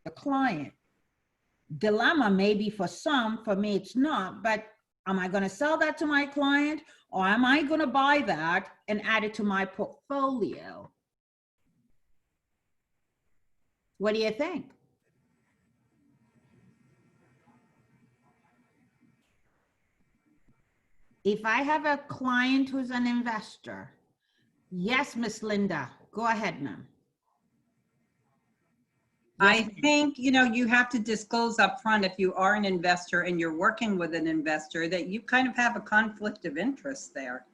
the client. Dilemma maybe for some, for me it's not, but am I going to sell that to my client, or am I going to buy that and add it to my portfolio? What do you think? If I have a client who's an investor, yes, Miss Linda, go ahead, ma'am. I think, you know, you have to disclose up front if you are an investor and you're working with an investor that you kind of have a conflict of interest there.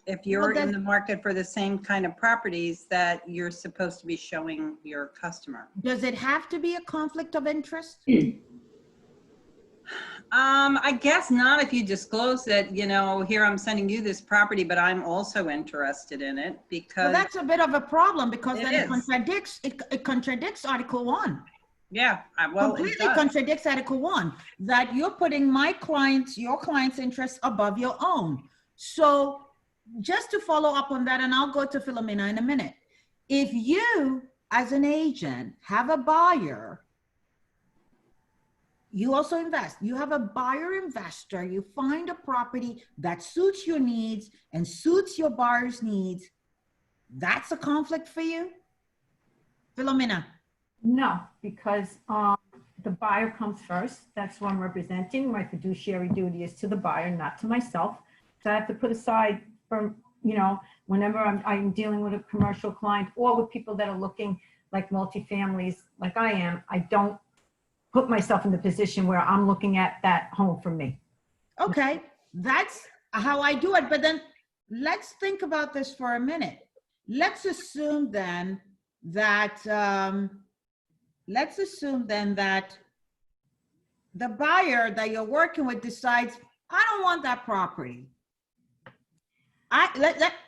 If you're in the market for the same kind of properties that you're supposed to be showing your customer. Does it have to be a conflict of interest? I guess not if you disclose that, you know, here I'm sending you this property, but I'm also interested in it, because Well, that's a bit of a problem, because then it contradicts Article 1. Yeah, well, completely contradicts Article 1, that you're putting your client's interests above your own. So just to follow up on that, and I'll go to Philomena in a minute. If you, as an agent, have a buyer, you also invest. You have a buyer investor, you find a property that suits your needs and suits your buyer's needs. That's a conflict for you? Philomena? No, because the buyer comes first. That's who I'm representing. My fiduciary duty is to the buyer, not to myself. So I have to put aside from, you know, whenever I'm dealing with a commercial client or with people that are looking like multifamilies like I am, I don't put myself in the position where I'm looking at that home for me. Okay, that's how I do it. But then let's think about this for a minute. Let's assume then that the buyer that you're working with decides, I don't want that property.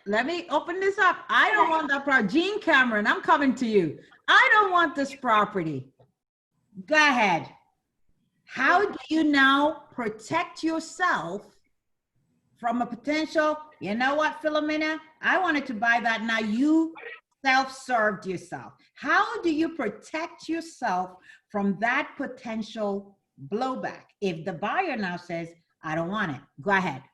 Let me open this up. I don't want that property. Jean Cameron, I'm coming to you. I don't want this property. Go ahead. How do you now protect yourself from a potential, you know what, Philomena, I wanted to buy that. Now you self-served yourself. How do you protect yourself from that potential blowback? If the buyer now says, I don't want it, go ahead.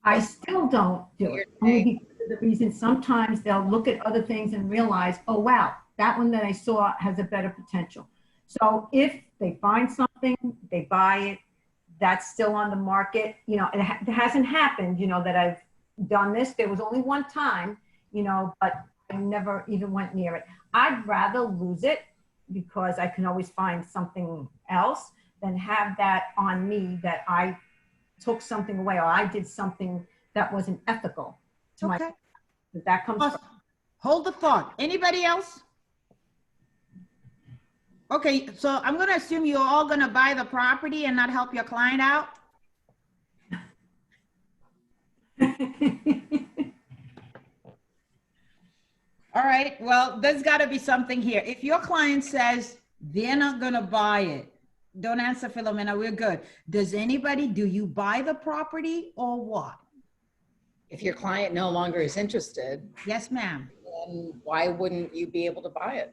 I still don't do it. Only because of the reason sometimes they'll look at other things and realize, oh, wow, that one that I saw has a better potential. So if they find something, they buy it, that's still on the market. You know, it hasn't happened, you know, that I've done this. There was only one time, you know, but I never even went near it. I'd rather lose it because I can always find something else than have that on me that I took something away or I did something that wasn't ethical to my, that comes from. Hold the thought. Anybody else? Okay, so I'm going to assume you're all going to buy the property and not help your client out. All right, well, there's got to be something here. If your client says they're not going to buy it, don't answer, Philomena, we're good. Does anybody, do you buy the property or what? If your client no longer is interested. Yes, ma'am. Then why wouldn't you be able to buy it?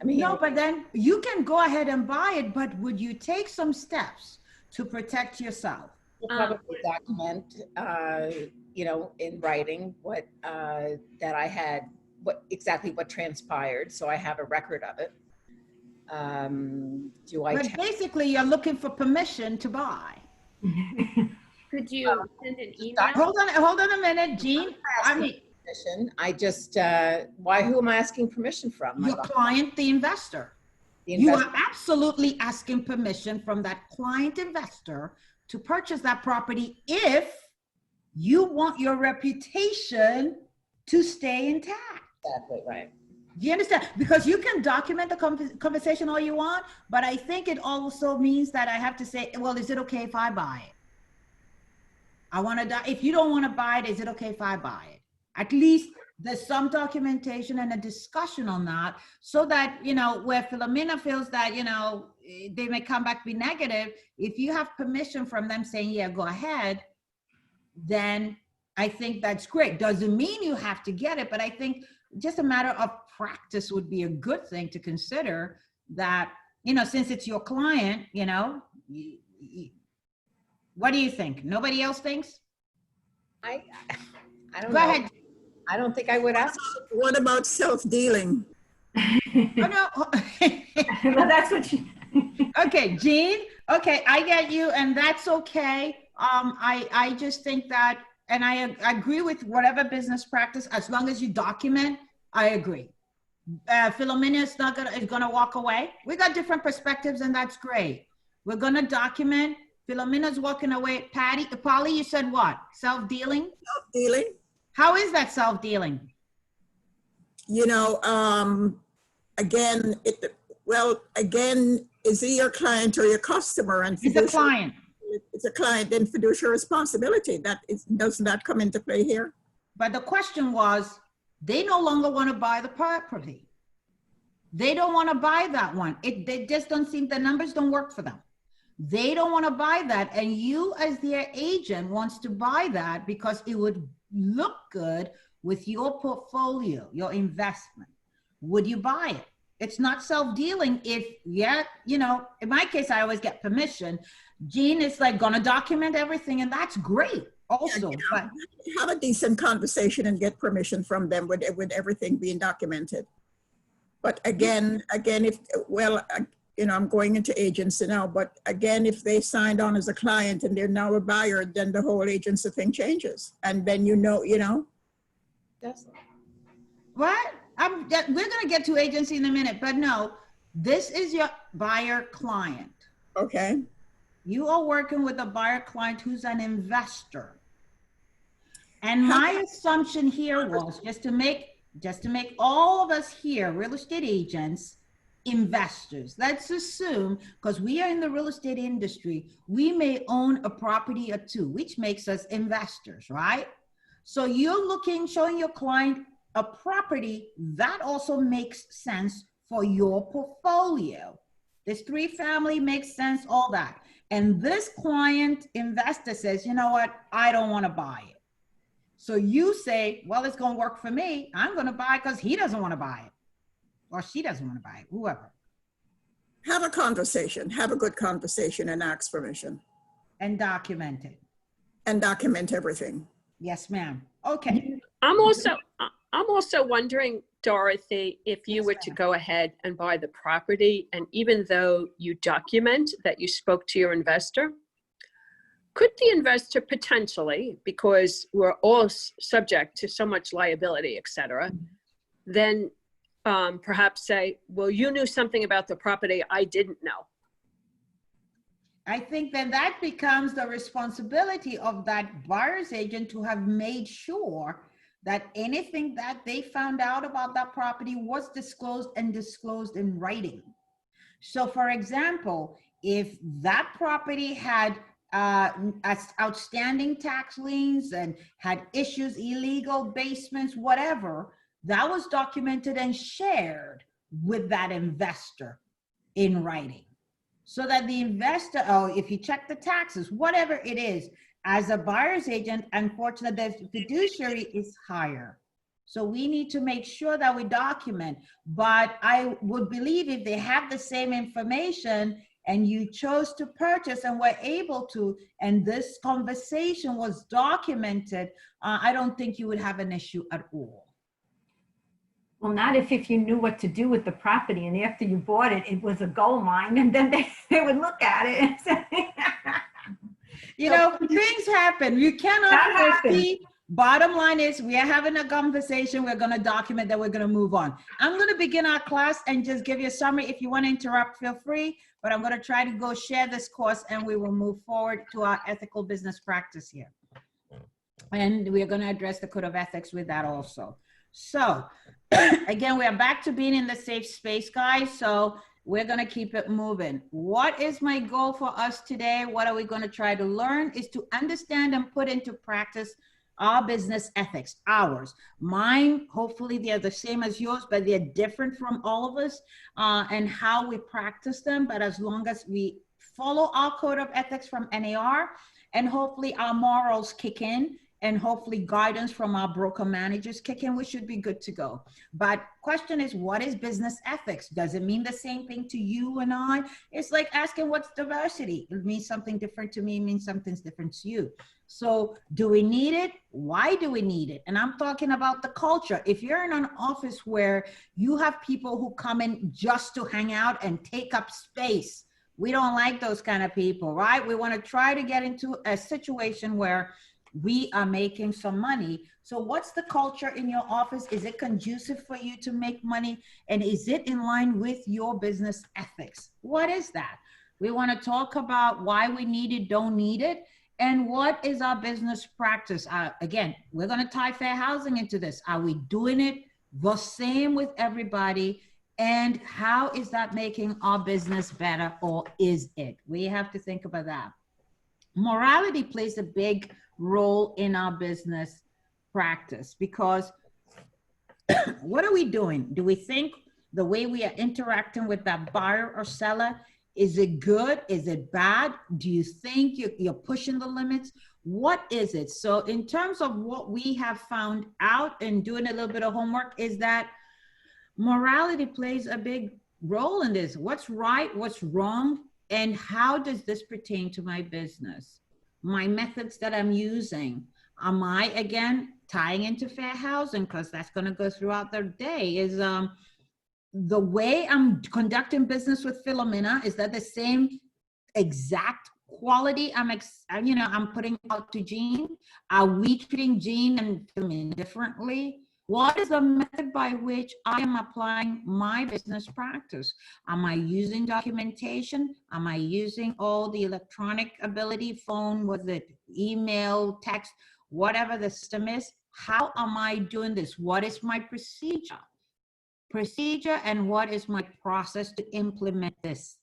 I mean, no, but then you can go ahead and buy it, but would you take some steps to protect yourself? We'll probably document, you know, in writing what, that I had, exactly what transpired. So I have a record of it. But basically you're looking for permission to buy. Could you send an email? Hold on a minute, Jean. I just, who am I asking permission from? Your client, the investor. You are absolutely asking permission from that client investor to purchase that property if you want your reputation to stay intact. Exactly right. Do you understand? Because you can document the conversation all you want, but I think it also means that I have to say, well, is it okay if I buy it? If you don't want to buy it, is it okay if I buy it? At least there's some documentation and a discussion on that, so that, you know, where Philomena feels that, you know, they may come back to be negative, if you have permission from them saying, yeah, go ahead, then I think that's great. Doesn't mean you have to get it, but I think just a matter of practice would be a good thing to consider, that, since it's your client, what do you think? Nobody else thinks? I don't Go know. ahead. I don't think I would ask. What about self-dealing? Oh, no. Well, that's what you. Okay, Jean. Okay, I get you, and that's okay. I just think that, and I agree with whatever business practice, as long as you document, I agree. Philomena is gonna walk away. We got different perspectives, and that's great. We're gonna document. Philomena's walking away. Polly, you said what? Self-dealing? Self-dealing? How is that self-dealing? Again, is he your client or your customer? And It's a client. It's a client, then fiduciary responsibility. Doesn't that come into play here? But the question was, they no longer want to buy the property. They don't want to buy that one. They just don't seem, the numbers don't work for them. They don't want to buy that. And you as their agent wants to buy that because it would look good with your portfolio, your investment. Would you buy it? It's not self-dealing if, in my case, I always get permission. Jean is like gonna document everything, and that's great also. But have a decent conversation and get permission from them with everything being documented. But again, I'm going into agency now, but again, if they signed on as a client and they're now a buyer, then the whole agency thing changes. And then That's what? We're gonna get to agency in a minute, but no, this is your buyer client. Okay. You are working with a buyer client who's an investor. And my assumption here was just to make all of us here, real estate agents, investors. Let's assume, because we are in the real estate industry, we may own a property or two, which makes us investors, right? So you're showing your client a property that also makes sense for your portfolio. This 3-family makes sense, all that. And this client investor says, you know what? I don't want to buy it. So you say, well, it's going to work for me. I'm going to buy it because he doesn't want to buy it. Or she doesn't want to buy it, whoever. Have a conversation, have a good conversation and ask permission. And document it. And document everything. Yes, ma'am. Okay. I'm also wondering, Dorothy, if you were to go ahead and buy the property, and even though you document that you spoke to your investor, could the investor potentially, because we're all subject to so much liability, et cetera, then perhaps say, well, you knew something about the property I didn't know? I think then that becomes the responsibility of that buyer's agent to have made sure that anything that they found out about that property was disclosed in writing. So for example, if that property had outstanding tax liens and had issues, illegal basements, whatever, that was documented and shared with that investor in writing. So that the investor, if you check the taxes, whatever it is, as a buyer's agent, unfortunately, the fiduciary is higher. So we need to make sure that we document. But I would believe if they have the same information and you chose to purchase and were able to, and this conversation was documented, I don't think you would have an issue at all. Well, not if you knew what to do with the property, and after you bought it, it was a gold mine, and then they would look at it and say, you know, things happen. You cannot foresee. Bottom line is, we are having a conversation. We're going to document that. We're going to move on. I'm going to begin our class and just give you a summary. If you want to interrupt, feel free. But I'm going to try to go share this course, and we will move forward to our ethical business practice here. And we're going to address the code of ethics with that also. So again, we are back to being in the safe space, guys. So we're going to keep it moving. What is my goal for us today? What are we going to try to learn is to understand and put into practice our business ethics, ours. Mine, hopefully they're the same as yours, but they're different from all of us, and how we practice them. But as long as we follow our code of ethics from NAR, and hopefully our morals kick in, and hopefully guidance from our broker managers kick in, we should be good to go. But question is, what is business ethics? Does it mean the same thing to you and I? It's like asking what's diversity. It means something different to me, it means something's different to you. So do we need it? Why do we need it? And I'm talking about the culture. If you're in an office where you have people who come in just to hang out and take up space, we don't like those kind of people, right? We want to try to get into a situation where we are making some money. So what's the culture in your office? Is it conducive for you to make money? And is it in line with your business ethics? What is that? We want to talk about why we need it, don't need it, and what is our business practice. Again, we're going to tie fair housing into this. Are we doing it the same with everybody? And how is that making our business better, or is it? We have to think about that. Morality plays a big role in our business practice, because what are we doing? Do we think the way we are interacting with that buyer or seller, is it good? Is it bad? Do you think you're pushing the limits? What is it? So in terms of what we have found out and doing a little bit of homework, is that morality plays a big role in this. What's right? What's wrong? And how does this pertain to my business? My methods that I'm using, am I, again, tying into fair housing, because that's going to go throughout the day, is the way I'm conducting business with Philomena, is that the same exact quality I'm putting out to Jean? Are we treating Jean and Philomena differently? What is the method by which I am applying my business practice? Am I using documentation? Am I using all the electronic ability, phone, was it email, text, whatever the system is? How am I doing this? What is my procedure? And what is my process to implement this?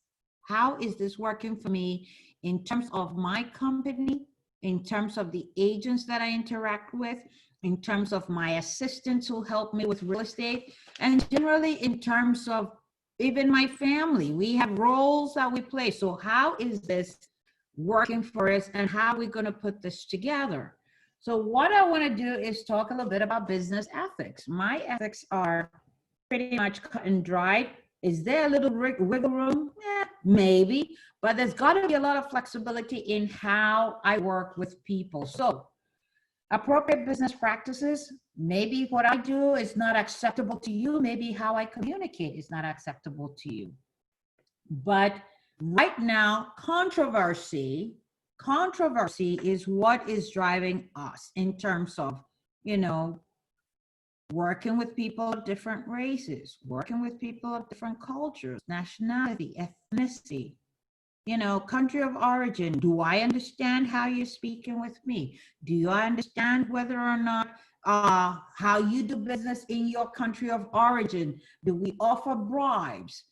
How is this working for me in terms of my company, in terms of the agents that I interact with, in terms of my assistants who help me with real estate, and generally in terms of even my family? We have roles that we play. So how is this working for us, and how are we going to put this together? So what I want to do is talk a little bit about business ethics. My ethics are pretty much cut and dried. Is there a little wiggle room? Yeah, maybe, but there's got to be a lot of flexibility in how I work with people. So appropriate business practices, maybe what I do is not acceptable to you. Maybe how I communicate is not acceptable to you. But right now, controversy is what is driving us in terms of, working with people of different races, working with people of different cultures, nationality, ethnicity, country of origin. Do I understand how you're speaking with me? Do I understand whether or not how you do business in your country of origin? Do we offer bribes?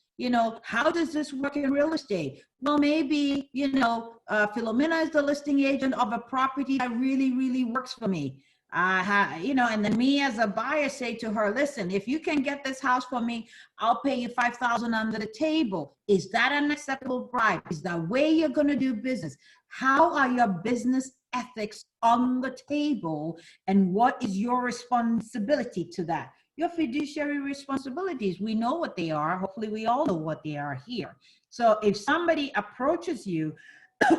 How does this work in real estate? Well, maybe, Philomena is the listing agent of a property that really, really works for me. And then me as a buyer say to her, listen, if you can get this house for me, I'll pay you $5,000 under the table. Is that an acceptable bribe? Is that way you're going to do business? How are your business ethics on the table? And what is your responsibility to that? Your fiduciary responsibilities, we know what they are. Hopefully we all know what they are here. So if somebody approaches you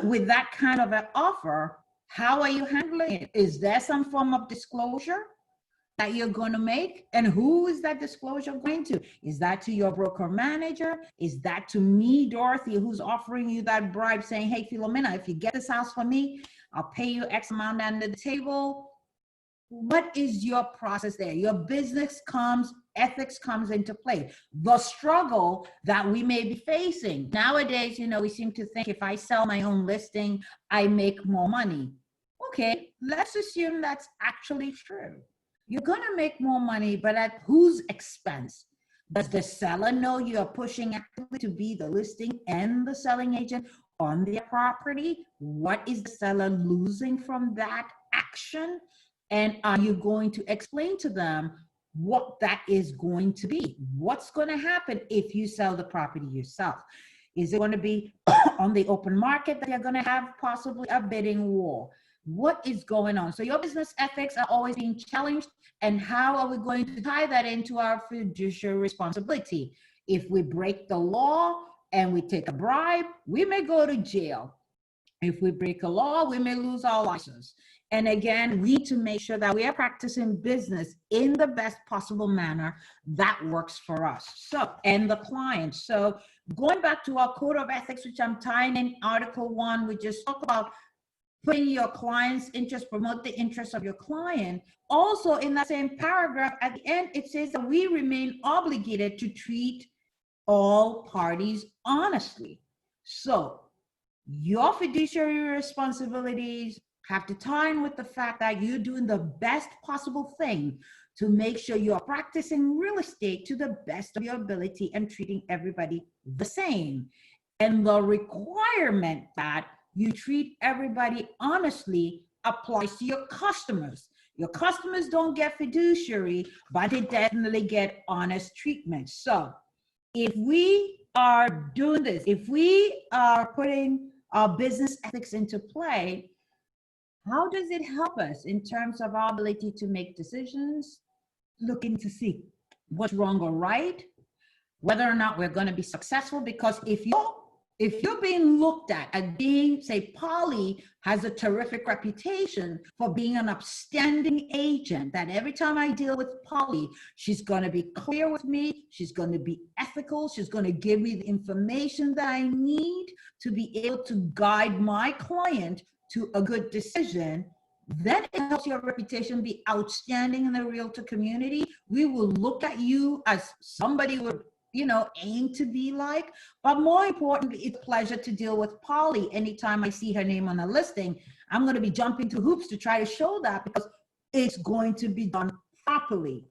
with that kind of an offer, how are you handling it? Is there some form of disclosure that you're going to make? And who is that disclosure going to? Is that to your broker manager? Is that to me, Dorothy, who's offering you that bribe, saying, hey, Philomena, if you get this house for me, I'll pay you X amount under the table? What is your process there? Your business ethics comes into play. The struggle that we may be facing. Nowadays, we seem to think if I sell my own listing, I make more money. Okay, let's assume that's actually true. You're going to make more money, but at whose expense? Does the seller know you are pushing actively to be the listing and the selling agent on their property? What is the seller losing from that action? And are you going to explain to them what that is going to be? What's going to happen if you sell the property yourself? Is it going to be on the open market that you're going to have possibly a bidding war? what is going on. So your business ethics are always being challenged, and how are we going to tie that into our fiduciary responsibility? If we break the law and we take a bribe, we may go to jail. If we break a law, we may lose our license. And again, we need to make sure that we are practicing business in the best possible manner that works for us. So, and the client. So going back to our code of ethics, which I'm tying in Article 1, we just talk about putting your client's interest, promote the interests of your client. Also in that same paragraph, at the end, it says that we remain obligated to treat all parties honestly. So your fiduciary responsibilities have to tie in with the fact that you're doing the best possible thing to make sure you're practicing real estate to the best of your ability and treating everybody the same. And the requirement that you treat everybody honestly applies to your customers. Your customers don't get fiduciary, but they definitely get honest treatment. So if we are doing this, if we are putting our business ethics into play, how does it help us in terms of our ability to make decisions, looking to see what's wrong or right, whether or not we're going to be successful? Because if you're being looked at as being, say, Polly has a terrific reputation for being an upstanding agent, that every time I deal with Polly, she's going to be clear with me, she's going to be ethical, she's going to give me the information that I need to be able to guide my client to a good decision, then it helps your reputation be outstanding in the realtor community. We will look at you as somebody would, aim to be like. But more importantly, it's a pleasure to deal with Polly. Anytime I see her name on a listing, I'm going to be jumping through hoops to try to show that, because it's going to be done properly.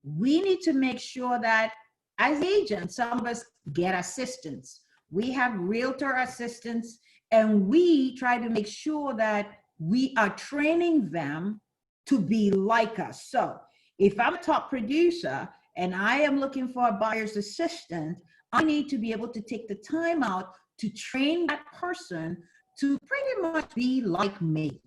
We need to make sure that as agents, some of us get assistance. We have realtor assistants, and we try to make sure that we are training them to be like us. So if I'm a top producer and I am looking for a buyer's assistant, I need to be able to take the time out to train that person to pretty much be like me.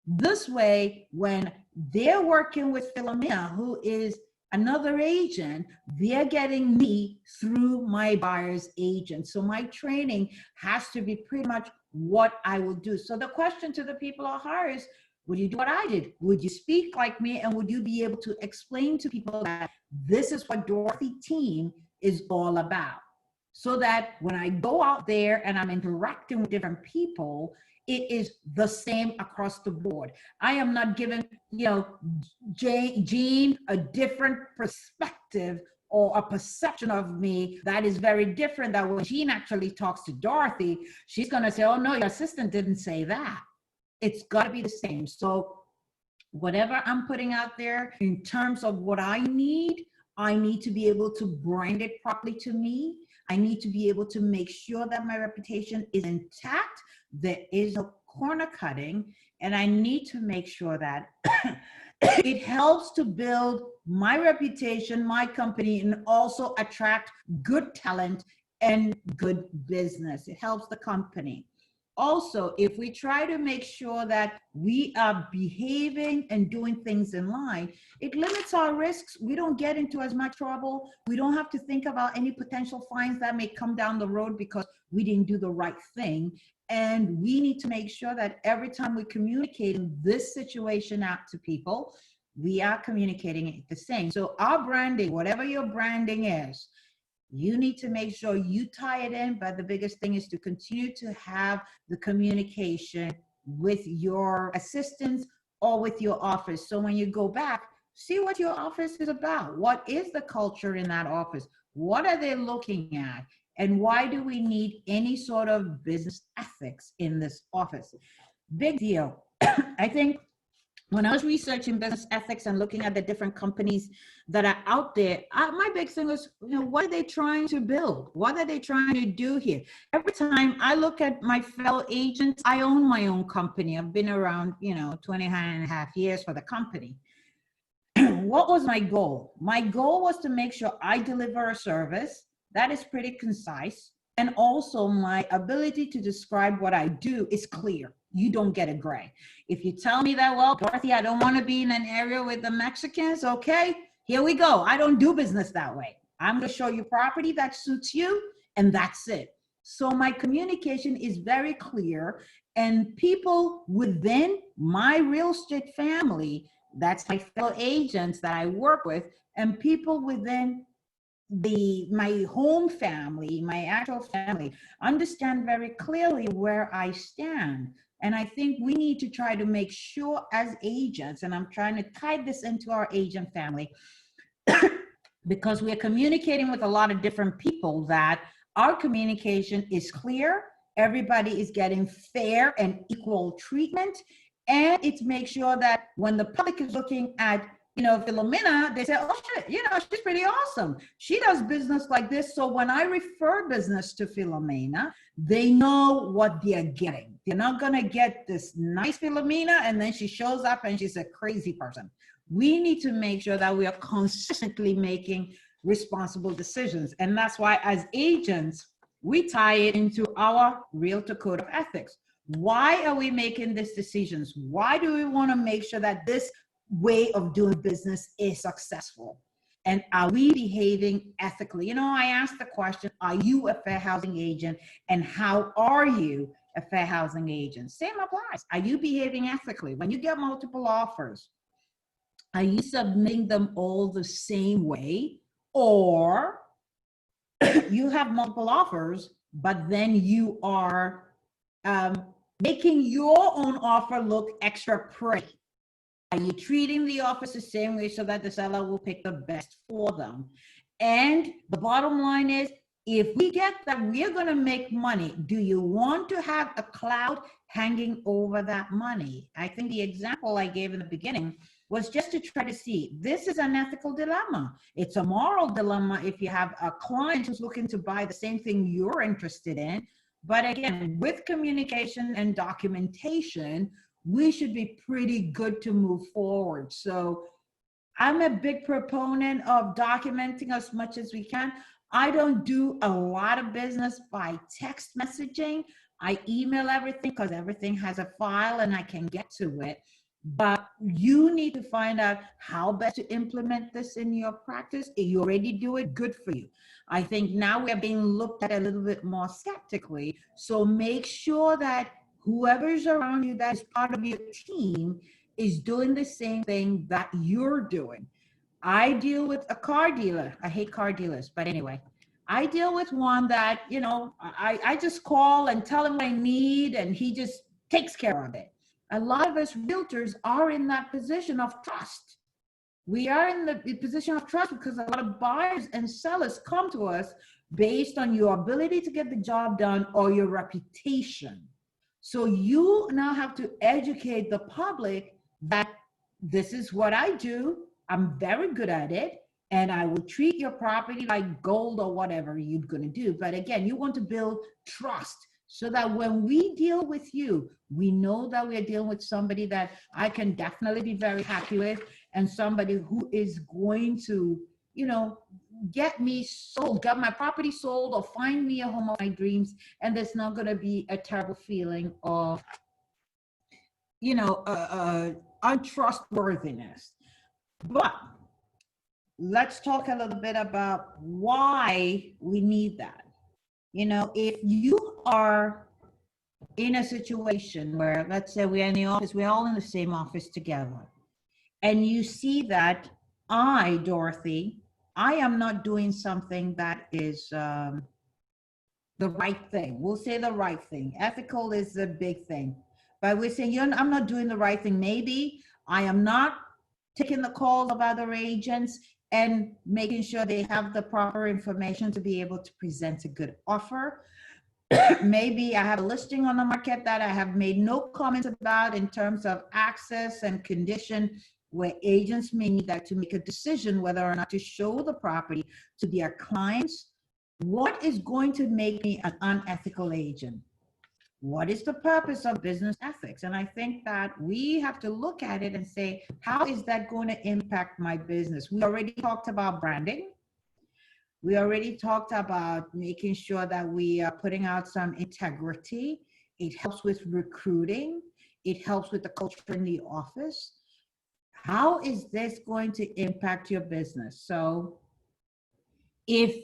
This way, when they're working with Philomena, who is another agent, they're getting me through my buyer's agent. So my training has to be pretty much what I will do. So the question to the people I hire is, would you do what I did? Would you speak like me? And would you be able to explain to people that this is what Dorothy Team is all about? So that when I go out there and I'm interacting with different people, it is the same across the board. I am not giving, Jean a different perspective or a perception of me that is very different, that when Jean actually talks to Dorothy, she's going to say, oh no, your assistant didn't say that. It's got to be the same. So whatever I'm putting out there in terms of what I need to be able to brand it properly to me. I need to be able to make sure that my reputation is intact. There is no corner cutting, and I need to make sure that it helps to build my reputation, my company, and also attract good talent and good business. It helps the company. Also, if we try to make sure that we are behaving and doing things in line, it limits our risks. We don't get into as much trouble. We don't have to think about any potential fines that may come down the road because we didn't do the right thing. And we need to make sure that every time we communicate this situation out to people, we are communicating it the same. So our branding, whatever your branding is, you need to make sure you tie it in, but the biggest thing is to continue to have the communication with your assistants or with your office. So when you go back, see what your office is about. What is the culture in that office? What are they looking at? And why do we need any sort of business ethics in this office? Big deal. I think when I was researching business ethics and looking at the different companies that are out there, my big thing was, what are they trying to build? What are they trying to do here? Every time I look at my fellow agents, I own my own company. I've been around, 29 and a half years for the company. What was my goal? My goal was to make sure I deliver a service that is pretty concise, and also my ability to describe what I do is clear. you don't get a gray. If you tell me that, well, Dorothy, I don't want to be in an area with the Mexicans, okay, here we go. I don't do business that way. I'm going to show you property that suits you, and that's it. So my communication is very clear, and people within my real estate family, that's my fellow agents that I work with, and people within my home family, my actual family, understand very clearly where I stand. And I think we need to try to make sure as agents, and I'm trying to tie this into our agent family, because we're communicating with a lot of different people, that our communication is clear, everybody is getting fair and equal treatment, and it's make sure that when the public is looking at, you know, Philomena, they say, oh shit, you know, she's pretty awesome. She does business like this. So when I refer business to Philomena, they know what they're getting. They're not gonna get this nice Philomena and then she shows up and she's a crazy person. We need to make sure that we are consistently making responsible decisions. And that's why as agents, we tie it into our Realtor Code of Ethics. Why are we making these decisions? Why do we want to make sure that this way of doing business is successful? And are we behaving ethically? You know, I asked the question, are you a fair housing agent? And how are you a fair housing agent? Same applies. Are you behaving ethically? When you get multiple offers, are you submitting them all the same way? Or you have multiple offers, but then you are making your own offer look extra pretty? Are you treating the offers the same way so that the seller will pick the best for them? And the bottom line is, if we get that we're going to make money, do you want to have a cloud hanging over that money? I think the example I gave in the beginning was just to try to see, this is an ethical dilemma. It's a moral dilemma if you have a client who's looking to buy the same thing you're interested in. But again, with communication and documentation, we should be pretty good to move forward. So I'm a big proponent of documenting as much as we can. I don't do a lot of business by text messaging. I email everything because everything has a file and I can get to it. But you need to find out how best to implement this in your practice. If you already do it, good for you. I think now we're being looked at a little bit more skeptically. So make sure that whoever's around you that is part of your team is doing the same thing that you're doing. I deal with a car dealer. I hate car dealers, but anyway, I deal with one that, you know, I just call and tell him what I need and he just takes care of it. A lot of us realtors are in that position of trust. We are in the position of trust because a lot of buyers and sellers come to us based on your ability to get the job done or your reputation. So you now have to educate the public that this is what I do. I'm very good at it. And I will treat your property like gold or whatever you're going to do. But again, you want to build trust so that when we deal with you, we know that we're dealing with somebody that I can definitely be very happy with and somebody who is going to, you know, get me sold, get my property sold or find me a home of my dreams. And there's not going to be a terrible feeling of, you know, untrustworthiness. But let's talk a little bit about why we need that. You know, if you are in a situation where, let's say we're in the office, we're all in the same office together, and you see that I, Dorothy, I am not doing something that is the right thing. We'll say the right thing. Ethical is a big thing. But we're saying, I'm not doing the right thing. Maybe I am not taking the calls of other agents and making sure they have the proper information to be able to present a good offer. Maybe I have a listing on the market that I have made no comments about in terms of access and condition, where agents may need that to make a decision whether or not to show the property to their clients. What is going to make me an unethical agent? What is the purpose of business ethics? And I think that we have to look at it and say, how is that going to impact my business? We already talked about branding. We already talked about making sure that we are putting out some integrity. It helps with recruiting. it helps with the culture in the office. How is this going to impact your business? So if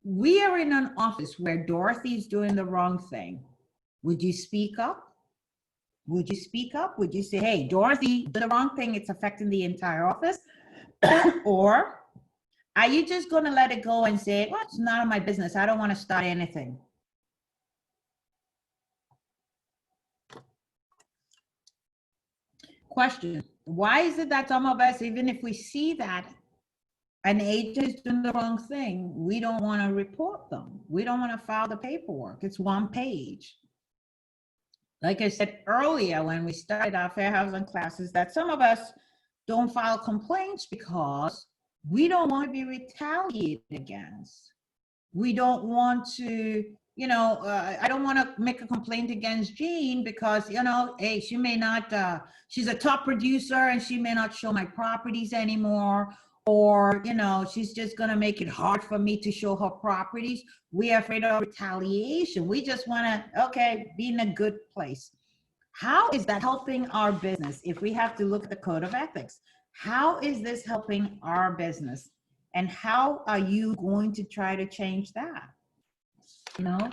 we are in an office where Dorothy's doing the wrong thing, would you speak up? Would you speak up? Would you say, hey, Dorothy did the wrong thing, it's affecting the entire office? Or are you just going to let it go and say, well, it's none of my business, I don't want to start anything? Question, why is it that some of us, even if we see that an agent is doing the wrong thing, we don't want to report them? We don't want to file the paperwork. It's one page. Like I said earlier, when we started our fair housing classes, that some of us don't file complaints because we don't want to be retaliated against. We don't want to, you know, I don't want to make a complaint against Jean because, you know, hey, she may not, she's a top producer and she may not show my properties anymore. Or, you know, she's just going to make it hard for me to show her properties. We are afraid of retaliation. We just want to, okay, be in a good place. How is that helping our business? If we have to look at the code of ethics, how is this helping our business? And how are you going to try to change that? You know?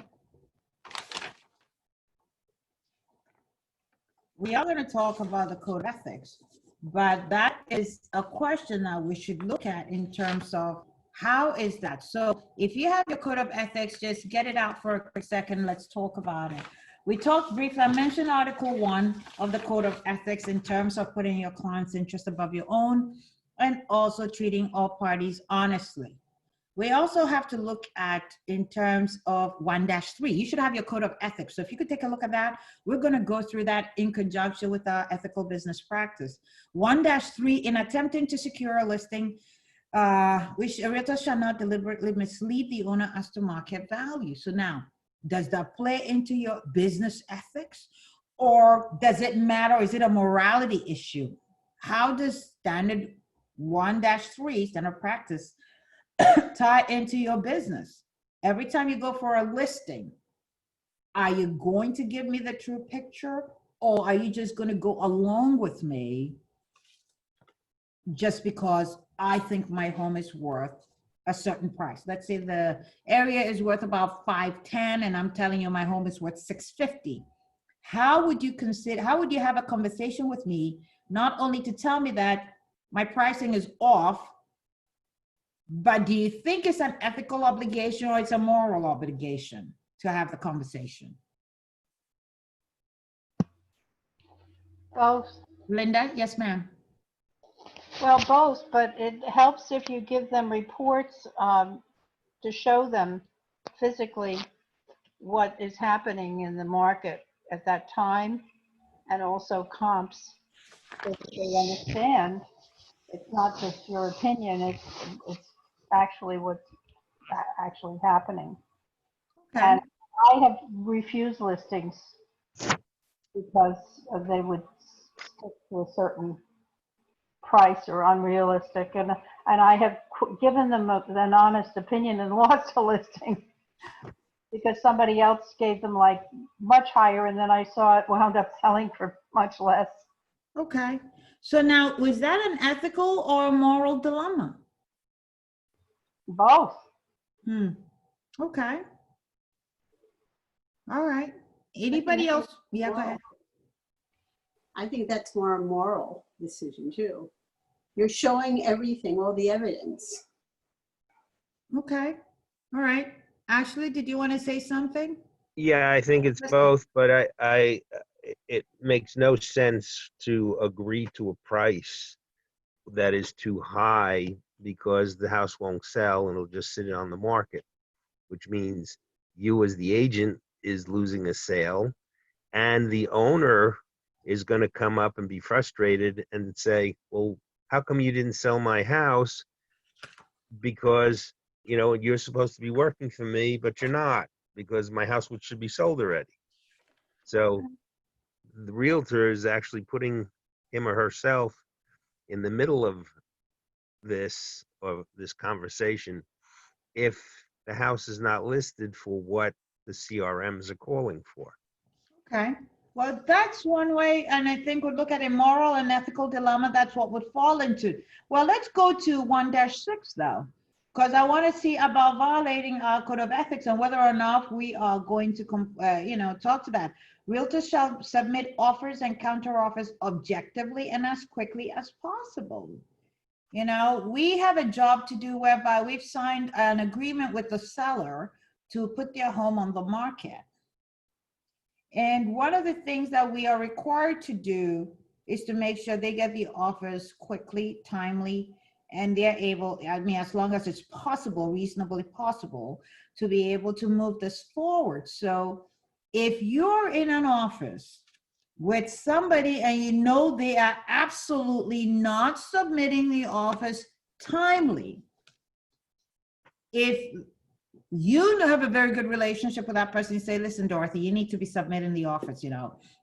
We are going to talk about the code of ethics, but that is a question that we should look at in terms of how is that? So if you have your code of ethics, just get it out for a quick second. Let's talk about it. We talked briefly, I mentioned Article 1 of the Code of Ethics in terms of putting your client's interest above your own and also treating all parties honestly. We also have to look at in terms of 1-3. You should have your code of ethics. So if you could take a look at that, we're going to go through that in conjunction with our ethical business practice. 1-3, in attempting to secure a listing, which a realtor shall not deliberately mislead the owner as to market value. So now, does that play into your business ethics, or does it matter? Is it a morality issue? How does standard 1-3, standard practice, tie into your business? Every time you go for a listing, are you going to give me the true picture, or are you just going to go along with me just because I think my home is worth a certain price? Let's say the area is worth about 510 and I'm telling you my home is worth 650. How would you consider, how would you have a conversation with me, not only to tell me that my pricing is off, but do you think it's an ethical obligation or it's a moral obligation to have the conversation? Both. Linda? Yes, ma'am. Well, both, but it helps if you give them reports to show them physically what is happening in the market at that time, and also comps, so that they understand it's not just your opinion, it's actually what's actually happening. Okay. And I have refused listings because they would stick to a certain price or unrealistic, and I have given them an honest opinion and lost a listing because somebody else gave them like much higher, and then I saw it wound up selling for much less. Okay. So now, was that an ethical or a moral dilemma? Both. Okay. All right. Anybody else? Yeah, go ahead. I think that's more a moral decision too. You're showing everything, all the evidence. Okay. All right. Ashley, did you want to say something? Yeah, I think it's both, but it makes no sense to agree to a price that is too high because the house won't sell and it'll just sit on the market, which means you as the agent is losing a sale and the owner is going to come up and be frustrated and say, well, how come you didn't sell my house? Because, you know, you're supposed to be working for me, but you're not, because my house should be sold already. So the realtor is actually putting him or herself in the middle of this conversation if the house is not listed for what the CRMs are calling for. Okay. Well, that's one way, and I think we'd look at a moral and ethical dilemma. That's what would fall into. Well, let's go to 1-6 though, because I want to see about violating our code of ethics and whether or not we are going to, talk to that. Realtors shall submit offers and counter offers objectively and as quickly as possible. We have a job to do whereby we've signed an agreement with the seller to put their home on the market. And one of the things that we are required to do is to make sure they get the offers quickly, timely, and they're able, as long as it's possible, reasonably possible, to be able to move this forward. So if you're in an office with somebody and they are absolutely not submitting the offers timely, if you have a very good relationship with that person, you say, listen, Dorothy, you need to be submitting the offers,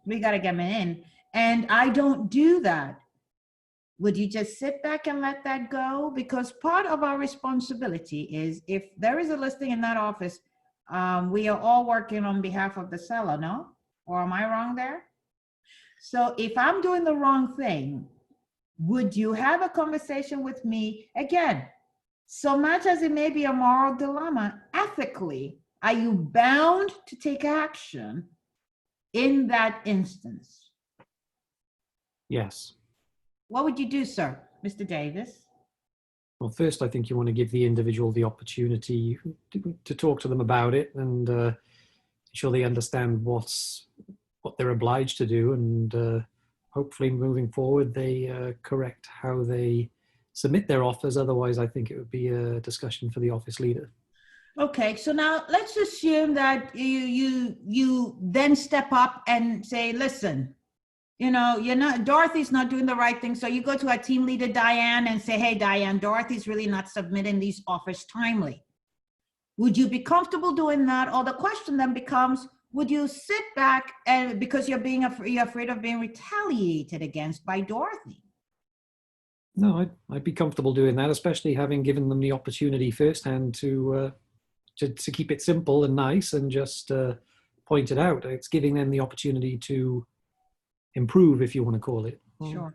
we got to get them in. And I don't do that. Would you just sit back and let that go? Because part of our responsibility is if there is a listing in that office, we are all working on behalf of the seller, no? Or am I wrong there? So if I'm doing the wrong thing, would you have a conversation with me? Again, so much as it may be a moral dilemma, ethically, are you bound to take action in that instance? Yes. What would you do, sir? Mr. Davis? Well, first, I think you want to give the individual the opportunity to talk to them about it and ensure they understand what they're obliged to do, and hopefully moving forward, they correct how they submit their offers. Otherwise, I think it would be a discussion for the office leader. Okay, so now let's assume that you then step up and say, listen, Dorothy's not doing the right thing. So you go to our team leader, Diane, and say, hey, Diane, Dorothy's really not submitting these offers timely. Would you be comfortable doing that? Or the question then becomes, would you sit back and because you're afraid of being retaliated against by Dorothy? No, I'd be comfortable doing that, especially having given them the opportunity firsthand to keep it simple and nice and just point it out. It's giving them the opportunity to improve, if you want to call it. Sure.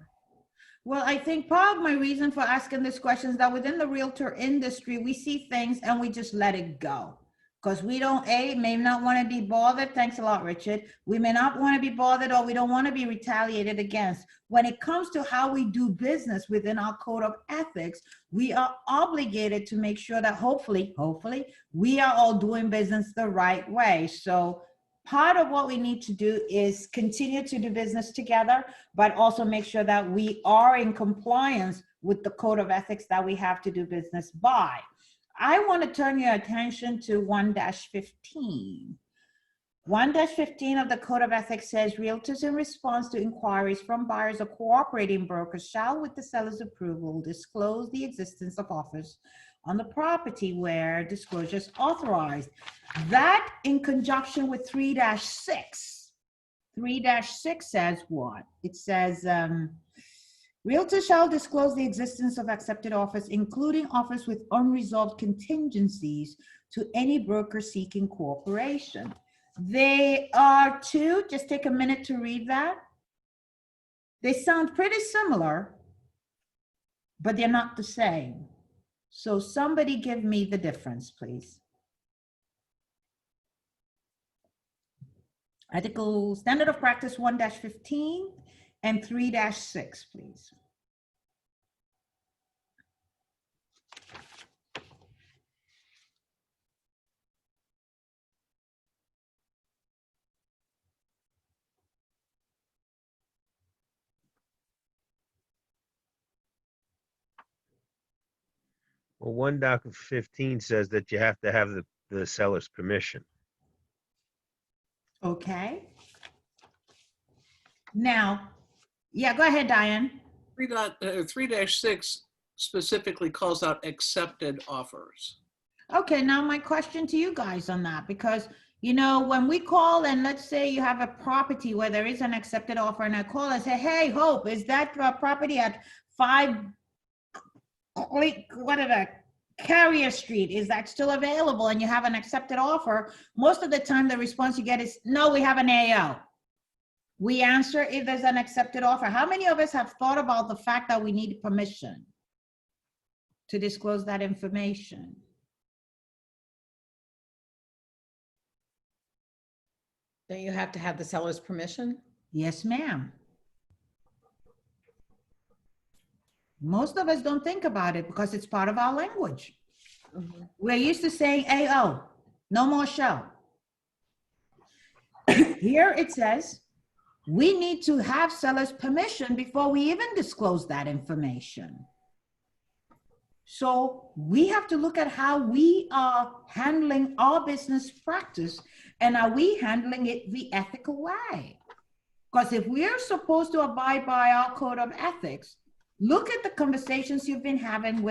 Well, I think part of my reason for asking this question is that within the realtor industry, we see things and we just let it go. Because we may not want to be bothered. Thanks a lot, Richard. We may not want to be bothered, or we don't want to be retaliated against. When it comes to how we do business within our code of ethics, we are obligated to make sure that hopefully, we are all doing business the right way. So part of what we need to do is continue to do business together, but also make sure that we are in compliance with the code of ethics that we have to do business by. I want to turn your attention to 1-15. 1-15 of the Code of Ethics says, realtors in response to inquiries from buyers or cooperating brokers shall, with the seller's approval, disclose the existence of offers on the property where disclosure is authorized. That in conjunction with 3-6. 3-6 says what? It says, realtors shall disclose the existence of accepted offers, including offers with unresolved contingencies, to any broker seeking cooperation. They are two, just take a minute to read that. They sound pretty similar, but they're not the same. So somebody give me the difference, please. Article Standard of Practice 1-15 and 3-6, please. Well, 1-15 says that you have to have the seller's permission. Okay. Now, yeah, go ahead, Diane. 3-6 specifically calls out accepted offers. Okay, now my question to you guys on that, because when we call and let's say you have a property where there is an accepted offer, and I call and say, hey, Hope, is that property at 5 Carrier Street, is that still available? And you have an accepted offer. Most of the time the response you get is, no, we have an AO. We answer if there's an accepted offer. How many of us have thought about the fact that we need permission to disclose that information? Don't you have to have the seller's permission? Yes, ma'am. Most of us don't think about it because it's part of our language. We're used to saying AO, no more show. Here it says, we need to have seller's permission before we even disclose that information. So we have to look at how we are handling our business practice, and are we handling it the ethical way? Because if we're supposed to abide by our code of ethics, look at the conversations you've been having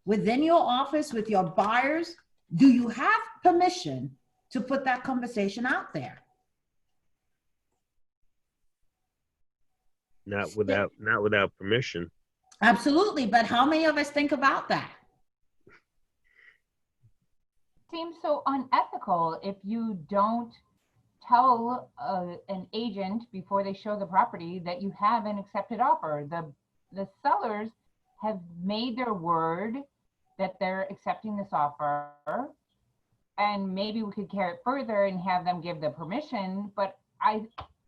within your office with your buyers. Do you have permission to put that conversation out there? Not without permission. Absolutely, but how many of us think about that? Seems so unethical if you don't tell an agent before they show the property that you have an accepted offer. The sellers have made their word that they're accepting this offer, and maybe we could carry it further and have them give the permission, but I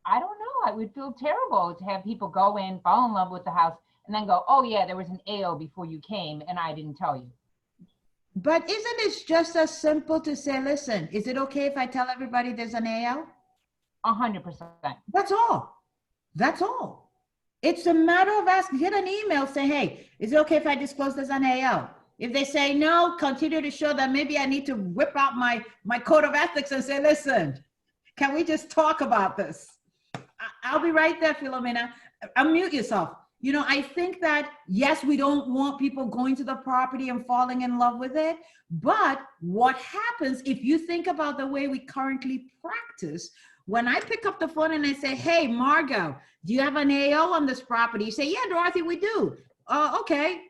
don't know. I would feel terrible to have people go in, fall in love with the house, and then go, oh yeah, there was an AO before you came and I didn't tell you. But isn't it just as simple to say, listen, is it okay if I tell everybody there's an AO? 100%. That's all. That's all. It's a matter of asking, get an email, say, hey, is it okay if I disclose there's an AO? If they say no, continue to show that maybe I need to whip out my code of ethics and say, listen, can we just talk about this? I'll be right there, Philomena. Unmute yourself. You know, I think that, yes, we don't want people going to the property and falling in love with it. But what happens if you think about the way we currently practice? When I pick up the phone and I say, hey, Margot, do you have an AO on this property? You say, yeah, Dorothy, we do. Okay,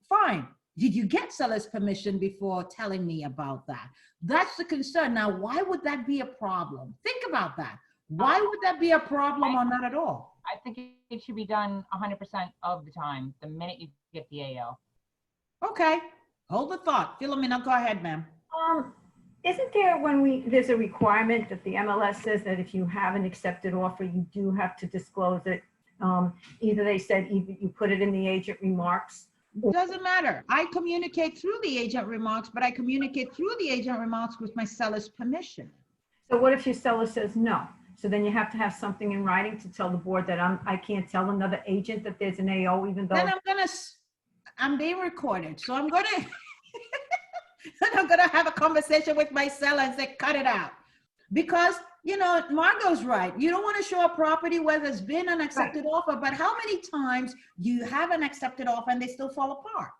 fine. Did you get seller's permission before telling me about that? That's the concern. Now, why would that be a problem? Think about that. Why would that be a problem or not at all? I think it should be done 100% of the time, the minute you get the AO. Okay, hold the thought. Philomena, go ahead, ma'am. Isn't there there's a requirement that the MLS says that if you have an accepted offer, you do have to disclose it? Either you put it in the agent remarks. Doesn't matter. I communicate through the agent remarks, but I communicate through the agent remarks with my seller's permission. So what if your seller says no? So then you have to have something in writing to tell the board that I can't tell another agent that there's an AO, even though. Then I'm being recorded. So I'm gonna have a conversation with my seller and say, cut it out. Because, you know, Margot's right. You don't want to show a property where there's been an accepted offer, but how many times do you have an accepted offer and they still fall apart?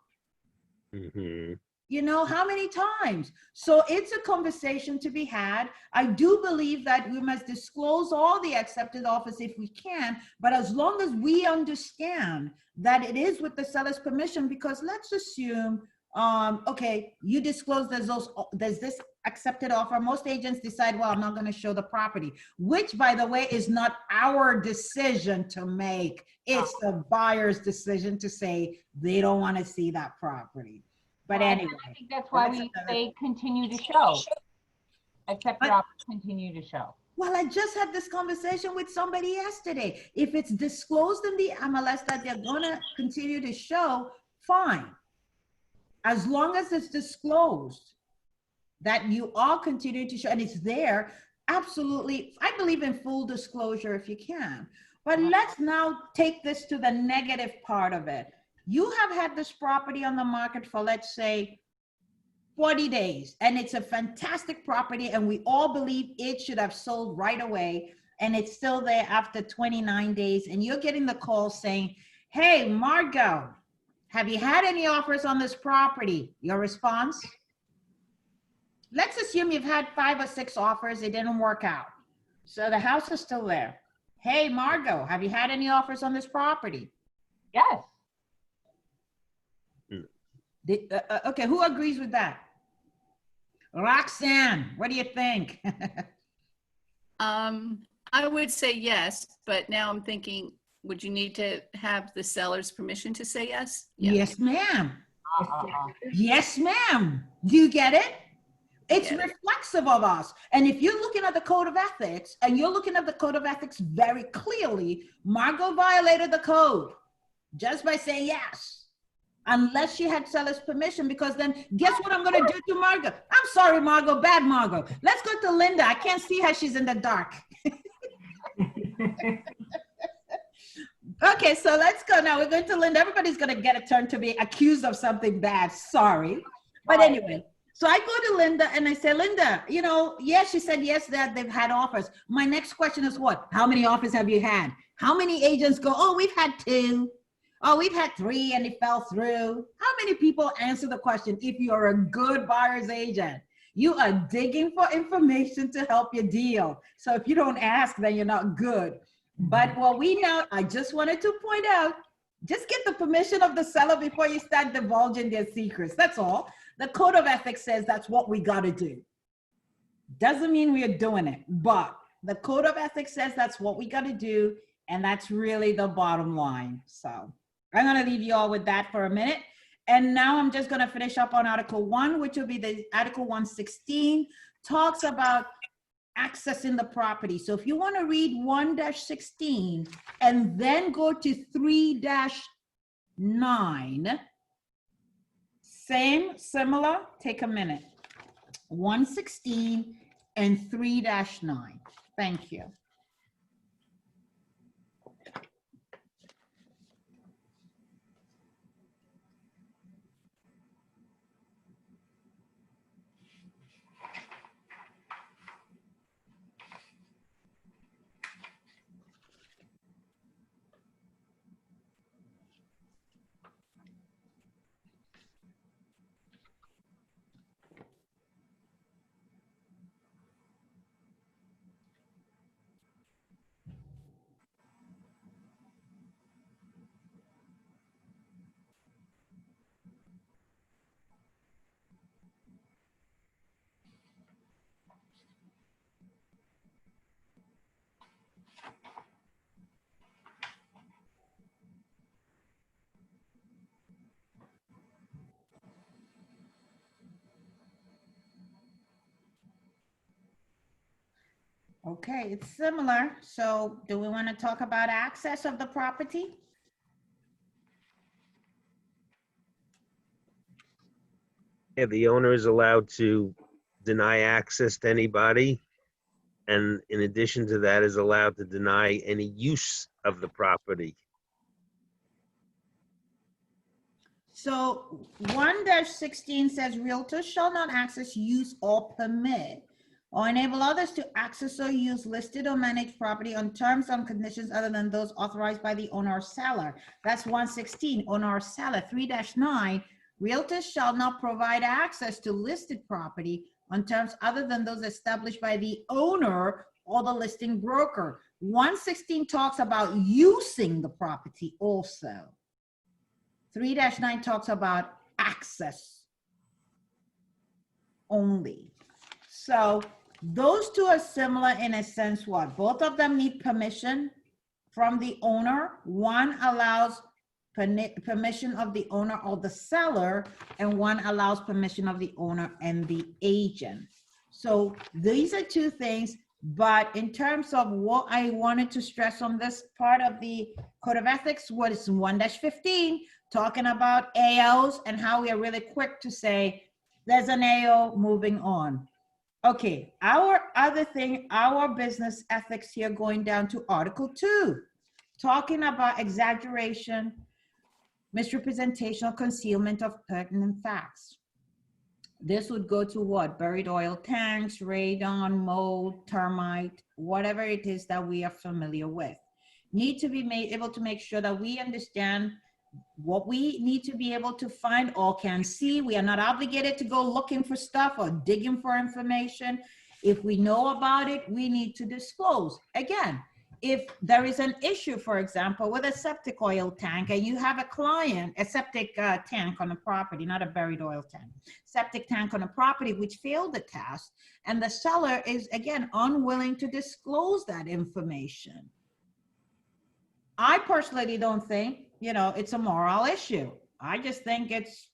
Mm-hmm. You know, how many times? So it's a conversation to be had. I do believe that we must disclose all the accepted offers if we can, but as long as we understand that it is with the seller's permission, because let's assume, okay, you disclose there's this accepted offer. Most agents decide, well, I'm not going to show the property, which, by the way, is not our decision to make. It's the buyer's decision to say they don't want to see that property. But anyway, I think that's why we say continue to show. Accepted offers continue to show. Well, I just had this conversation with somebody yesterday. If it's disclosed in the MLS that they're going to continue to show, fine. As long as it's disclosed that you are continuing to show and it's there, absolutely. I believe in full disclosure if you can. But let's now take this to the negative part of it. You have had this property on the market for, let's say, 40 days, and it's a fantastic property, and we all believe it should have sold right away, and it's still there after 29 days, and you're getting the call saying, hey, Margot, have you had any offers on this property? Your response? Let's assume you've had 5 or 6 offers, it didn't work out. So the house is still there. Hey, Margot, have you had any offers on this property? Yes. Okay, who agrees with that? Roxanne, what do you think? I I would say yes, but now I'm thinking, would you need to have the seller's permission to say yes? Yeah. Yes, ma'am. Yes, ma'am. Do you get it? It's Get it. reflexive of us. And if you're looking at the code of ethics and you're looking at the code of ethics very clearly, Margot violated the code just by saying yes, unless she had seller's permission, because then guess what I'm going to do to Margot? I'm sorry, Margot, bad Margot. Let's go to Linda. I can't see her. She's in the dark. Okay, so let's go now. We're going to Linda. Everybody's going to get a turn to be accused of something bad. Sorry. But anyway, so I go to Linda and I say, Linda, you know, yes, she said yes, that they've had offers. My next question is what? How many offers have you had? How many agents go, oh, we've had 2. Oh, we've had 3 and it fell through. How many people answer the question? If you're a good buyer's agent, you are digging for information to help your deal. So if you don't ask, then you're not good. But what we know, I just wanted to point out, just get the permission of the seller before you start divulging their secrets. That's all. The code of ethics says that's what we got to do. Doesn't mean we are doing it, but the code of ethics says that's what we got to do. And that's really the bottom line. So I'm going to leave you all with that for a minute. And now I'm just going to finish up on Article 1, which will be the Article 116, talks about accessing the property. So if you want to read 1-16 and then go to 3-9, similar, take a minute. 116 and 3-9. Thank you. Okay, it's similar. So do we want to talk about access of the property? Yeah, the owner is allowed to deny access to anybody. And in addition to that, is allowed to deny any use of the property. So 1-16 says realtors shall not access, use, or permit or enable others to access or use listed or managed property on terms and conditions other than those authorized by the owner or seller. That's 116, owner or seller. 3-9, realtors shall not provide access to listed property on terms other than those established by the owner or the listing broker. 116 talks about using the property also. 3-9 talks about access only. So those two are similar in a sense. What? Both of them need permission from the owner. One allows permission of the owner or the seller, and one allows permission of the owner and the agent. So these are two things. But in terms of what I wanted to stress on this part of the Code of Ethics, what is 1-15, talking about AOs and how we are really quick to say, there's an AO, moving on. Okay, our other thing, our business ethics here, going down to Article 2, talking about exaggeration, misrepresentation, or concealment of pertinent facts. This would go to what? Buried oil tanks, radon, mold, termite, whatever it is that we are familiar with. Need to be able to make sure that we understand what we need to be able to find or can see. We are not obligated to go looking for stuff or digging for information. If we know about it, we need to disclose. Again, if there is an issue, for example, with a septic oil tank, and you have a client, a septic tank on the property, not a buried oil tank, septic tank on a property which failed the test, and the seller is, again, unwilling to disclose that information. I personally don't think, it's a moral issue. I just think it's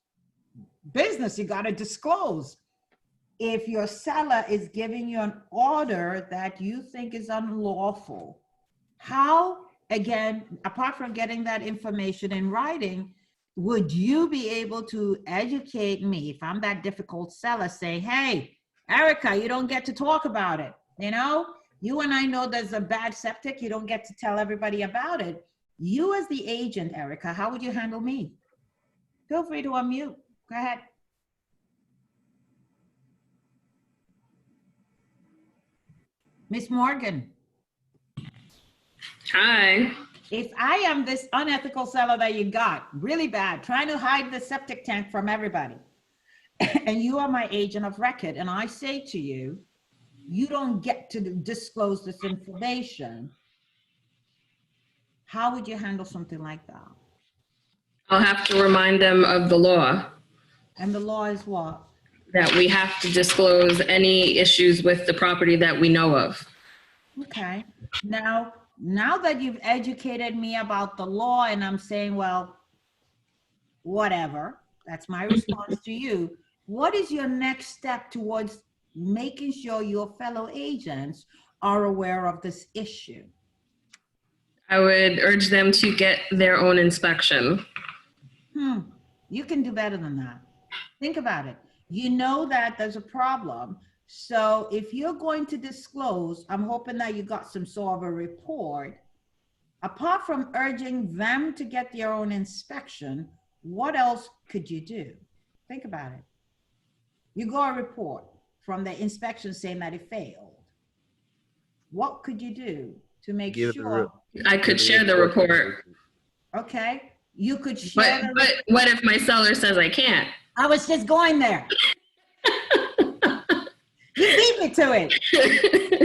business. You got to disclose. If your seller is giving you an order that you think is unlawful, how, again, apart from getting that information in writing, would you be able to educate me if I'm that difficult seller, say, hey, Erica, you don't get to talk about it. You and I know there's a bad septic. You don't get to tell everybody about it. You as the agent, Erica, how would you handle me? Feel free to unmute. Go ahead. Miss Morgan. Hi. If I am this unethical seller that you got, really bad, trying to hide the septic tank from everybody, and you are my agent of record, and I say to you, you don't get to disclose this information, how would you handle something like that? I'll have to remind them of the law. And the law is what? That we have to disclose any issues with the property that we know of. Okay. Now that you've educated me about the law and I'm saying, well, whatever, that's my response to you. What is your next step towards making sure your fellow agents are aware of this issue? I would urge them to get their own inspection. You can do better than that. Think about it. You know that there's a problem. So if you're going to disclose, I'm hoping that you got some sort of a report. Apart from urging them to get their own inspection, what else could you do? Think about it. You got a report from the inspection saying that it failed. What could you do to make sure? I could share the report. Okay. You could share. But what if my seller says I can't? I was just going there. You beat me to it.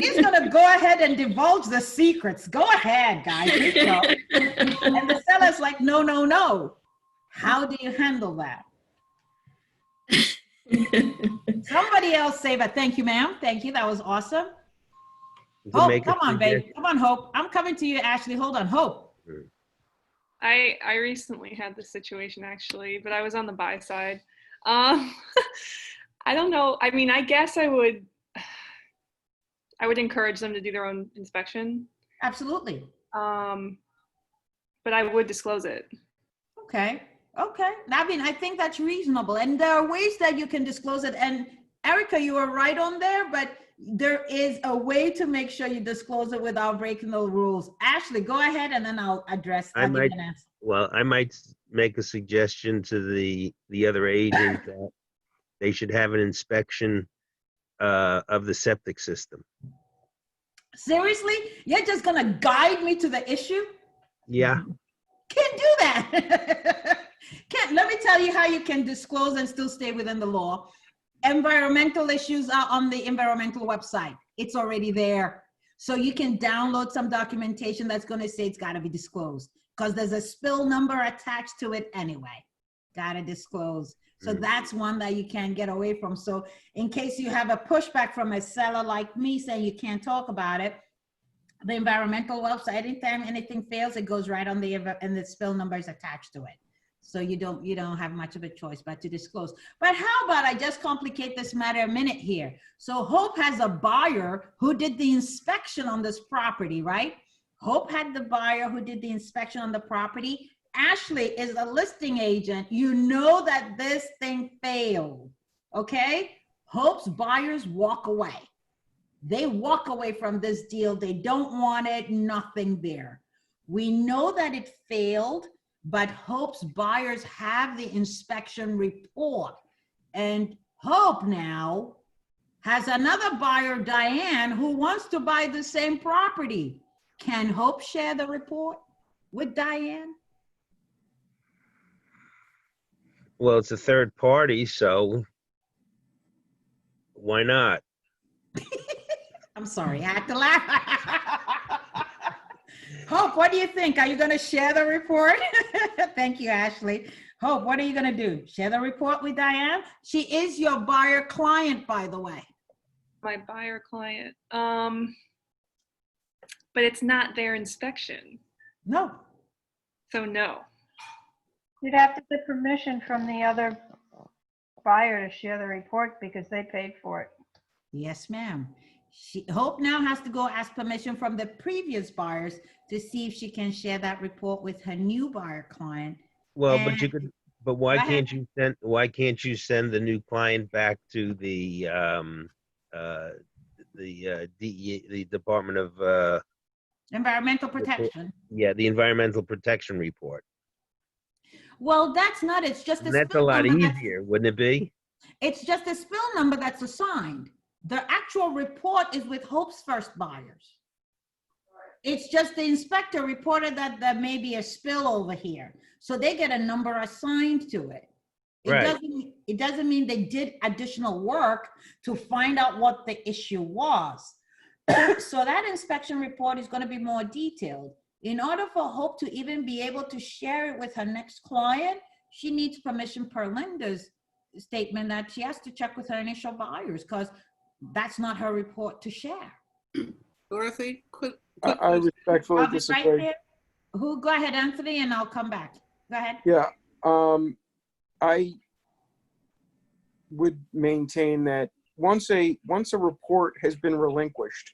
He's gonna go ahead and divulge the secrets. Go ahead, guys. And the seller's like, no, no, no. How do you handle that? Somebody else say that. Thank you, ma'am. Thank you. That was awesome. Hope, come on, baby. Come on, Hope. I'm coming to you, Ashley. Hold on, Hope. I recently had this situation actually, but I was on the buy side. I don't know. I mean, I guess I would encourage them to do their own inspection. Absolutely. But I would disclose it. Okay. Okay. I mean, I think that's reasonable. And there are ways that you can disclose it. And Erica, you were right on there, but there is a way to make sure you disclose it without breaking the rules. Ashley, go ahead and then I'll address. I might make a suggestion to the other agent that they should have an inspection of the septic system. Seriously? You're just gonna guide me to the issue? Yeah. Can't do that. Let me tell you how you can disclose and still stay within the law. Environmental issues are on the environmental website. It's already there. So you can download some documentation that's going to say it's got to be disclosed because there's a spill number attached to it anyway. Got to disclose. So that's one that you can't get away from. So in case you have a pushback from a seller like me saying you can't talk about it, the environmental website, anytime anything fails, it goes right on and the spill number is attached to it. So you don't have much of a choice but to disclose. But how about I just complicate this matter a minute here? So Hope has a buyer who did the inspection on this property, right? Hope had the buyer who did the inspection on the property. Ashley is a listing agent. You know that this thing failed, okay? Hope's buyers walk away. They walk away from this deal. They don't want it, nothing there. We know that it failed, but Hope's buyers have the inspection report. And Hope now has another buyer, Diane, who wants to buy the same property. Can Hope share the report with Diane? Well, it's a third party, so why not? I'm sorry, I had to laugh. Hope, what do you think? Are you going to share the report? Thank you, Ashley. Hope, what are you going to do? Share the report with Diane? She is your buyer client, by the way. My buyer client. But it's not their inspection. No. So no. You'd have to get permission from the other buyer to share the report because they paid for it. Yes, ma'am. Hope now has to go ask permission from the previous buyers to see if she can share that report with her new buyer client. Well, And- but you could, but why Go ahead. can't you send the new client back to the DEA, the Department of Environmental protection. yeah, the Environmental Protection Report? Well, that's not, it's just a And that's a spill lot number that's- easier, wouldn't it be? It's just a spill number that's assigned. The actual report is with Hope's first buyers. It's just the inspector reported that there may be a spill over here. So they get a number assigned to it. Right. It doesn't mean they did additional work to find out what the issue was. So that inspection report is going to be more detailed. In order for Hope to even be able to share it with her next client, she needs permission per Linda's statement that she has to check with her initial buyers because that's not her report to share. Dorothy, quick. I respectfully I'll be right disagree. there. Who? Go ahead, Anthony, and I'll come back. Go ahead. Yeah, I would maintain that once a report has been relinquished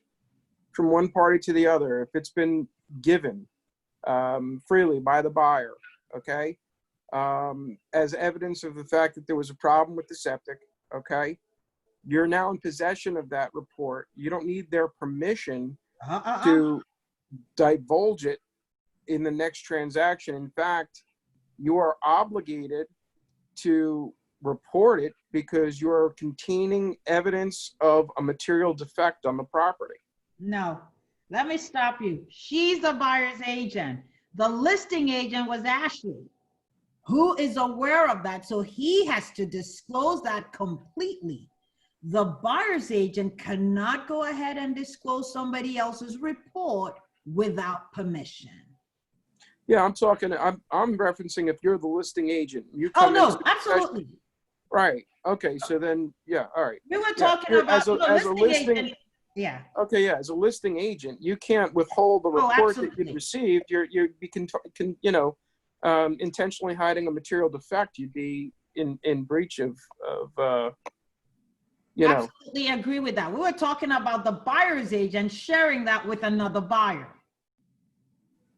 from one party to the other, if it's been given freely by the buyer, okay, as evidence of the fact that there was a problem with the septic, okay, you're now in possession of that report. You don't need their permission to divulge it in the next transaction. In fact, you are obligated to report it because you are containing evidence of a material defect on the property. No, let me stop you. She's the buyer's agent. The listing agent was Ashley, who is aware of that. So he has to disclose that completely. The buyer's agent cannot go ahead and disclose somebody else's report without permission. Yeah, I'm referencing if you're the listing agent. You Oh, come no, into the absolutely. Right. Okay. So then, yeah. All right. We were Yeah, talking you're- about as a listing listing. agent. Yeah. Okay. Yeah. As a listing agent, you can't withhold the Oh, report that absolutely. you'd received. You can intentionally hiding a material defect. You'd be in breach of Absolutely agree with that. We were talking about the buyer's agent sharing that with another buyer.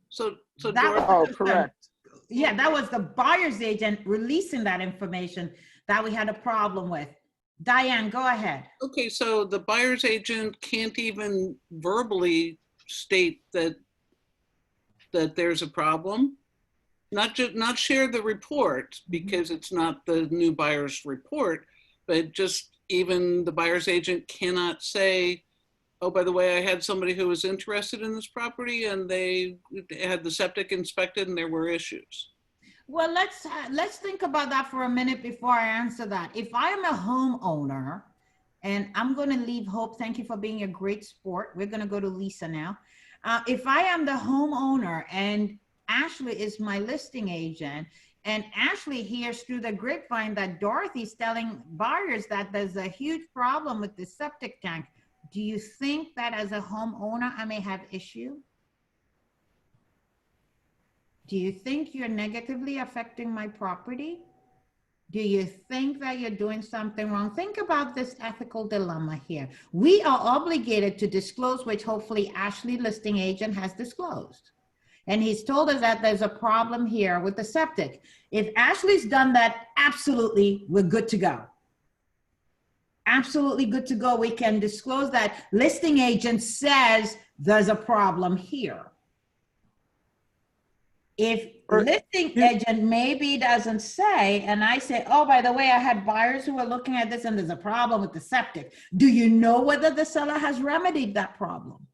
So That was Oh, the- correct. Yeah, that was the buyer's agent releasing that information that we had a problem with. Diane, go ahead. Okay, so the buyer's agent can't even verbally state that there's a problem? Not share the report because it's not the new buyer's report, but just even the buyer's agent cannot say, oh, by the way, I had somebody who was interested in this property and they had the septic inspected and there were issues. Well, let's think about that for a minute before I answer that. If I am a homeowner, and I'm going to leave Hope, thank you for being a great sport. We're going to go to Lisa now. If I am the homeowner and Ashley is my listing agent, and Ashley hears through the grapevine that Dorothy's telling buyers that there's a huge problem with the septic tank, do you think that as a homeowner I may have issue? Do you think you're negatively affecting my property? Do you think that you're doing something wrong? Think about this ethical dilemma here. We are obligated to disclose, which hopefully Ashley listing agent has disclosed. And he's told us that there's a problem here with the septic. If Ashley's done that, absolutely, we're good to go. Absolutely good to go. We can disclose that listing agent says there's a problem here. If listing agent maybe doesn't say, and I say, oh, by the way, I had buyers who are looking at this and there's a problem with the septic. Do you know whether the seller has remedied that problem?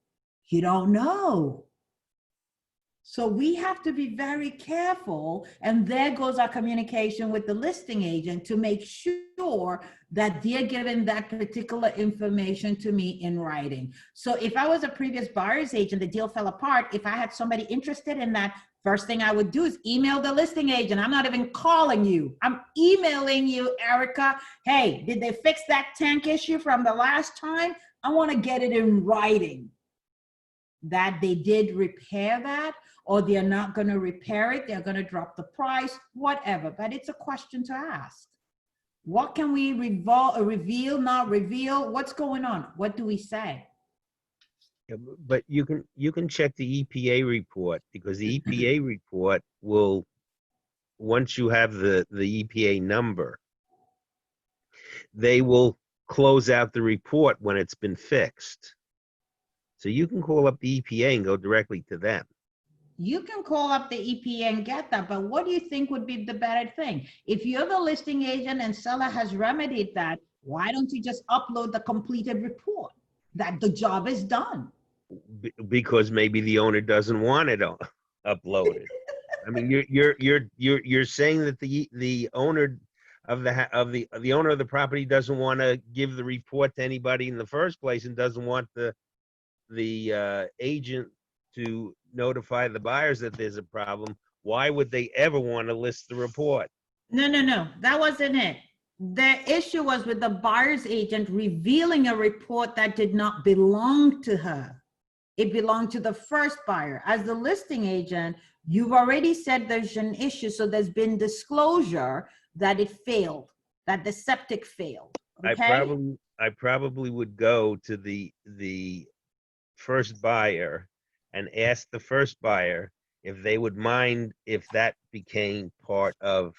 You don't know. So we have to be very careful, and there goes our communication with the listing agent to make sure that they're giving that particular information to me in writing. So if I was a previous buyer's agent, the deal fell apart, if I had somebody interested in that, first thing I would do is email the listing agent. I'm not even calling you. I'm emailing you, Erica. Hey, did they fix that tank issue from the last time? I want to get it in writing that they did repair that, or they're not going to repair it. They're going to drop the price, whatever. But it's a question to ask. What can we reveal, not reveal? What's going on? What do we say? Yeah, but you can check the EPA report, because the EPA report will, once you have the EPA number, they will close out the report when it's been fixed. So you can call up the EPA and go directly to them. You can call up the EPA and get that, but what do you think would be the better thing? If you're the listing agent and seller has remedied that, why don't you just upload the completed report that the job is done? Because maybe the owner doesn't want it uploaded. I mean, you're saying that the owner of the owner of the property doesn't want to give the report to anybody in the first place, and doesn't want the agent to notify the buyers that there's a problem. Why would they ever want to list the report? No, that wasn't it. The issue was with the buyer's agent revealing a report that did not belong to her. It belonged to the first buyer. As the listing agent, you've already said there's an issue, so there's been disclosure that it failed, that the septic failed. Okay? I probably would go to the first buyer and ask the first buyer if they would mind if that became part of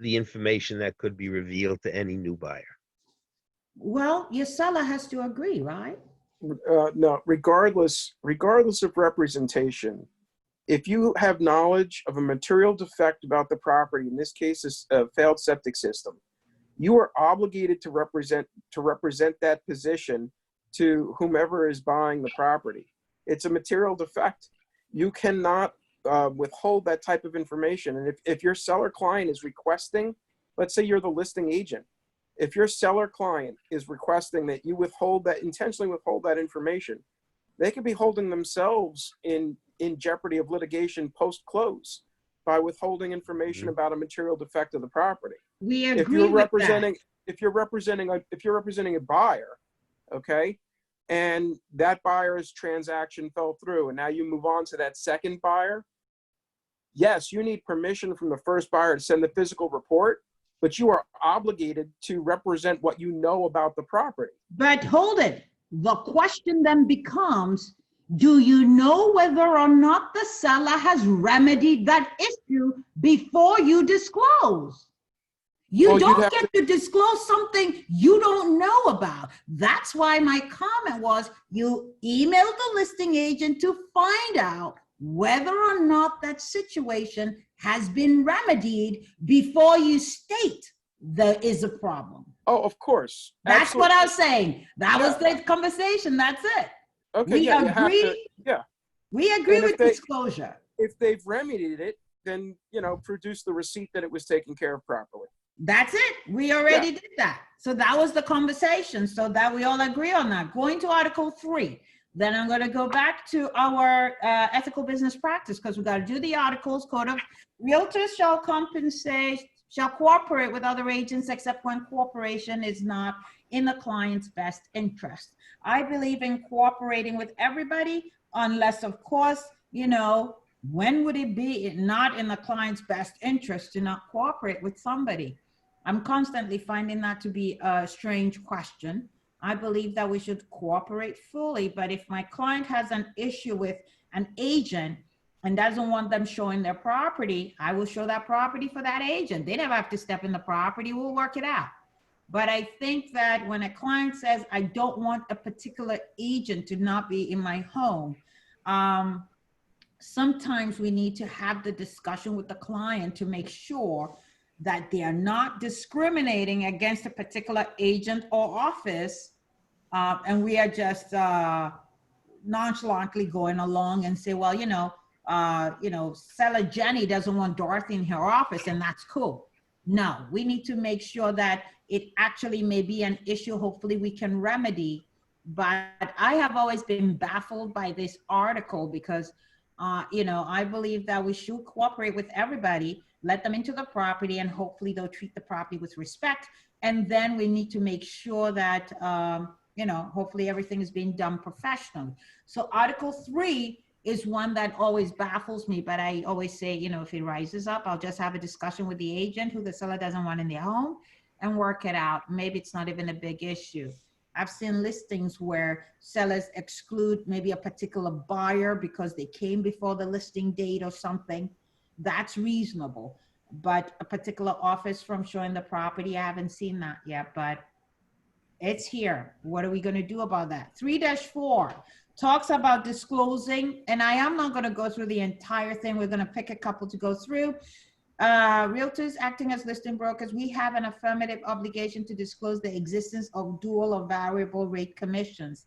the information that could be revealed to any new buyer. Well, your seller has to agree, right? No, regardless of representation, if you have knowledge of a material defect about the property, in this case, a failed septic system, you are obligated to represent that position to whomever is buying the property. It's a material defect. You cannot withhold that type of information. And if your seller client is requesting, let's say you're the listing agent, if your seller client is requesting that you intentionally withhold that information, they could be holding themselves in jeopardy of litigation post-close by withholding information about a material defect of the property. We agree with that. If you're representing a buyer, okay, and that buyer's transaction fell through, and now you move on to that second buyer, yes, you need permission from the first buyer to send the physical report, but you are obligated to represent what you know about the property. But hold it. The question then becomes, do you know whether or not the seller has remedied that issue before you disclose? You don't get to disclose something you don't know about. That's why my comment was you emailed the listing agent to find out whether or not that situation has been remedied before you state there is a problem. Oh, of course. That's Absolutely. what I was saying. That was the conversation. That's it. Okay, We agree. We agree with disclosure. If they've remedied it, then, produce the receipt that it was taken care of properly. That's it. We already did that. So that was the conversation. So that we all agree on that. Going to Article 3. Then I'm going to go back to our ethical business practice, because we got to do the articles. Code of Realtors shall cooperate with other agents except when cooperation is not in the client's best interest. I believe in cooperating with everybody, unless, of course, when would it be not in the client's best interest to not cooperate with somebody? I'm constantly finding that to be a strange question. I believe that we should cooperate fully, but if my client has an issue with an agent and doesn't want them showing their property, I will show that property for that agent. They never have to step in the property. We'll work it out. But I think that when a client says, I don't want a particular agent to not be in my home, sometimes we need to have the discussion with the client to make sure that they are not discriminating against a particular agent or office, and we are just nonchalantly going along and say, well, seller Jenny doesn't want Dorothy in her office, and that's cool. No, we need to make sure that it actually may be an issue. Hopefully we can remedy. But I have always been baffled by this article because, I believe that we should cooperate with everybody, let them into the property, and hopefully they'll treat the property with respect. And then we need to make sure that, hopefully everything is being done professionally. So Article 3 is one that always baffles me, but I always say, if it rises up, I'll just have a discussion with the agent who the seller doesn't want in their home and work it out. Maybe it's not even a big issue. I've seen listings where sellers exclude maybe a particular buyer because they came before the listing date or something. That's reasonable. But a particular office from showing the property, I haven't seen that yet, but it's here. What are we going to do about that? 3-4 talks about disclosing, and I am not going to go through the entire thing. We're going to pick a couple to go through. Realtors acting as listing brokers, we have an affirmative obligation to disclose the existence of dual or variable rate commissions.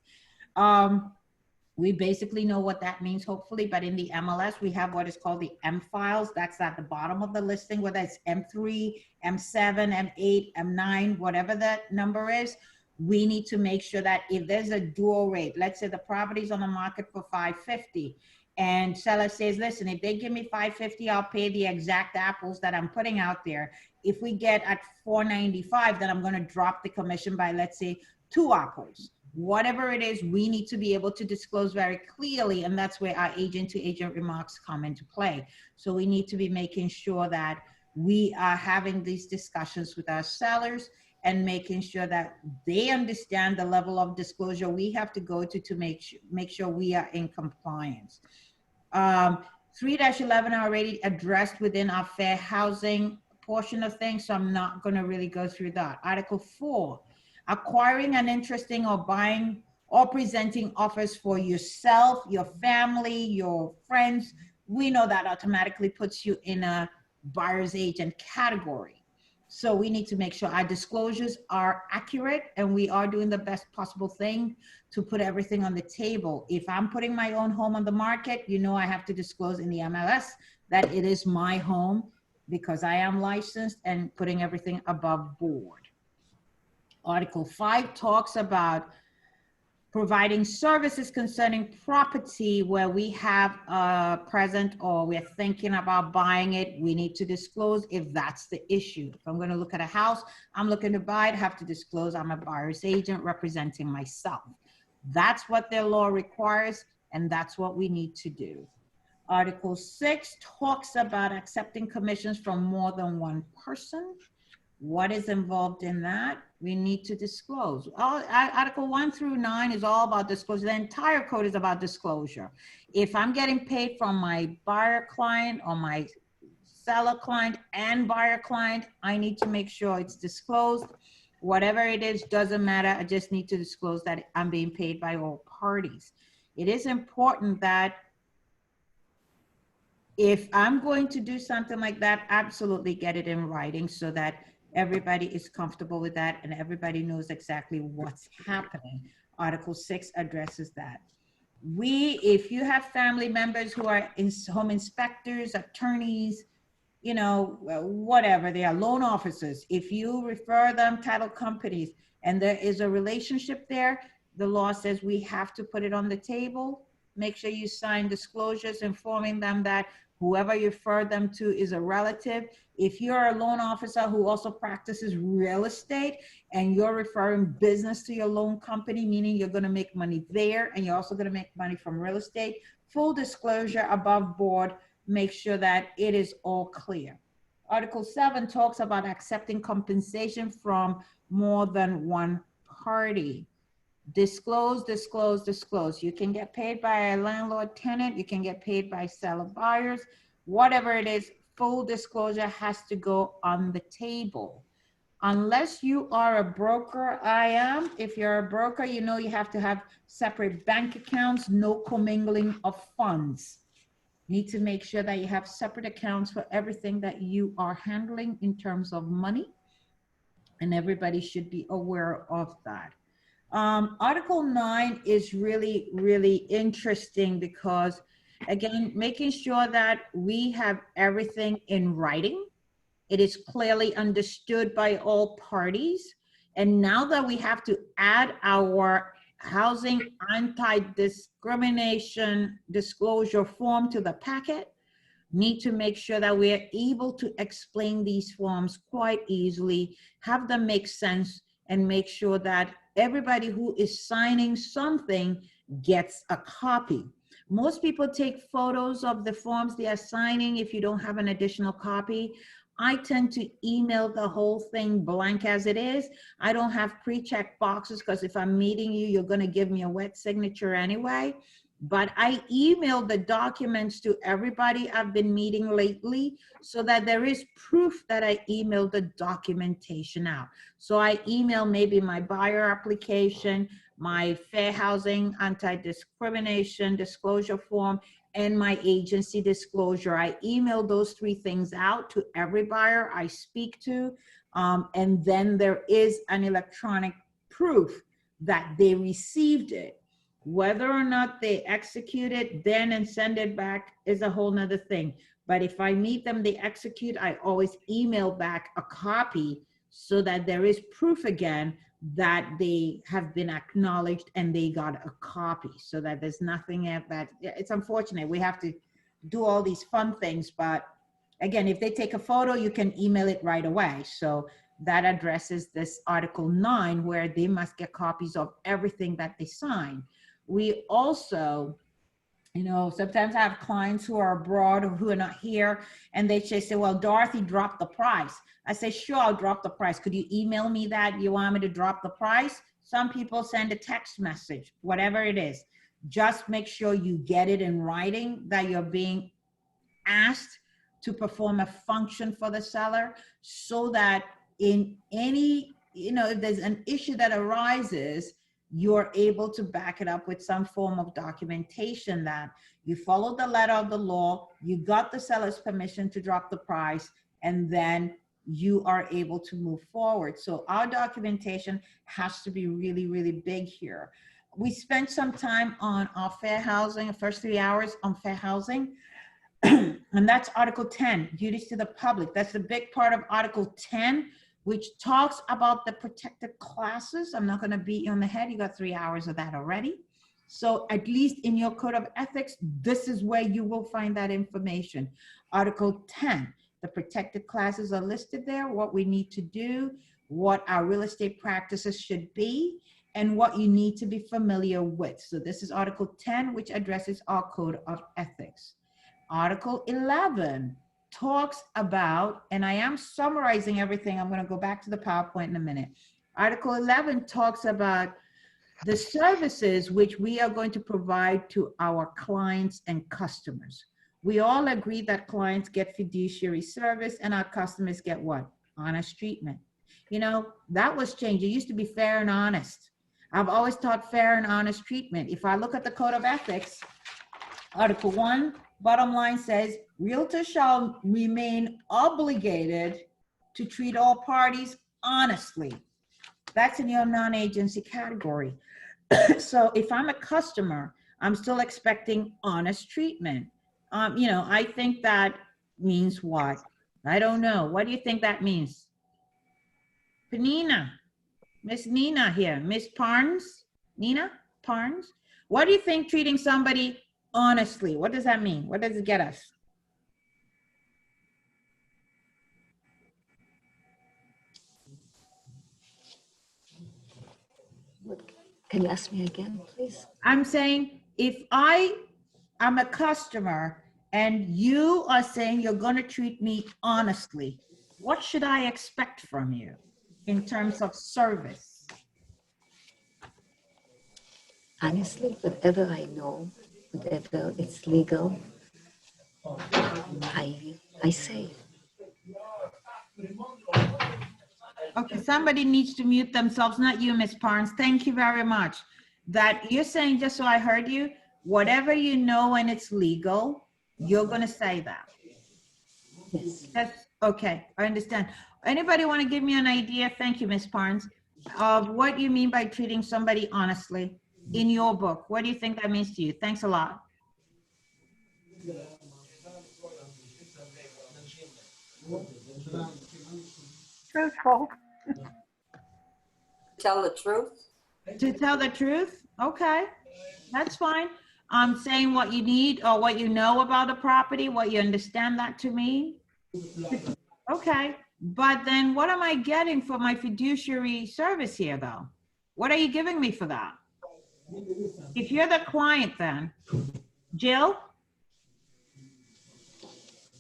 We basically know what that means, hopefully, but in the MLS, we have what is called the M files. That's at the bottom of the listing, whether it's M3, M7, M8, M9, whatever that number is. We need to make sure that if there's a dual rate, let's say the property's on the market for $550, and seller says, listen, if they give me $550, I'll pay the exact apples that I'm putting out there. If we get at $495, then I'm going to drop the commission by, let's say, 2 apples. Whatever it is, we need to be able to disclose very clearly, and that's where our agent-to-agent remarks come into play. So we need to be making sure that we are having these discussions with our sellers and making sure that they understand the level of disclosure we have to go to make sure we are in compliance. 3-11 are already addressed within our fair housing portion of things, so I'm not going to really go through that. Article 4, acquiring an interest in or buying or presenting offers for yourself, your family, your friends. We know that automatically puts you in a buyer's agent category. So we need to make sure our disclosures are accurate and we are doing the best possible thing to put everything on the table. If I'm putting my own home on the market, I have to disclose in the MLS that it is my home because I am licensed and putting everything above board. Article 5 talks about providing services concerning property where we have present or we're thinking about buying it. We need to disclose if that's the issue. If I'm going to look at a house, I'm looking to buy it, have to disclose I'm a buyer's agent representing myself. That's what their law requires, and that's what we need to do. Article 6 talks about accepting commissions from more than one person. What is involved in that? We need to disclose. Article 1 through 9 is all about disclosure. The entire code is about disclosure. If I'm getting paid from my buyer client or my seller client and buyer client, I need to make sure it's disclosed. Whatever it is, doesn't matter. I just need to disclose that I'm being paid by all parties. It is important that if I'm going to do something like that, absolutely get it in writing so that everybody is comfortable with that and everybody knows exactly what's happening. Article 6 addresses that. If you have family members who are home inspectors, attorneys, whatever, they are loan officers. If you refer them title companies and there is a relationship there, the law says we have to put it on the table. Make sure you sign disclosures informing them that whoever you refer them to is a relative. If you're a loan officer who also practices real estate and you're referring business to your loan company, meaning you're going to make money there and you're also going to make money from real estate, full disclosure above board, make sure that it is all clear. Article 7 talks about accepting compensation from more than one party. Disclose, disclose, disclose. You can get paid by a landlord tenant, you can get paid by seller buyers, whatever it is, full disclosure has to go on the table. Unless you are a broker, if you're a broker, you have to have separate bank accounts, no commingling of funds. You need to make sure that you have separate accounts for everything that you are handling in terms of money, and everybody should be aware of that. Article 9 is really, really interesting because, again, making sure that we have everything in writing. It is clearly understood by all parties. And now that we have to add our housing anti-discrimination disclosure form to the packet, need to make sure that we are able to explain these forms quite easily, have them make sense, and make sure that everybody who is signing something gets a copy. Most people take photos of the forms they are signing if you don't have an additional copy. I tend to email the whole thing blank as it is. I don't have pre-checked boxes because if I'm meeting you, you're going to give me a wet signature anyway. But I email the documents to everybody I've been meeting lately so that there is proof that I emailed the documentation out. So I email maybe my buyer application, my fair housing anti-discrimination disclosure form, and my agency disclosure. I email those 3 things out to every buyer I speak to. And then there is an electronic proof that they received it. Whether or not they execute it then and send it back is a whole nother thing. But if I meet them, they execute, I always email back a copy so that there is proof again that they have been acknowledged and they got a copy, so that there's nothing at that. It's unfortunate we have to do all these fun things, but again, if they take a photo, you can email it right away. So that addresses this Article 9, where they must get copies of everything that they sign. We also, you know, sometimes I have clients who are abroad or who are not here, and they just say, well, Dorothy dropped the price. I say, sure, I'll drop the price. Could you email me that you want me to drop the price? Some people send a text message, whatever it is. Just make sure you get it in writing that you're being asked to perform a function for the seller, so that in any, you know, if there's an issue that arises, you're able to back it up with some form of documentation that you followed the letter of the law, you got the seller's permission to drop the price, and then you are able to move forward. So our documentation has to be really, really big here. We spent some time on our fair housing, the first 3 hours on fair housing. And that's Article 10, duties to the public. That's the big part of Article 10, which talks about the protected classes. I'm not going to beat you on the head. You got 3 hours of that already. So at least in your code of ethics, this is where you will find that information. Article 10, the protected classes are listed there, what we need to do, what our real estate practices should be, and what you need to be familiar with. So this is Article 10, which addresses our code of ethics. Article 11 talks about, and I am summarizing everything. I'm going to go back to the PowerPoint in a minute. Article 11 talks about the services which we are going to provide to our clients and customers. We all agree that clients get fiduciary service and our customers get what? Honest treatment. You know, that was changed. It used to be fair and honest. I've always taught fair and honest treatment. If I look at the Code of Ethics, Article 1, bottom line says, realtors shall remain obligated to treat all parties honestly. That's in your non-agency category. So if I'm a customer, I'm still expecting honest treatment. You know, I think that means what? I don't know. What do you think that means? Penina, Miss Nina here, Miss Parnes, Nina Parnes. What do you think treating somebody honestly? What does that mean? What does it get us? Can you ask me again, please? I'm saying if I'm a customer and you are saying you're going to treat me honestly, what should I expect from you in terms of service? Honestly, whatever I know, whatever it's legal, I say. Okay, somebody needs to mute themselves, not you, Ms. Parnes. Thank you very much. That you're saying, just so I heard you, whatever you know and it's legal, you're going to say that. Yes. That's okay. I understand. Anybody want to give me an idea? Thank you, Ms. Parnes. of what you mean by treating somebody honestly in your book. What do you think that means to you? Thanks a lot. Truthful. Tell the truth. To tell the truth? Okay, that's fine. Saying what you need or what you know about the property, what you understand that to mean. Okay, but then what am I getting for my fiduciary service here though? What are you giving me for that? If you're the client then, Jill?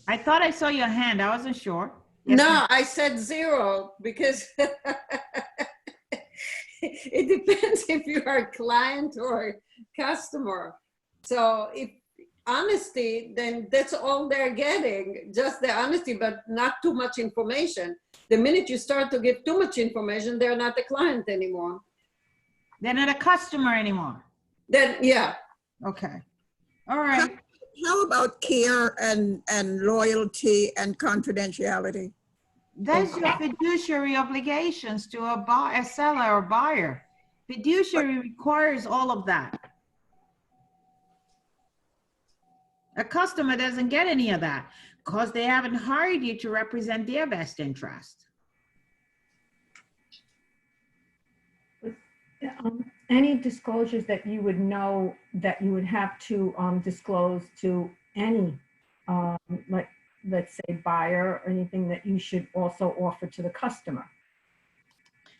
I thought I saw your hand, I wasn't sure. Yes, No, ma'am. I said 0 because it depends if you are a client or customer. So if honesty, then that's all they're getting, just the honesty, but not too much information. The minute you start to give too much information, they're not a client anymore. They're not a customer anymore. Then, yeah. Okay, all right. How about care and loyalty and confidentiality? That's your fiduciary obligations to a seller or buyer. Fiduciary requires all of that. A customer doesn't get any of that because they haven't hired you to represent their best interest. Any disclosures that you would know that you would have to disclose to any, like, let's say buyer, or anything that you should also offer to the customer?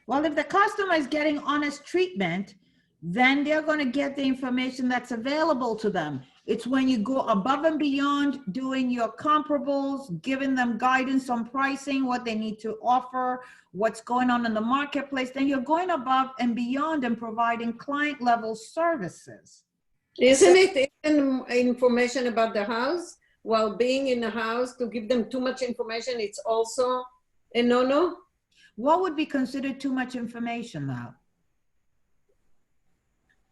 Well, if the customer is getting honest treatment, then they're going to get the information that's available to them. It's when you go above and beyond doing your comparables, giving them guidance on pricing, what they need to offer, what's going on in the marketplace, then you're going above and beyond and providing client level services. Isn't it even information about the house? While being in the house, to give them too much information, it's also a no-no? What would be considered too much information though?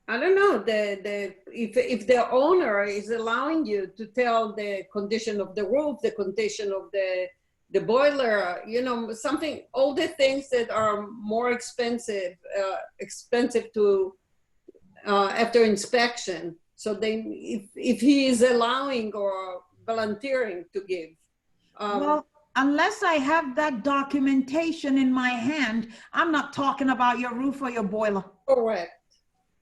I don't know, if the owner is allowing you to tell the condition of the roof, the condition of the boiler, you know, something, all the things that are more expensive to after inspection. So then if he is allowing or volunteering to give. Well, unless I have that documentation in my hand, I'm not talking about your roof or your boiler. Correct.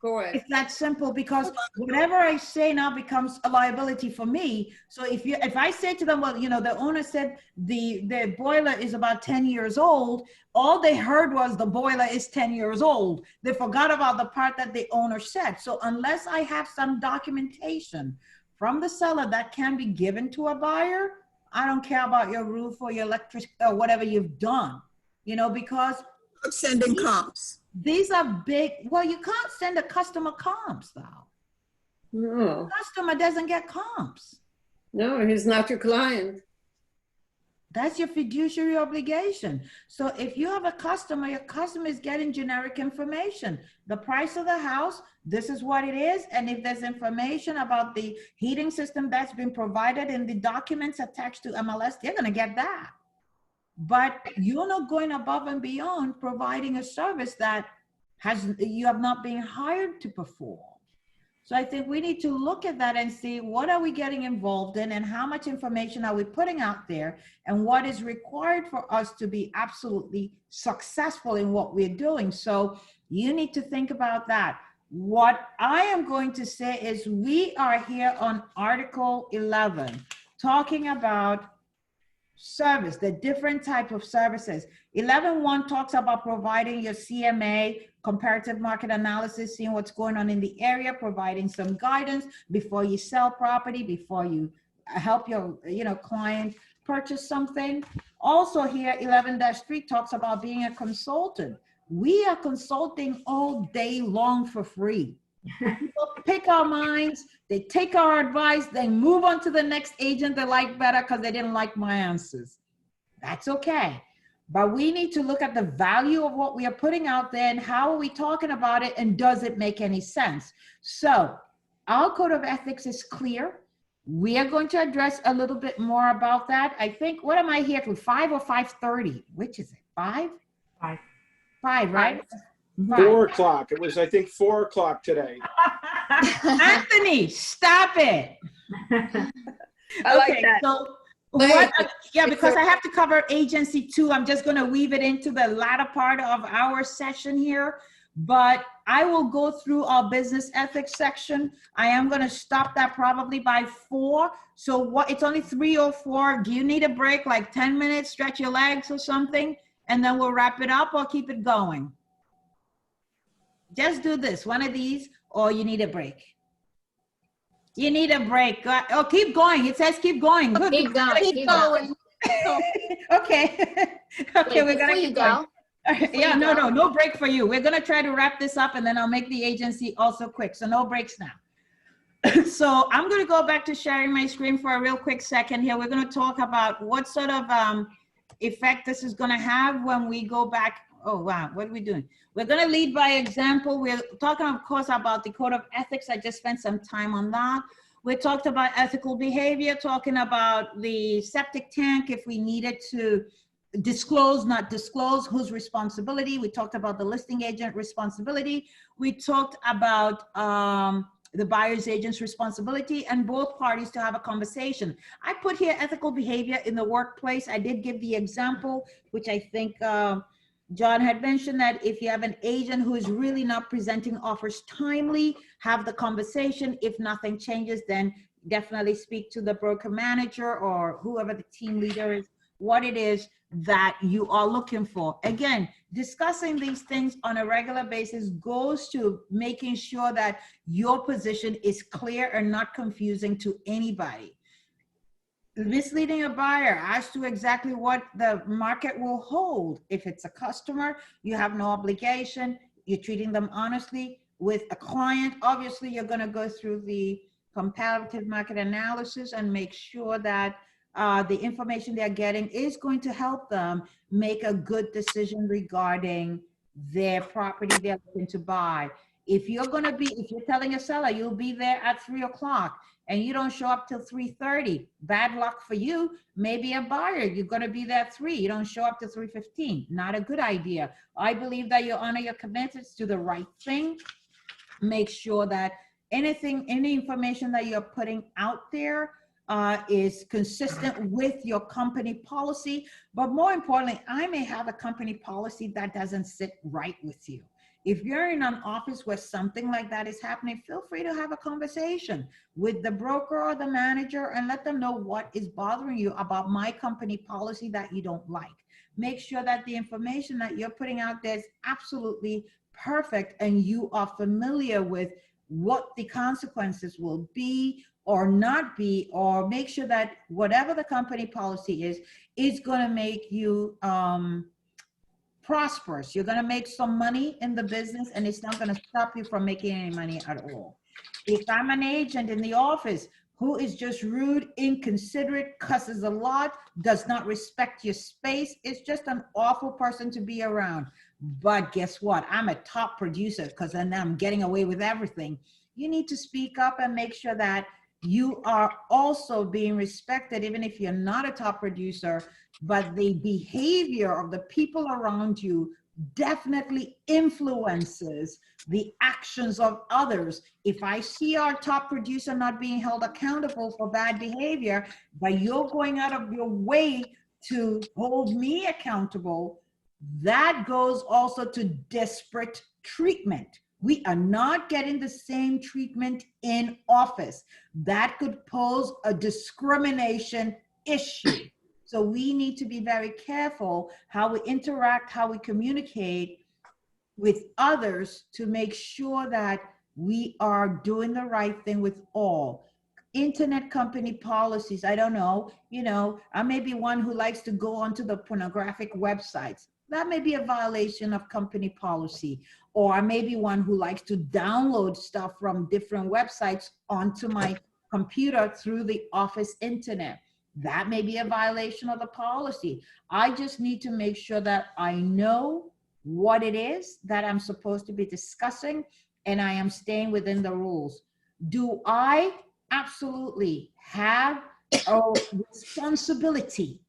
Correct. It's that simple, because whatever I say now becomes a liability for me. So if I say to them, well, you know, the owner said the boiler is about 10 years old, all they heard was the boiler is 10 years old. They forgot about the part that the owner said. So unless I have some documentation from the seller that can be given to a buyer, I don't care about your roof or your electric or whatever you've done, you know, because sending comps. These are big. Well, you can't send a customer comps though. No. The customer doesn't get comps. No, he's not your client. That's your fiduciary obligation. So if you have a customer, your customer is getting generic information. The price of the house, this is what it is. And if there's information about the heating system that's been provided in the documents attached to MLS, they're going to get that. But you're not going above and beyond providing a service that you have not been hired to perform. So I think we need to look at that and see what are we getting involved in and how much information are we putting out there and what is required for us to be absolutely successful in what we're doing. So you need to think about that. What I am going to say is we are here on Article 11 talking about service, the different type of services. 11.1 talks about providing your CMA, comparative market analysis, seeing what's going on in the area, providing some guidance before you sell property, before you help your client purchase something. Also here, 11-3 talks about being a consultant. We are consulting all day long for free. People pick our minds, they take our advice, they move on to the next agent they like better because they didn't like my answers. That's okay. But we need to look at the value of what we are putting out there and how are we talking about it and does it make any sense? So our code of ethics is clear. We are going to address a little bit more about that. I think, what am I here for, 5 or 5:30? Which is it, 5? 5. 5, right? 4 o'clock. It was, I think, 4 o'clock today. Anthony, stop it. I like Okay, that. so Wait, what, yeah, it's because a- I have to cover agency too. I'm just gonna weave it into the latter part of our session here. But I will go through our business ethics section. I am gonna stop that probably by 4. So what, it's only 3:04. Do you need a break, like 10 minutes, stretch your legs or something? And then we'll wrap it up or keep it going? Just do this, one of these, or you need a break. You need a break. Oh, keep going. It says keep going. Good. Keep going. Keep going. Okay. Okay, we're gonna Before you keep go, going. Yeah, you no, go. no break for you. We're gonna try to wrap this up and then I'll make the agency also quick. So no breaks now. So I'm gonna go back to sharing my screen for a real quick second here. We're gonna talk about what sort of effect this is gonna have when we go back. Oh, wow, what are we doing? We're gonna lead by example. We're talking, of course, about the code of ethics. I just spent some time on that. We talked about ethical behavior, talking about the septic tank, if we needed to disclose, not disclose, whose responsibility. We talked about the listing agent responsibility. We talked about the buyer's agent's responsibility and both parties to have a conversation. I put here ethical behavior in the workplace. I did give the example, which I think John had mentioned, that if you have an agent who is really not presenting offers timely, have the conversation. If nothing changes, then definitely speak to the broker manager or whoever the team leader is, what it is that you are looking for. Again, discussing these things on a regular basis goes to making sure that your position is clear and not confusing to anybody. Misleading a buyer as to exactly what the market will hold. If it's a customer, you have no obligation. You're treating them honestly. With a client, obviously, you're going to go through the comparative market analysis and make sure that the information they're getting is going to help them make a good decision regarding their property they're looking to buy. If you're telling a seller you'll be there at 3 o'clock and you don't show up till 3:30, bad luck for you. Maybe a buyer, you're going to be there at 3, you don't show up till 3:15. Not a good idea. I believe that you honor your commitments to the right thing. Make sure that any information that you're putting out there is consistent with your company policy. But more importantly, I may have a company policy that doesn't sit right with you. If you're in an office where something like that is happening, feel free to have a conversation with the broker or the manager and let them know what is bothering you about my company policy that you don't like. Make sure that the information that you're putting out there is absolutely perfect and you are familiar with what the consequences will be or not be, or make sure that whatever the company policy is going to make you prosperous. You're going to make some money in the business and it's not going to stop you from making any money at all. If I'm an agent in the office who is just rude, inconsiderate, cusses a lot, does not respect your space, it's just an awful person to be around. But guess what? I'm a top producer because then I'm getting away with everything. You need to speak up and make sure that you are also being respected, even if you're not a top producer, but the behavior of the people around you definitely influences the actions of others. If I see our top producer not being held accountable for bad behavior, but you're going out of your way to hold me accountable, that goes also to disparate treatment. We are not getting the same treatment in office. That could pose a discrimination issue. So we need to be very careful how we interact, how we communicate with others to make sure that we are doing the right thing with all. Internet company policies, I don't know, I may be one who likes to go onto the pornographic websites. That may be a violation of company policy. Or I may be one who likes to download stuff from different websites onto my computer through the office internet. That may be a violation of the policy. I just need to make sure that I know what it is that I'm supposed to be discussing and I am staying within the rules. Do I absolutely have a responsibility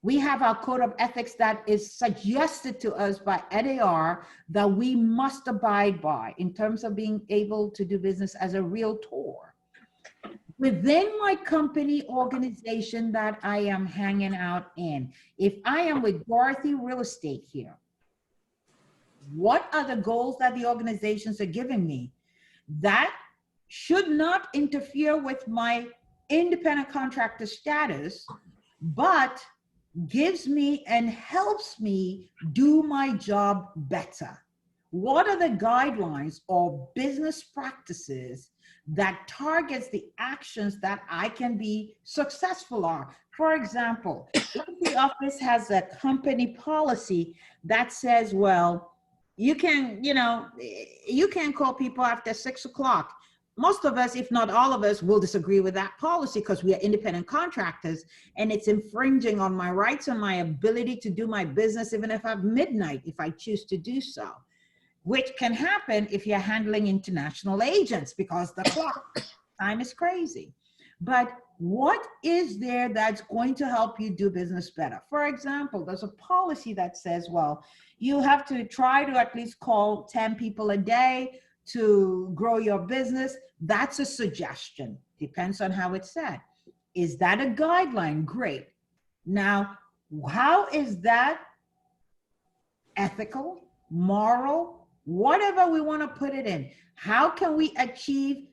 We have our code of ethics that is suggested to us by NAR that we must abide by in terms of being able to do business as a realtor. Within my company organization that I am hanging out in, if I am with Dorothy Real Estate here, what are the goals that the organizations are giving me? That should not interfere with my independent contractor status, but gives me and helps me do my job better. What are the guidelines or business practices that targets the actions that I can be successful on? For example, the office has a company policy that says, well, you can call people after 6 o'clock. Most of us, if not all of us, will disagree with that policy because we are independent contractors and it's infringing on my rights and my ability to do my business even if I have midnight, if I choose to do so, which can happen if you're handling international agents because the clock time is crazy. But what is there that's going to help you do business better? For example, there's a policy that says, well, you have to try to at least call 10 people a day to grow your business. That's a suggestion. Depends on how it's said. Is that a guideline? Great. Now, how is that ethical, moral, whatever we want to put it in? How can we achieve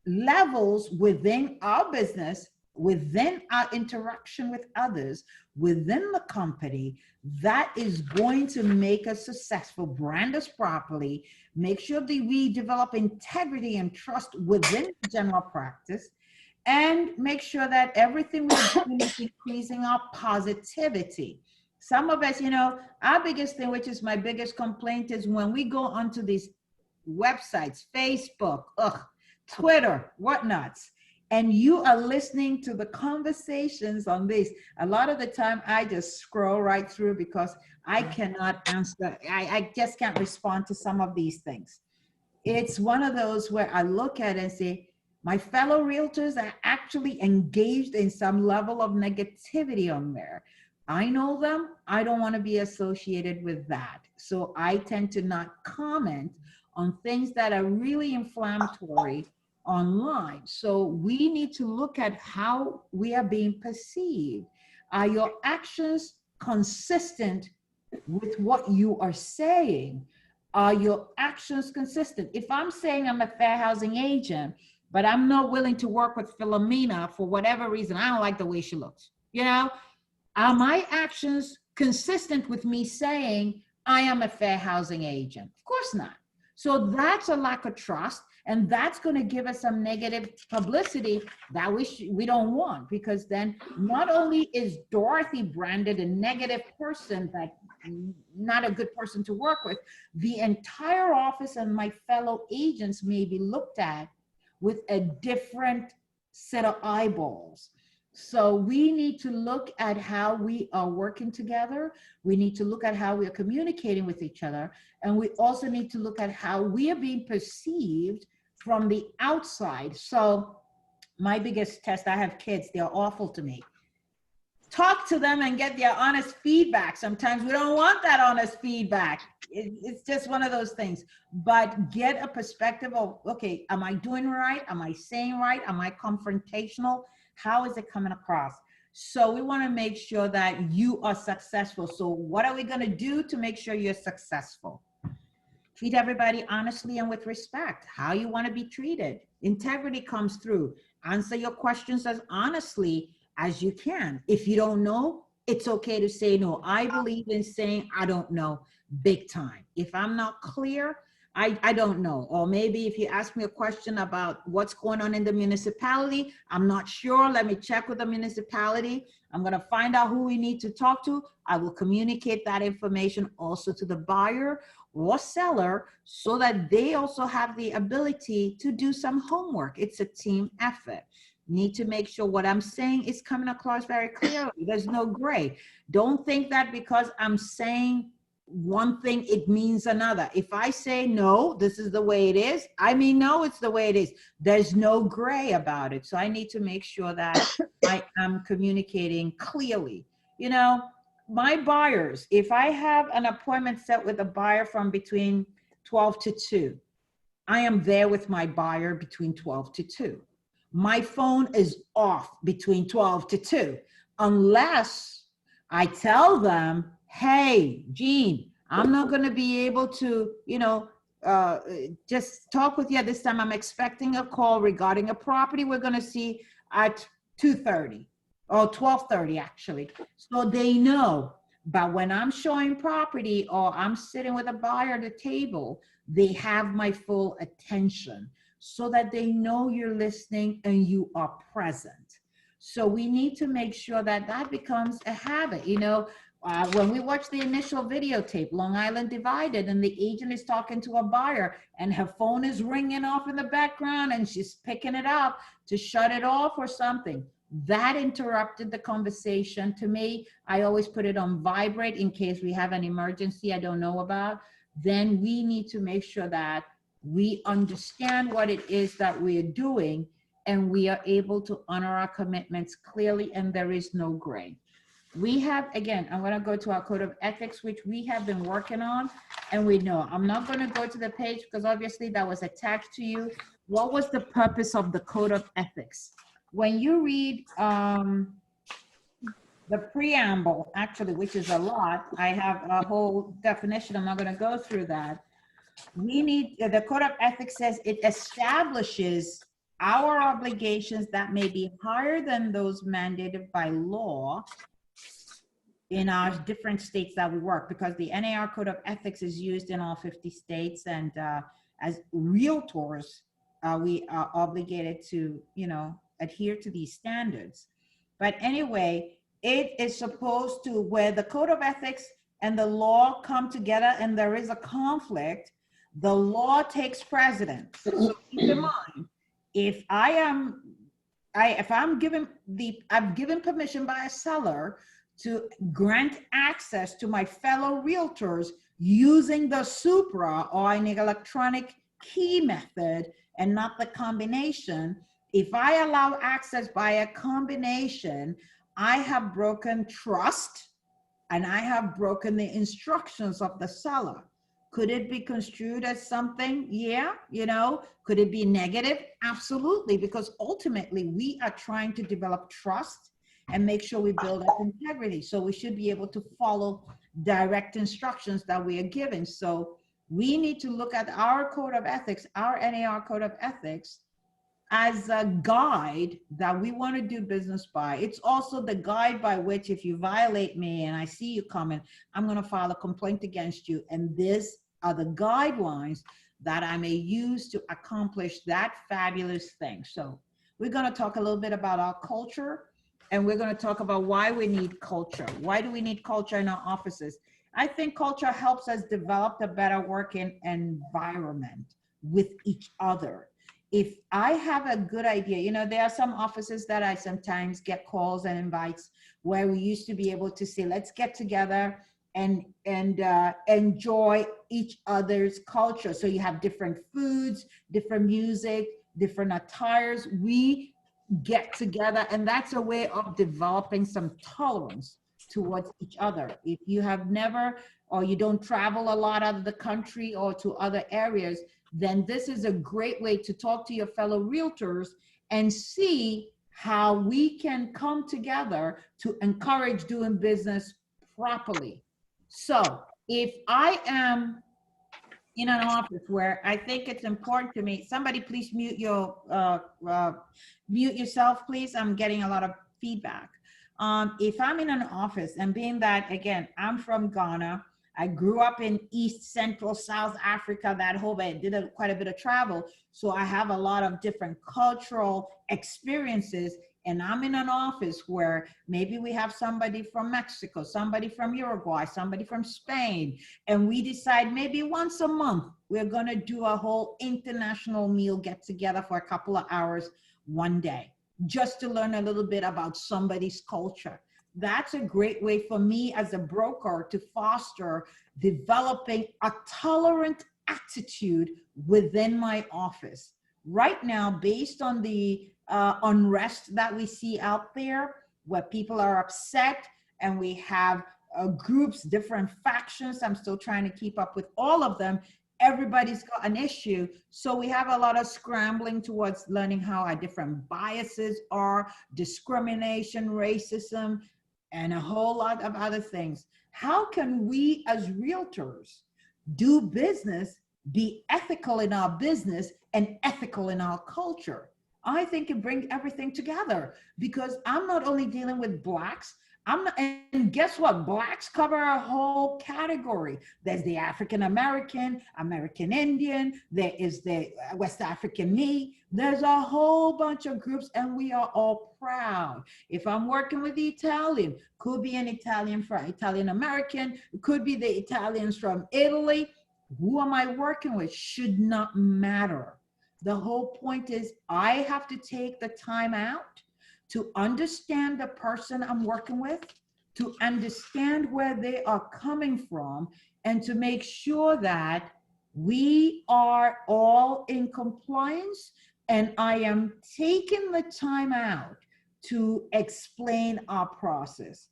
levels within our business, within our interaction with others, within the company that is going to make us successful, brand us properly, make sure that we develop integrity and trust within the general practice, and make sure that everything we're doing is increasing our positivity. Some of us, our biggest thing, which is my biggest complaint, is when we go onto these websites, Facebook, Twitter, whatnots, and you are listening to the conversations on this. A lot of the time I just scroll right through because I cannot answer. I just can't respond to some of these things. It's one of those where I look at it and say, my fellow realtors are actually engaged in some level of negativity on there. I know them. I don't want to be associated with that. So I tend to not comment on things that are really inflammatory online. So we need to look at how we are being perceived. Are your actions consistent with what you are saying? Are your actions consistent? If I'm saying I'm a fair housing agent, but I'm not willing to work with Philomena for whatever reason, I don't like the way she looks, are my actions consistent with me saying I am a fair housing agent? Of course not. So that's a lack of trust. And that's going to give us some negative publicity that we don't want, because then not only is Dorothy branded a negative person, that not a good person to work with, the entire office and my fellow agents may be looked at with a different set of eyeballs. So we need to look at how we are working together. We need to look at how we are communicating with each other. And we also need to look at how we are being perceived from the outside. So my biggest test, I have kids, they're awful to me. Talk to them and get their honest feedback. Sometimes we don't want that honest feedback. It's just one of those things. But get a perspective of, okay, am I doing right? Am I saying right? Am I confrontational? How is it coming across? So we want to make sure that you are successful. So what are we going to do to make sure you're successful? Treat everybody honestly and with respect. How you want to be treated. Integrity comes through. Answer your questions as honestly as you can. If you don't know, it's okay to say no. I believe in saying I don't know big time. If I'm not clear, I don't know. Or maybe if you ask me a question about what's going on in the municipality, I'm not sure. Let me check with the municipality. I'm going to find out who we need to talk to. I will communicate that information also to the buyer or seller so that they also have the ability to do some homework. It's a team effort. Need to make sure what I'm saying is coming across very clearly. There's no gray. Don't think that because I'm saying one thing, it means another. If I say no, this is the way it is, I mean no, it's the way it is. There's no gray about it. So I need to make sure that I am communicating clearly. my buyers, if I have an appointment set with a buyer from between 12 to 2, I am there with my buyer between 12 to 2. My phone is off between 12 to 2, unless I tell them, hey, Jean, I'm not going to be able to, just talk with you at this time. I'm expecting a call regarding a property we're going to see at 2:30 or 12:30 actually. So they know. But when I'm showing property or I'm sitting with a buyer at the table, they have my full attention so that they know you're listening and you are present. So we need to make sure that that becomes a habit. When we watch the initial videotape, Long Island Divided, and the agent is talking to a buyer and her phone is ringing off in the background and she's picking it up to shut it off or something. That interrupted the conversation. To me, I always put it on vibrate in case we have an emergency I don't know about. Then we need to make sure that we understand what it is that we are doing and we are able to honor our commitments clearly, and there is no gray. We have, again, I'm going to go to our code of ethics, which we have been working on, and we know. I'm not going to go to the page because obviously that was attached to you. What was the purpose of the code of ethics? When you read the preamble, actually, which is a lot, I have a whole definition. I'm not going to go through that. We need, the code of ethics says it establishes our obligations that may be higher than those mandated by law in our different states that we work, because the NAR code of ethics is used in all 50 states. And as realtors, we are obligated to, adhere to these standards. But anyway, it is supposed to, where the code of ethics and the law come together and there is a conflict, the law takes precedence. So keep in mind, if I'm given permission by a seller to grant access to my fellow realtors using the Supra or an electronic key method and not the combination, if I allow access by a combination, I have broken trust and I have broken the instructions of the seller. Could it be construed as something? Yeah, could it be negative? Absolutely, because ultimately we are trying to develop trust and make sure we build up integrity. So we should be able to follow direct instructions that we are given. So we need to look at our code of ethics, our NAR code of ethics, as a guide that we want to do business by. It's also the guide by which if you violate me and I see you coming, I'm going to file a complaint against you. And these are the guidelines that I may use to accomplish that fabulous thing. So we're going to talk a little bit about our culture, and we're going to talk about why we need culture. Why do we need culture in our offices? I think culture helps us develop a better working environment with each other. If I have a good idea, there are some offices that I sometimes get calls and invites where we used to be able to say, let's get together and enjoy each other's culture. So you have different foods, different music, different attires. We get together, and that's a way of developing some tolerance towards each other. If you have never, or you don't travel a lot out of the country or to other areas, then this is a great way to talk to your fellow realtors and see how we can come together to encourage doing business properly. So if I am in an office where I think it's important to me, somebody please mute yourself, please. I'm getting a lot of feedback. If I'm in an office, and being that, again, I'm from Ghana, I grew up in East, Central, South Africa, that whole bit, did quite a bit of travel. So I have a lot of different cultural experiences, and I'm in an office where maybe we have somebody from Mexico, somebody from Uruguay, somebody from Spain, and we decide maybe once a month, we're gonna do a whole international meal get together for a couple of hours one day, just to learn a little bit about somebody's culture. That's a great way for me as a broker to foster developing a tolerant attitude within my office. Right now, based on the unrest that we see out there, where people are upset and we have groups, different factions. I'm still trying to keep up with all of them. Everybody's got an issue. So we have a lot of scrambling towards learning how our different biases are, discrimination, racism, and a whole lot of other things. How can we as realtors do business, be ethical in our business and ethical in our culture? I think it brings everything together, because I'm not only dealing with Blacks, and guess what? Blacks cover a whole category. There's the African American, American Indian, there is the West African me. There's a whole bunch of groups, and we are all proud. If I'm working with the Italian, could be an Italian from Italian American, could be the Italians from Italy. Who am I working with should not matter. The whole point is I have to take the time out to understand the person I'm working with, to understand where they are coming from, and to make sure that we are all in compliance, and I am taking the time out to explain our process.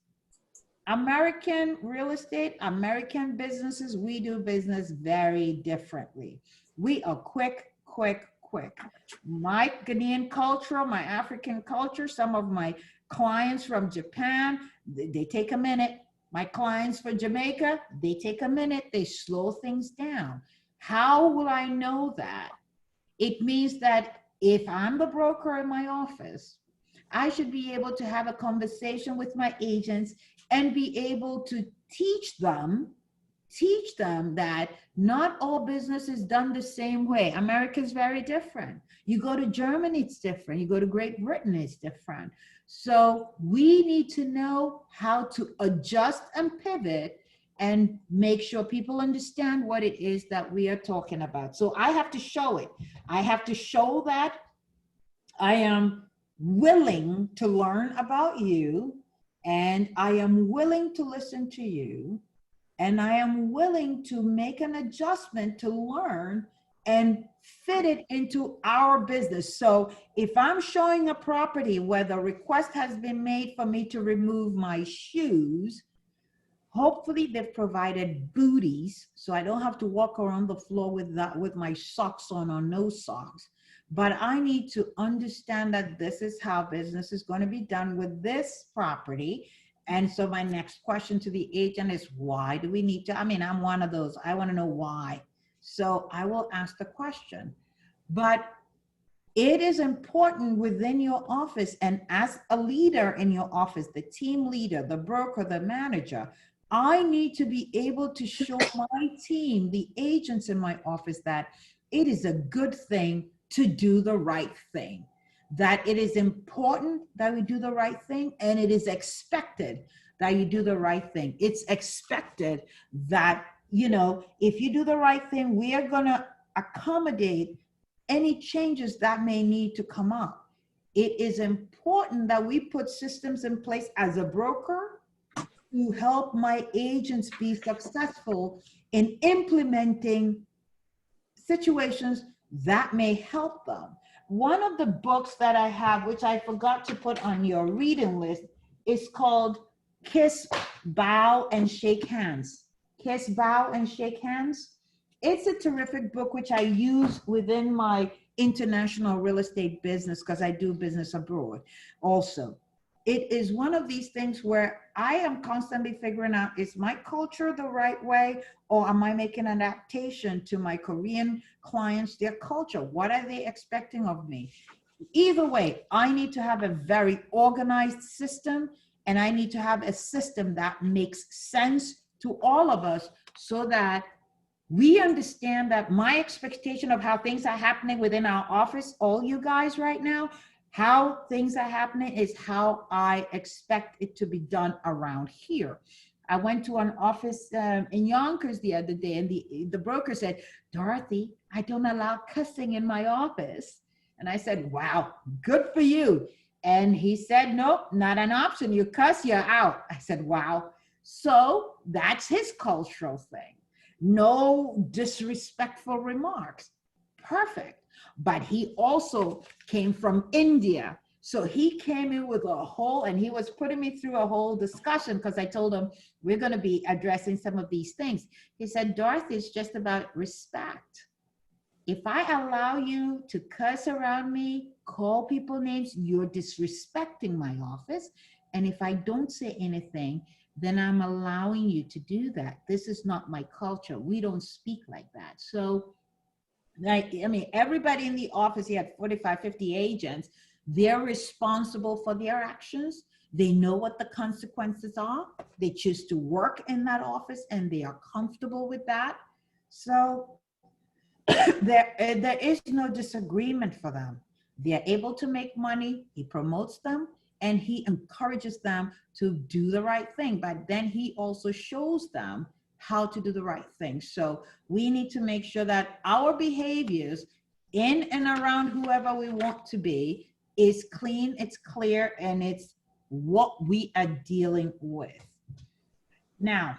American real estate, American businesses, we do business very differently. We are quick. My Ghanaian culture, my African culture, some of my clients from Japan, they take a minute. My clients from Jamaica, they take a minute. They slow things down. How will I know that? It means that if I'm the broker in my office, I should be able to have a conversation with my agents and be able to teach them that not all business is done the same way. America is very different. You go to Germany, it's different. You go to Great Britain, it's different. So we need to know how to adjust and pivot and make sure people understand what it is that we are talking about. So I have to show it. I have to show that I am willing to learn about you, and I am willing to listen to you, and I am willing to make an adjustment to learn and fit it into our business. So if I'm showing a property where the request has been made for me to remove my shoes, hopefully they've provided booties so I don't have to walk around the floor with my socks on or no socks. But I need to understand that this is how business is going to be done with this property. And so my next question to the agent is, why do we need to? I mean, I'm one of those. I want to know why. So I will ask the question. But it is important within your office, and as a leader in your office, the team leader, the broker, the manager, I need to be able to show my team, the agents in my office, that it is a good thing to do the right thing, that it is important that we do the right thing, and it is expected that you do the right thing. It's expected that, you know, if you do the right thing, we are going to accommodate any changes that may need to come up. It is important that we put systems in place as a broker to help my agents be successful in implementing situations that may help them. One of the books that I have, which I forgot to put on your reading list, is called Kiss, Bow, and Shake Hands. Kiss, Bow, and Shake Hands. It's a terrific book, which I use within my international real estate business because I do business abroad also. It is one of these things where I am constantly figuring out, is my culture the right way, or am I making an adaptation to my Korean clients, their culture? What are they expecting of me? Either way, I need to have a very organized system, and I need to have a system that makes sense to all of us so that we understand that my expectation of how things are happening within our office, all you guys right now, how things are happening is how I expect it to be done around here. I went to an office in Yonkers the other day, and the broker said, "Dorothy, I don't allow cussing in my office." And I said, "Wow, good for you." And he said, "Nope, not an option. You cuss, you're out." I said, "Wow." So that's his cultural thing. No disrespectful remarks. Perfect. But he also came from India. So he came in with a whole, and he was putting me through a whole discussion because I told him we're going to be addressing some of these things. He said, Dorothy, it's just about respect. If I allow you to cuss around me, call people names, you're disrespecting my office. And if I don't say anything, then I'm allowing you to do that. This is not my culture. We don't speak like that. So, I mean, everybody in the office, he had 45, 50 agents, they're responsible for their actions. They know what the consequences are. They choose to work in that office and they are comfortable with that. So there is no disagreement for them. They're able to make money. He promotes them and he encourages them to do the right thing. But then he also shows them how to do the right thing. So we need to make sure that our behaviors in and around whoever we want to be is clean, it's clear, and it's what we are dealing with. Now,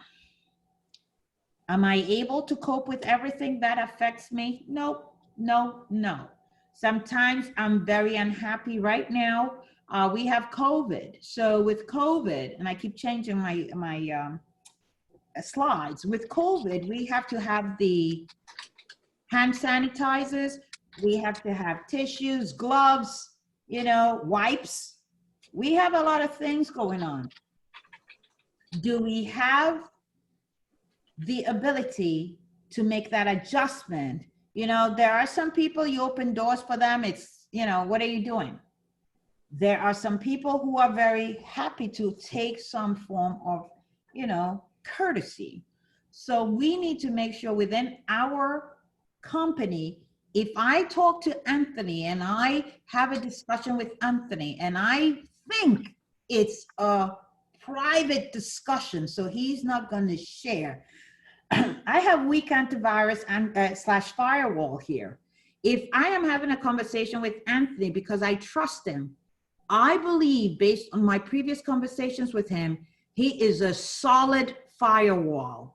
am I able to cope with everything that affects me? No, no, no. Sometimes I'm very unhappy. Right now, we have COVID. So with COVID, and I keep changing my slides. With COVID, we have to have the hand sanitizers. We have to have tissues, gloves, you know, wipes. We have a lot of things going on. Do we have the ability to make that adjustment? You know, there are some people, you open doors for them, it's, you know, what are you doing? There are some people who are very happy to take some form of, you know, courtesy. So we need to make sure within our company, if I talk to Anthony and I have a discussion with Anthony and I think it's a private discussion, so he's not going to share. I have weak antivirus and slash firewall here. If I am having a conversation with Anthony because I trust him, I believe based on my previous conversations with him, he is a solid firewall.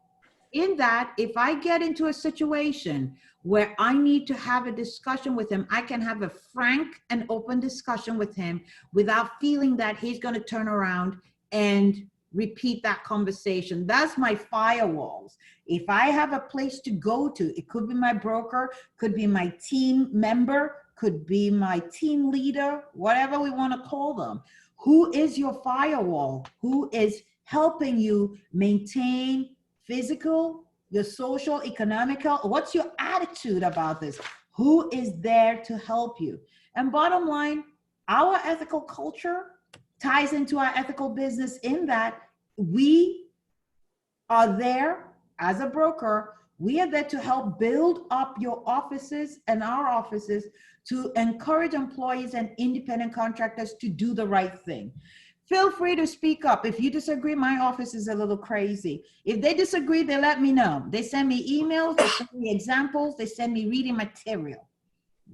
In that, if I get into a situation where I need to have a discussion with him, I can have a frank and open discussion with him without feeling that he's going to turn around and repeat that conversation. That's my firewalls. If I have a place to go to, it could be my broker, could be my team member, could be my team leader, whatever we want to call them. Who is your firewall? Who is helping you maintain physical, your social, economical? What's your attitude about this? Who is there to help you? And bottom line, our ethical culture ties into our ethical business in that we are there as a broker. We are there to help build up your offices and our offices to encourage employees and independent contractors to do the right thing. Feel free to speak up. If you disagree, my office is a little crazy. If they disagree, they let me know. They send me emails, they send me examples, they send me reading material.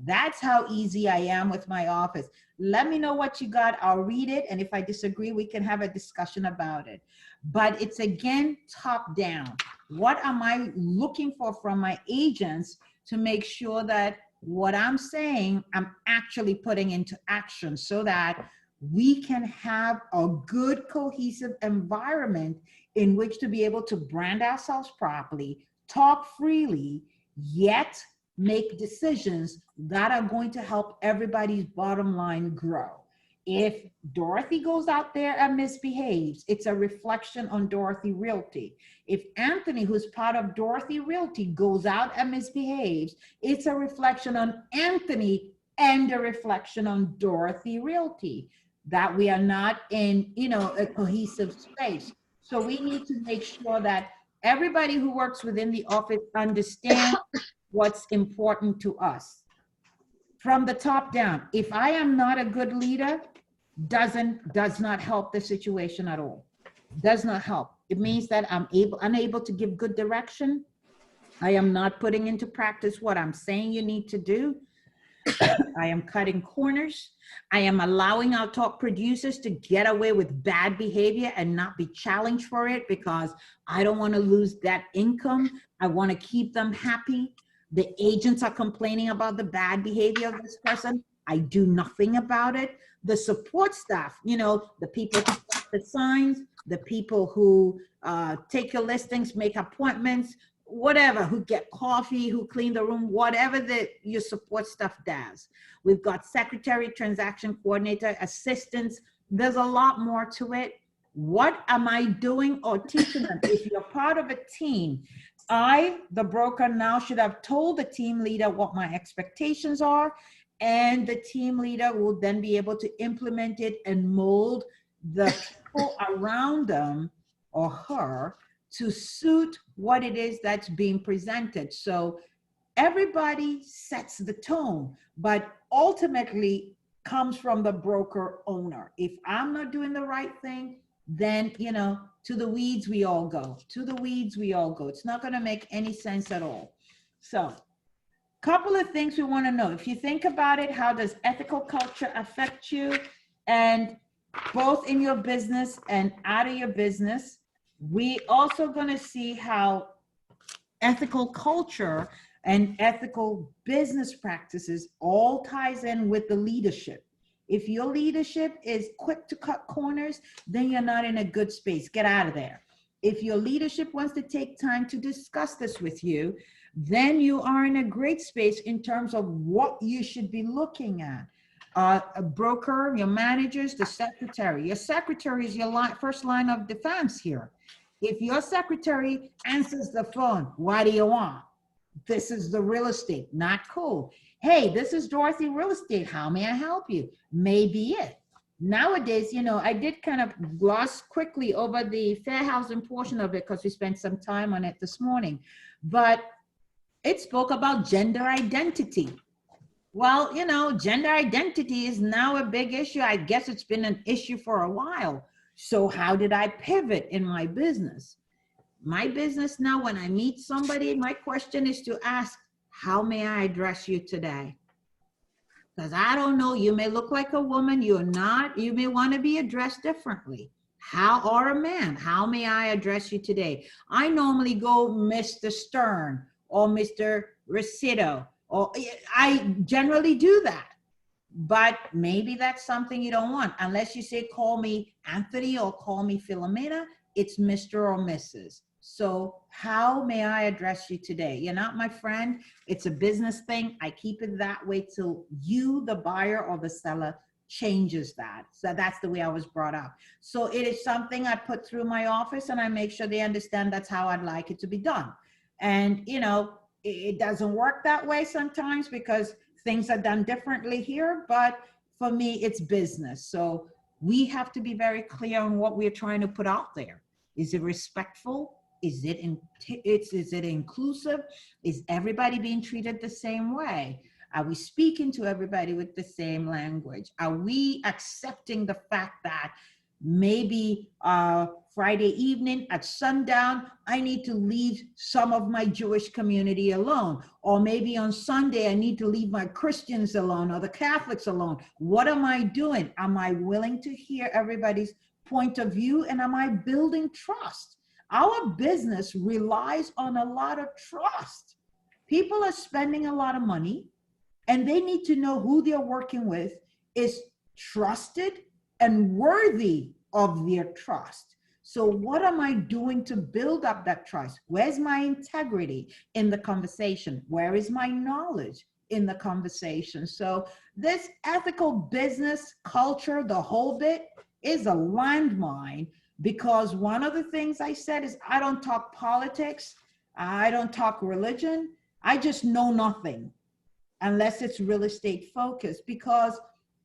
That's how easy I am with my office. Let me know what you got, I'll read it, and if I disagree, we can have a discussion about it. But it's again, top down. What am I looking for from my agents to make sure that what I'm saying, I'm actually putting into action so that we can have a good cohesive environment in which to be able to brand ourselves properly, talk freely, yet make decisions that are going to help everybody's bottom line grow. If Dorothy goes out there and misbehaves, it's a reflection on Dorothy Realty. If Anthony, who's part of Dorothy Realty, goes out and misbehaves, it's a reflection on Anthony and a reflection on Dorothy Realty, that we are not in, you know, a cohesive space. So we need to make sure that everybody who works within the office understands what's important to us. From the top down, if I am not a good leader, does not help the situation at all. Does not help. It means that I'm unable to give good direction. I am not putting into practice what I'm saying you need to do. I am cutting corners. I am allowing our top producers to get away with bad behavior and not be challenged for it because I don't want to lose that income. I want to keep them happy. The agents are complaining about the bad behavior of this person. I do nothing about it. the support staff, you know, the people who put the signs, the people who take your listings, make appointments, whatever, who get coffee, who clean the room, whatever your support staff does. We've got secretary, transaction coordinator, assistants. There's a lot more to it. What am I doing or teaching them? If you're part of a team, I, the broker, now should have told the team leader what my expectations are, and the team leader will then be able to implement it and mold the people around them or her to suit what it is that's being presented. So everybody sets the tone, but ultimately comes from the broker owner. If I'm not doing the right thing, then, you know, to the weeds we all go. To the weeds we all go. It's not going to make any sense at all. So, couple of things we want to know. If you think about it, how does ethical culture affect you? And both in your business and out of your business, we also going to see how ethical culture and ethical business practices all ties in with the leadership. If your leadership is quick to cut corners, then you're not in a good space. Get out of there. If your leadership wants to take time to discuss this with you, then you are in a great space in terms of what you should be looking at. A broker, your managers, the secretary. Your secretary is your first line of defense here. If your secretary answers the phone, what do you want? This is the real estate, not cool. Hey, this is Dorothy Real Estate. How may I help you? Maybe it. Nowadays, you know, I did kind of gloss quickly over the fair housing portion of it because we spent some time on it this morning, but it spoke about gender identity. Well, you know, gender identity is now a big issue. I guess it's been an issue for a while. So how did I pivot in my business? My business now, when I meet somebody, my question is to ask, how may I address you today? Because I don't know, you may look like a woman, you're not, you may want to be addressed differently. How, or a man, how may I address you today? I normally go Mr. Stern or Mr. Recido, or I generally do that. But maybe that's something you don't want. Unless you say, call me Anthony or call me Philomena, it's Mr. or Mrs. So how may I address you today? You're not my friend. It's a business thing. I keep it that way till you, the buyer or the seller, changes that. So that's the way I was brought up. So it is something I put through my office, and I make sure they understand that's how I'd like it to be done. And, you know, it doesn't work that way sometimes because things are done differently here, but for me, it's business. So we have to be very clear on what we're trying to put out there. Is it respectful? Is it inclusive? Is everybody being treated the same way? Are we speaking to everybody with the same language? Are we accepting the fact that maybe Friday evening at sundown, I need to leave some of my Jewish community alone? Or maybe on Sunday, I need to leave my Christians alone or the Catholics alone. What am I doing? Am I willing to hear everybody's point of view? And am I building trust? Our business relies on a lot of trust. People are spending a lot of money, and they need to know who they're working with is trusted and worthy of their trust. So what am I doing to build up that trust? Where's my integrity in the conversation? Where is my knowledge in the conversation? So this ethical business culture, the whole bit, is a landmine, because one of the things I said is I don't talk politics, I don't talk religion, I just know nothing unless it's real estate focused, because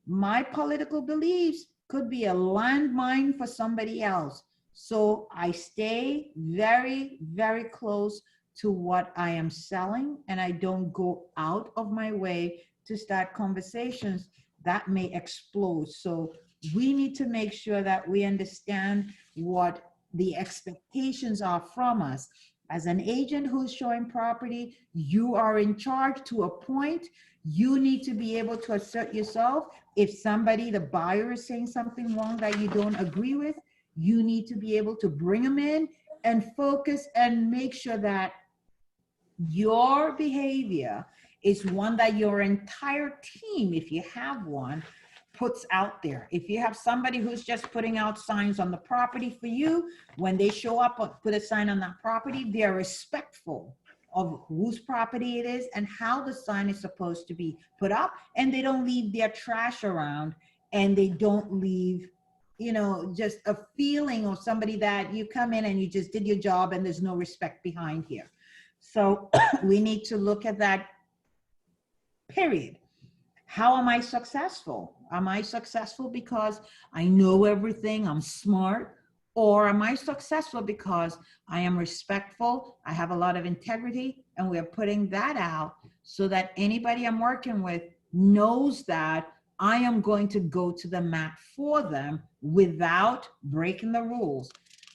my political beliefs could be a landmine for somebody else. So I stay very, very close to what I am selling, and I don't go out of my way to start conversations that may explode. So we need to make sure that we understand what the expectations are from us. As an agent who's showing property, you are in charge to a point. You need to be able to assert yourself. If somebody, the buyer, is saying something wrong that you don't agree with, you need to be able to bring them in and focus and make sure that your behavior is one that your entire team, if you have one, puts out there. If you have somebody who's just putting out signs on the property for you, when they show up, put a sign on that property, they're respectful of whose property it is and how the sign is supposed to be put up, and they don't leave their trash around, and they don't leave, you know, just a feeling of somebody that you come in and you just did your job and there's no respect behind here. So we need to look at that, period. How am I successful? Am I successful because I know everything, I'm smart? Or am I successful because I am respectful, I have a lot of integrity, and we're putting that out so that anybody I'm working with knows that I am going to go to the mat for them without breaking the rules.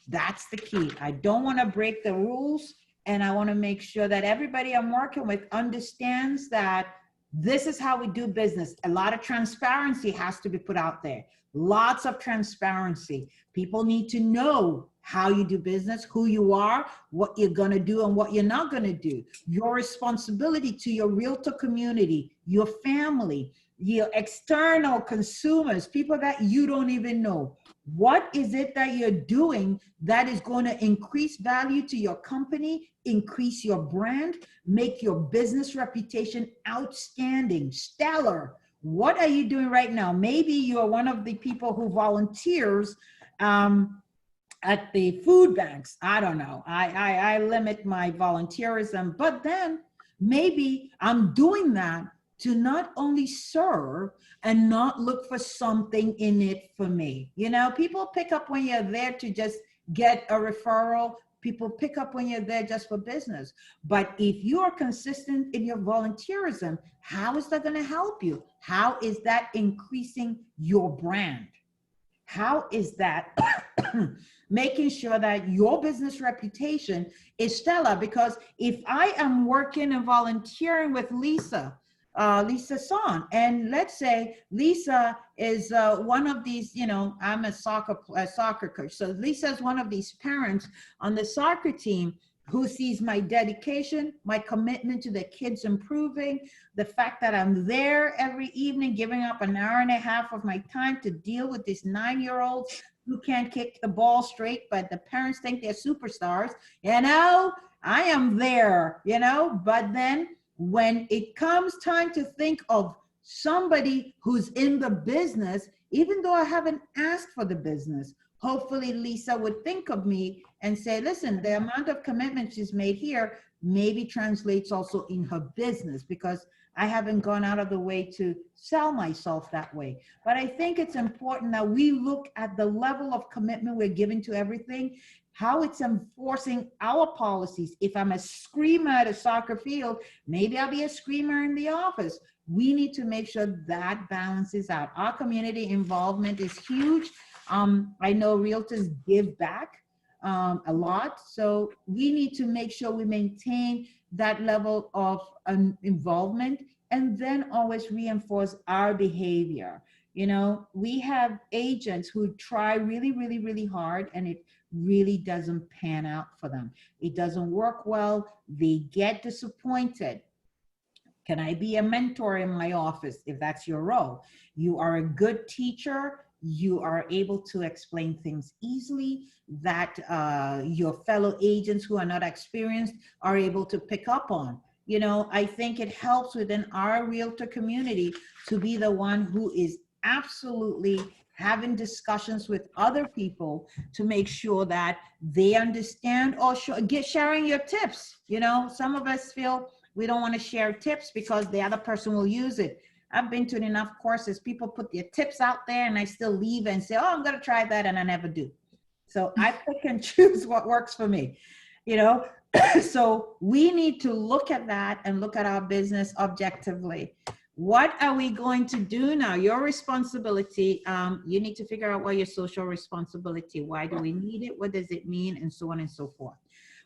That's the key. I don't want to break the rules, and I want to make sure that everybody I'm working with understands that this is how we do business. A lot of transparency has to be put out there. Lots of transparency. People need to know how you do business, who you are, what you're going to do and what you're not going to do. Your responsibility to your realtor community, your family, your external consumers, people that you don't even know. What is it that you're doing that is going to increase value to your company, increase your brand, make your business reputation outstanding, stellar? What are you doing right now? Maybe you're one of the people who volunteers at the food banks. I don't know. I limit my volunteerism, but then maybe I'm doing that to not only serve and not look for something in it for me. You know, people pick up when you're there to just get a referral. People pick up when you're there just for business. But if you are consistent in your volunteerism, how is that going to help you? How is that increasing your brand? How is that making sure that your business reputation is stellar? Because if I am working and volunteering with Lisa Son, and let's say Lisa is one of these, you know, I'm a soccer coach. So Lisa is one of these parents on the soccer team who sees my dedication, my commitment to the kids improving, the fact that I'm there every evening, giving up an hour and a half of my time to deal with these 9-year-olds who can't kick the ball straight, but the parents think they're superstars. You know, I am there, you know, but then when it comes time to think of somebody who's in the business, even though I haven't asked for the business, hopefully Lisa would think of me and say, listen, the amount of commitment she's made here maybe translates also in her business, because I haven't gone out of the way to sell myself that way. But I think it's important that we look at the level of commitment we're giving to everything, how it's enforcing our policies. If I'm a screamer at a soccer field, maybe I'll be a screamer in the office. We need to make sure that balances out. Our community involvement is huge. I know realtors give back a lot. So we need to make sure we maintain that level of involvement, and then always reinforce our behavior. You know, we have agents who try really, really, really hard, and it really doesn't pan out for them. It doesn't work well. They get disappointed. Can I be a mentor in my office if that's your role? You are a good teacher. You are able to explain things easily that your fellow agents who are not experienced are able to pick up on. You know, I think it helps within our realtor community to be the one who is absolutely having discussions with other people to make sure that they understand, or sharing your tips. You know, some of us feel we don't want to share tips because the other person will use it. I've been to enough courses, people put their tips out there and I still leave and say, oh, I'm going to try that, and I never do. So I pick and choose what works for me, you know? So we need to look at that and look at our business objectively. What are we going to do now? Your responsibility, you need to figure out what your social responsibility, why do we need it? What does it mean? And so on and so forth.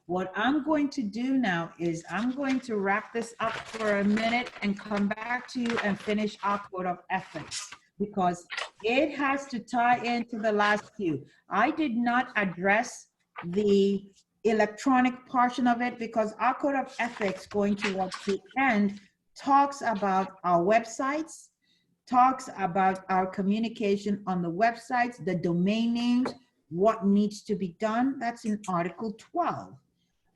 What I'm going to do now is I'm going to wrap this up for a minute and come back to you and finish our code of ethics, because it has to tie into the last few. I did not address the electronic portion of it because our code of ethics going towards the end talks about our websites, talks about our communication on the websites, the domain names, what needs to be done. That's in Article 12.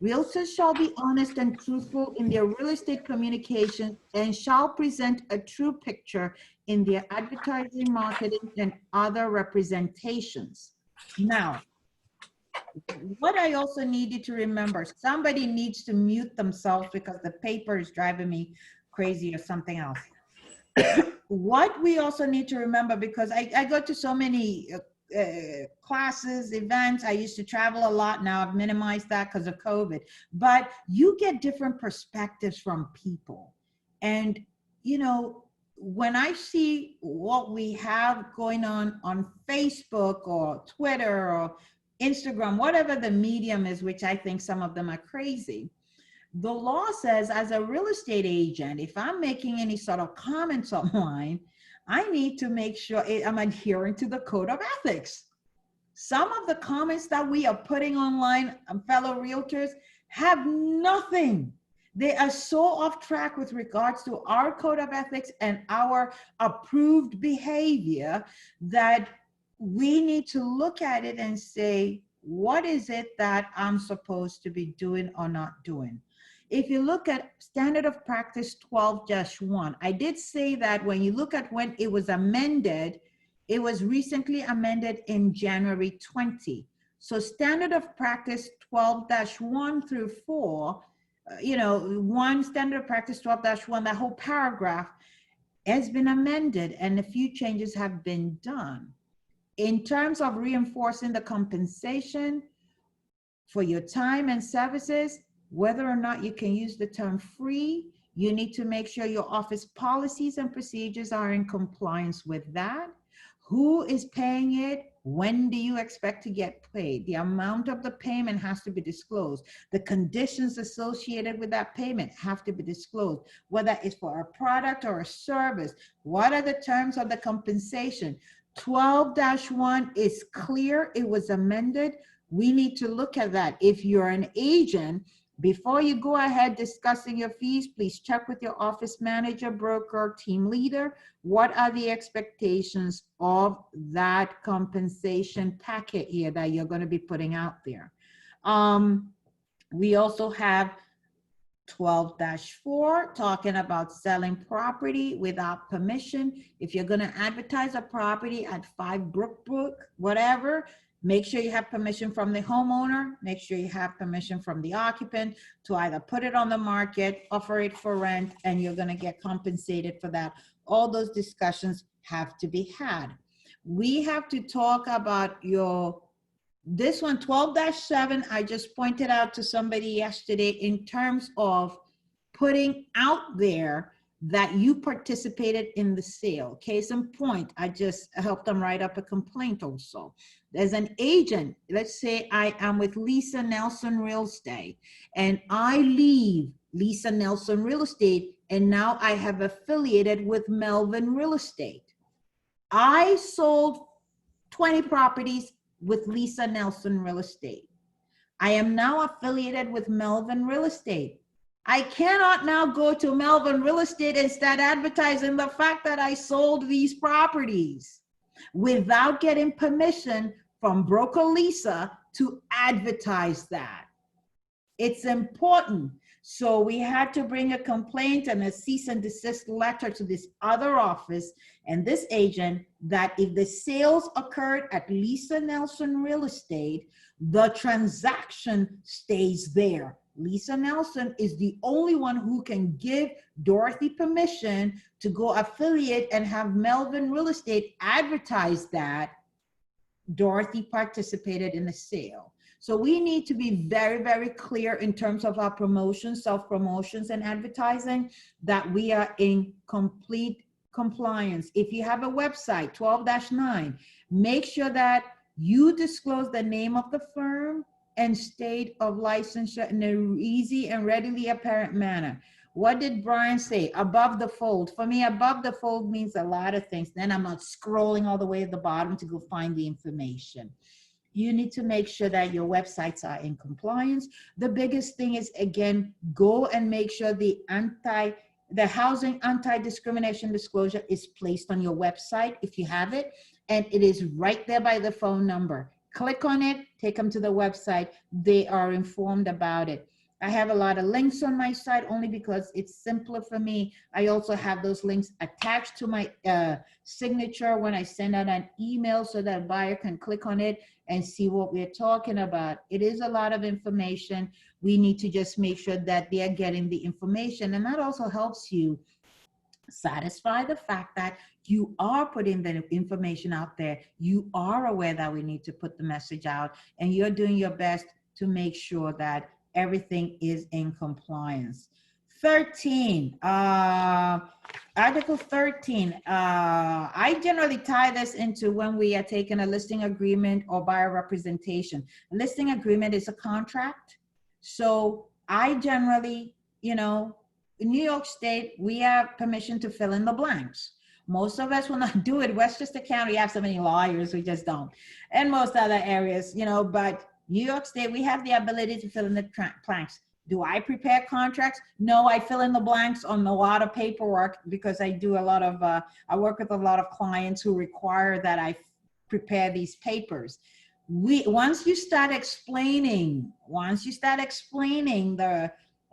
Realtors shall be honest and truthful in their real estate communication and shall present a true picture in their advertising, marketing, and other representations. Now, what I also needed to remember, somebody needs to mute themselves because the paper is driving me crazy or something else. What we also need to remember, because I go to so many classes, events, I used to travel a lot. Now I've minimized that because of COVID, but you get different perspectives from people. And, you know, when I see what we have going on Facebook or Twitter or Instagram, whatever the medium is, which I think some of them are crazy, the law says as a real estate agent, if I'm making any sort of comments online, I need to make sure I'm adhering to the code of ethics. Some of the comments that we are putting online, fellow realtors, have nothing. They are so off track with regards to our code of ethics and our approved behavior that we need to look at it and say, what is it that I'm supposed to be doing or not doing? If you look at Standard of Practice 12-1, I did say that when you look at when it was amended, it was recently amended in January 20. So Standard of Practice 12-1 through 4, one Standard of Practice 12-1, that whole paragraph has been amended and a few changes have been done. In terms of reinforcing the compensation for your time and services, whether or not you can use the term free, you need to make sure your office policies and procedures are in compliance with that. Who is paying it? When do you expect to get paid? The amount of the payment has to be disclosed. The conditions associated with that payment have to be disclosed, whether it's for a product or a service. What are the terms of the compensation? 12-1 is clear. It was amended. We need to look at that. If you're an agent, before you go ahead discussing your fees, please check with your office manager, broker, team leader. What are the expectations of that compensation packet here that you're going to be putting out there? We also have 12-4 talking about selling property without permission. If you're going to advertise a property at 5 Brookbrook, whatever, make sure you have permission from the homeowner. Make sure you have permission from the occupant to either put it on the market, offer it for rent, and you're going to get compensated for that. All those discussions have to be had. We have to talk about this one, 12-7, I just pointed out to somebody yesterday in terms of putting out there that you participated in the sale. Case in point, I just helped them write up a complaint also. There's an agent, let's say I am with Lisa Nelson Real Estate, and I leave Lisa Nelson Real Estate, and now I have affiliated with Melvin Real Estate. I sold 20 properties with Lisa Nelson Real Estate. I am now affiliated with Melvin Real Estate. I cannot now go to Melvin Real Estate and start advertising the fact that I sold these properties without getting permission from broker Lisa to advertise that. It's important. So we had to bring a complaint and a cease and desist letter to this other office and this agent that if the sales occurred at Lisa Nelson Real Estate, the transaction stays there. Lisa Nelson is the only one who can give Dorothy permission to go affiliate and have Melvin Real Estate advertise that Dorothy participated in the sale. So we need to be very, very clear in terms of our promotions, self-promotions and advertising that we are in complete compliance. If you have a website, 12-9, make sure that you disclose the name of the firm and state of licensure in an easy and readily apparent manner. What did Brian say? Above the fold. For me, above the fold means a lot of things. Then I'm not scrolling all the way at the bottom to go find the information. You need to make sure that your websites are in compliance. The biggest thing is, again, go and make sure the The housing anti-discrimination disclosure is placed on your website if you have it, and it is right there by the phone number. Click on it, take them to the website. They are informed about it. I have a lot of links on my site only because it's simpler for me. I also have those links attached to my signature when I send out an email so that a buyer can click on it and see what we're talking about. It is a lot of information. We need to just make sure that they're getting the information, and that also helps you satisfy the fact that you are putting the information out there. You are aware that we need to put the message out, and you're doing your best to make sure that everything is in compliance. 13, Article 13, I generally tie this into when we are taking a listing agreement or buyer representation. A listing agreement is a contract. So I generally, you know, in New York State, we have permission to fill in the blanks. Most of us will not do it. Westchester County, you have so many lawyers who just don't. And most other areas, you know, but New York State, we have the ability to fill in the blanks. Do I prepare contracts? No, I fill in the blanks on a lot of paperwork because I do a lot of, I work with a lot of clients who require that I prepare these papers. Once you start explaining the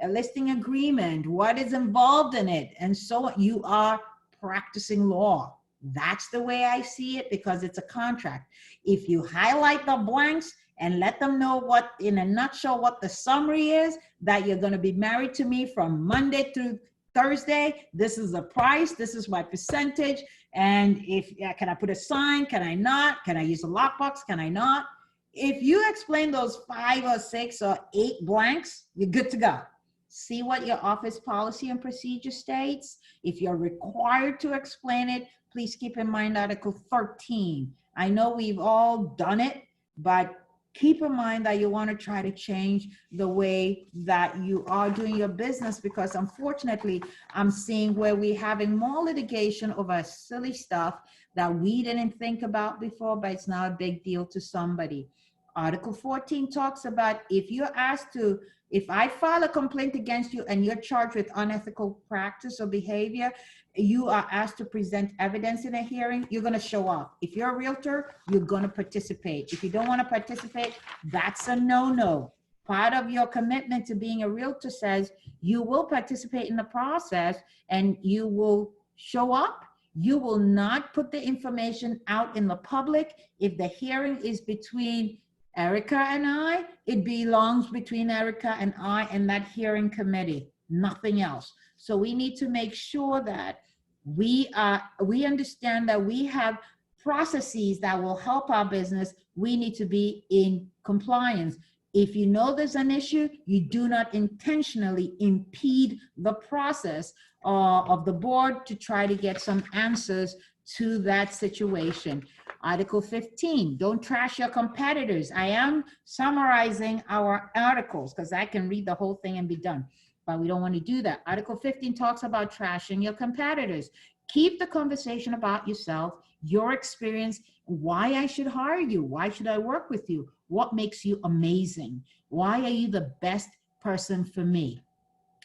listing agreement, what is involved in it, and so on, you are practicing law. That's the way I see it because it's a contract. If you highlight the blanks and let them know what, in a nutshell, what the summary is, that you're going to be married to me from Monday through Thursday. This is the price. This is my percentage. And if, can I put a sign? Can I not? Can I use a lockbox? Can I not? If you explain those 5 or 6 or 8 blanks, you're good to go. See what your office policy and procedure states. If you're required to explain it, please keep in mind Article 13. I know we've all done it, but keep in mind that you want to try to change the way that you are doing your business, because unfortunately, I'm seeing where we're having more litigation over silly stuff that we didn't think about before, but it's now a big deal to somebody. Article 14 talks about if I file a complaint against you and you're charged with unethical practice or behavior, you are asked to present evidence in a hearing, you're going to show up. If you're a realtor, you're going to participate. If you don't want to participate, that's a no-no. Part of your commitment to being a realtor says you will participate in the process and you will show up. You will not put the information out in the public. If the hearing is between Erica and I, it belongs between Erica and I and that hearing committee, nothing else. So we need to make sure that we understand that we have processes that will help our business. We need to be in compliance. If you know there's an issue, you do not intentionally impede the process of the board to try to get some answers to that situation. Article 15, don't trash your competitors. I am summarizing our articles because I can read the whole thing and be done, but we don't want to do that. Article 15 talks about trashing your competitors. Keep the conversation about yourself, your experience, why I should hire you, why should I work with you, what makes you amazing, why are you the best person for me.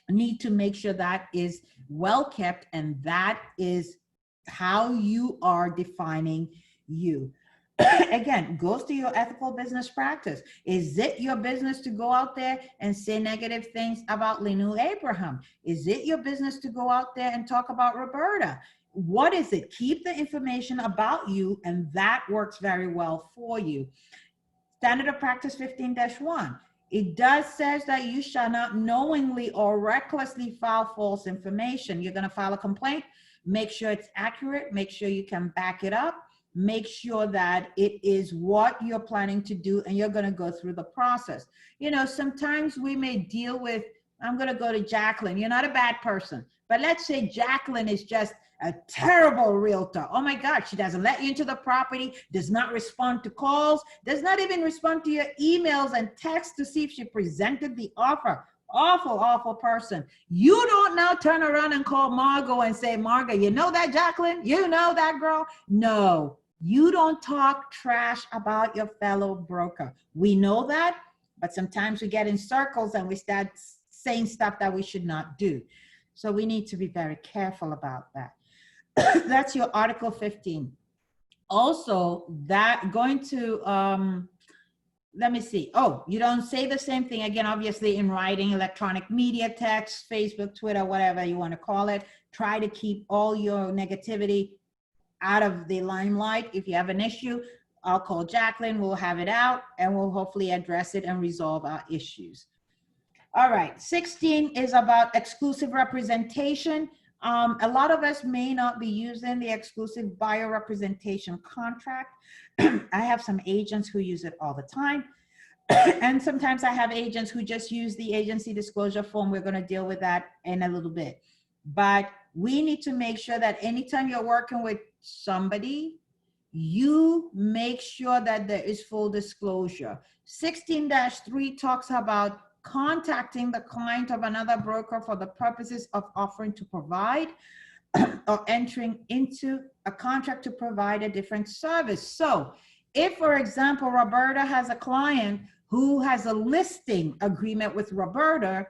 I need to make sure that is well kept, and that is how you are defining you. Again, goes to your ethical business practice. Is it your business to go out there and say negative things about Lenu Abraham? Is it your business to go out there and talk about Roberta? What is it? Keep the information about you, and that works very well for you. Standard of Practice 15-1. It does says that you shall not knowingly or recklessly file false information. You're going to file a complaint. Make sure it's accurate. Make sure you can back it up. Make sure that it is what you're planning to do, and you're going to go through the process. You know, sometimes we may deal with, I'm going to go to Jacqueline. You're not a bad person, but let's say Jacqueline is just a terrible realtor. Oh my God, she doesn't let you into the property, does not respond to calls, does not even respond to your emails and texts to see if she presented the offer. Awful, awful person. You don't now turn around and call Margot and say, Margot, you know that Jacqueline? You know that girl? No, you don't talk trash about your fellow broker. We know that, but sometimes we get in circles and we start saying stuff that we should not do. So we need to be very careful about that. That's your Article 15. Also, that going to, let me see. Oh, you don't say the same thing again, obviously in writing, electronic media, text, Facebook, Twitter, whatever you want to call it. Try to keep all your negativity out of the limelight. If you have an issue, I'll call Jacqueline, we'll have it out, and we'll hopefully address it and resolve our issues. All right, 16 is about exclusive representation. A lot of us may not be using the exclusive buyer representation contract. I have some agents who use it all the time. And sometimes I have agents who just use the agency disclosure form. We're going to deal with that in a little bit. But we need to make sure that anytime you're working with somebody, you make sure that there is full disclosure. 16-3 talks about contacting the client of another broker for the purposes of offering to provide or entering into a contract to provide a different service. So if, for example, Roberta has a client who has a listing agreement with Roberta,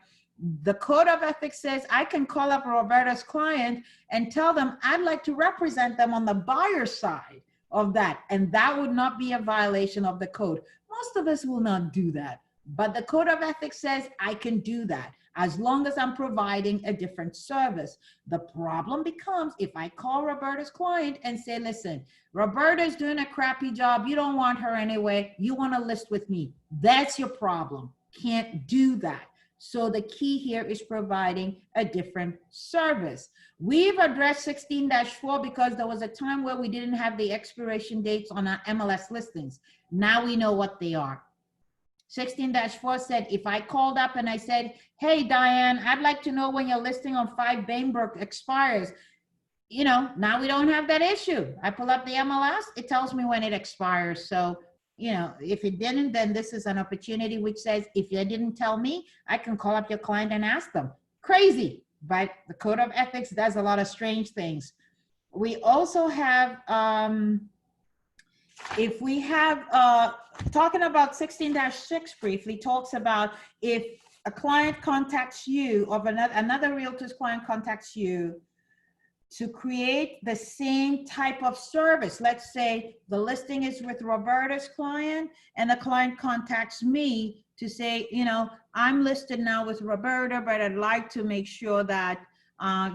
the Code of Ethics says I can call up Roberta's client and tell them I'd like to represent them on the buyer side of that. And that would not be a violation of the code. Most of us will not do that. But the Code of Ethics says I can do that as long as I'm providing a different service. The problem becomes if I call Roberta's client and say, listen, Roberta's doing a crappy job. You don't want her anyway. You want to list with me. That's your problem. Can't do that. So the key here is providing a different service. We've addressed 16-4 because there was a time where we didn't have the expiration dates on our MLS listings. Now we know what they are. 16-4 said, if I called up and I said, hey, Diane, I'd like to know when your listing on 5 Bainbrook expires. You know, now we don't have that issue. I pull up the MLS, it tells me when it expires. So, you know, if it didn't, then this is an opportunity which says, if you didn't tell me, I can call up your client and ask them. Crazy, but the Code of Ethics does a lot of strange things. We also have, if we have, talking about 16-6 briefly, talks about if a client contacts you or another realtor's client contacts you to create the same type of service. Let's say the listing is with Roberta's client and the client contacts me to say, you know, I'm listed now with Roberta, but I'd like to make sure that,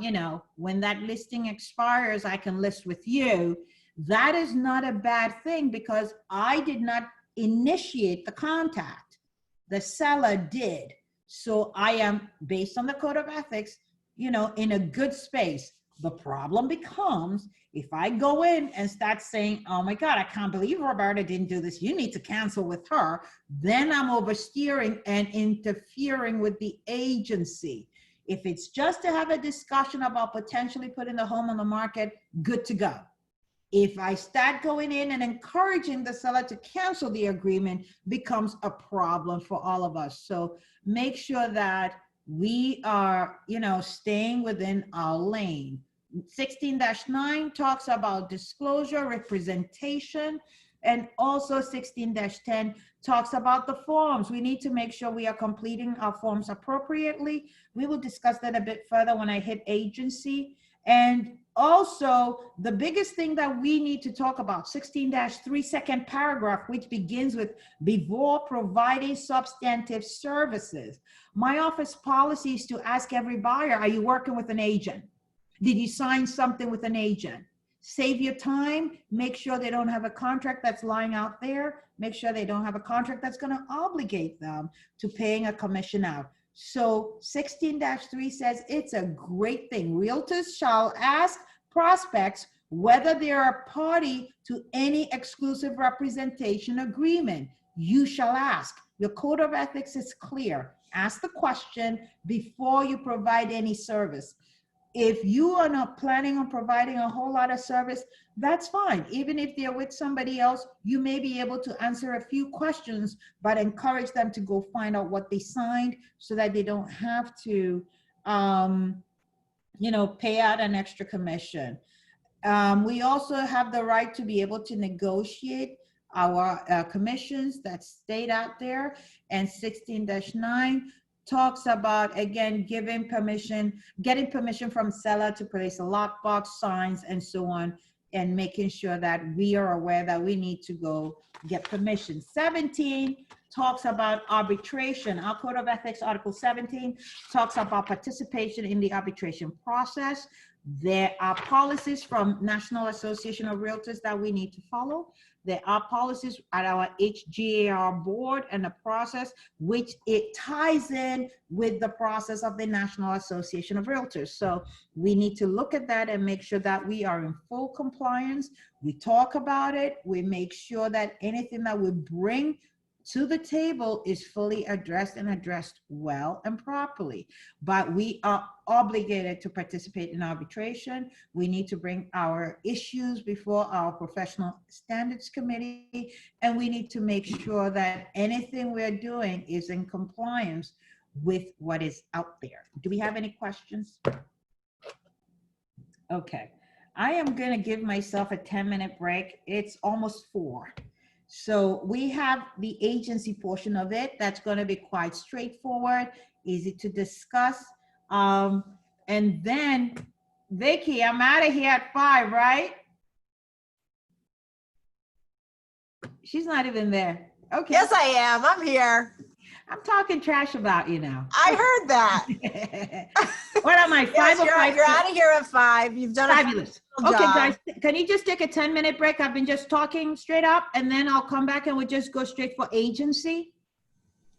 you know, when that listing expires, I can list with you. That is not a bad thing because I did not initiate the contact. The seller did. So I am, based on the Code of Ethics, you know, in a good space. The problem becomes if I go in and start saying, oh my God, I can't believe Roberta didn't do this. You need to cancel with her. Then I'm oversteering and interfering with the agency. If it's just to have a discussion about potentially putting the home on the market, good to go. If I start going in and encouraging the seller to cancel the agreement, becomes a problem for all of us. So make sure that we are, you know, staying within our lane. 16-9 talks about disclosure, representation, and also 16-10 talks about the forms. We need to make sure we are completing our forms appropriately. We will discuss that a bit further when I hit agency. And also, the biggest thing that we need to talk about, 16-3 second paragraph, which begins with before providing substantive services. My office policy is to ask every buyer, are you working with an agent? Did you sign something with an agent? Save your time. Make sure they don't have a contract that's lying out there. Make sure they don't have a contract that's going to obligate them to paying a commission out. So 16-3 says it's a great thing. Realtors shall ask prospects whether they are a party to any exclusive representation agreement. You shall ask. Your Code of Ethics is clear. Ask the question before you provide any service. If you are not planning on providing a whole lot of service, that's fine. Even if they're with somebody else, you may be able to answer a few questions, but encourage them to go find out what they signed so that they don't have to, you know, pay out an extra commission. We also have the right to be able to negotiate our commissions that stayed out there. And 16-9 talks about, again, getting permission from seller to place a lockbox, signs, and so on, and making sure that we are aware that we need to go get permission. 17 talks about arbitration. Our Code of Ethics, Article 17, talks about participation in the arbitration process. There are policies from National Association of Realtors that we need to follow. There are policies at our HGAR board and the process, which it ties in with the process of the National Association of Realtors. So we need to look at that and make sure that we are in full compliance. We talk about it. We make sure that anything that we bring to the table is fully addressed and addressed well and properly. But we are obligated to participate in arbitration. We need to bring our issues before our professional standards committee, and we need to make sure that anything we're doing is in compliance with what is out there. Do we have any questions? Okay, I am gonna give myself a 10-minute break. It's almost 4. So we have the agency portion of it. That's going to be quite straightforward, easy to discuss. And then, Vicky, I'm out of here at 5, right? She's not even there. Okay. Yes, I am. I'm here. I'm talking trash about you now. I heard that. What am I, 5 Yes, or 5? you're out of here at 5. You've done Fabulous. a phenomenal Okay, job. guys, can you just take a 10-minute break? I've been just talking straight up, and then I'll come back and we'll just go straight for agency.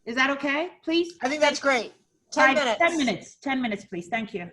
Is that okay, please? I think that's great. 10 minutes. 10 minutes. 10 minutes, please. Thank you.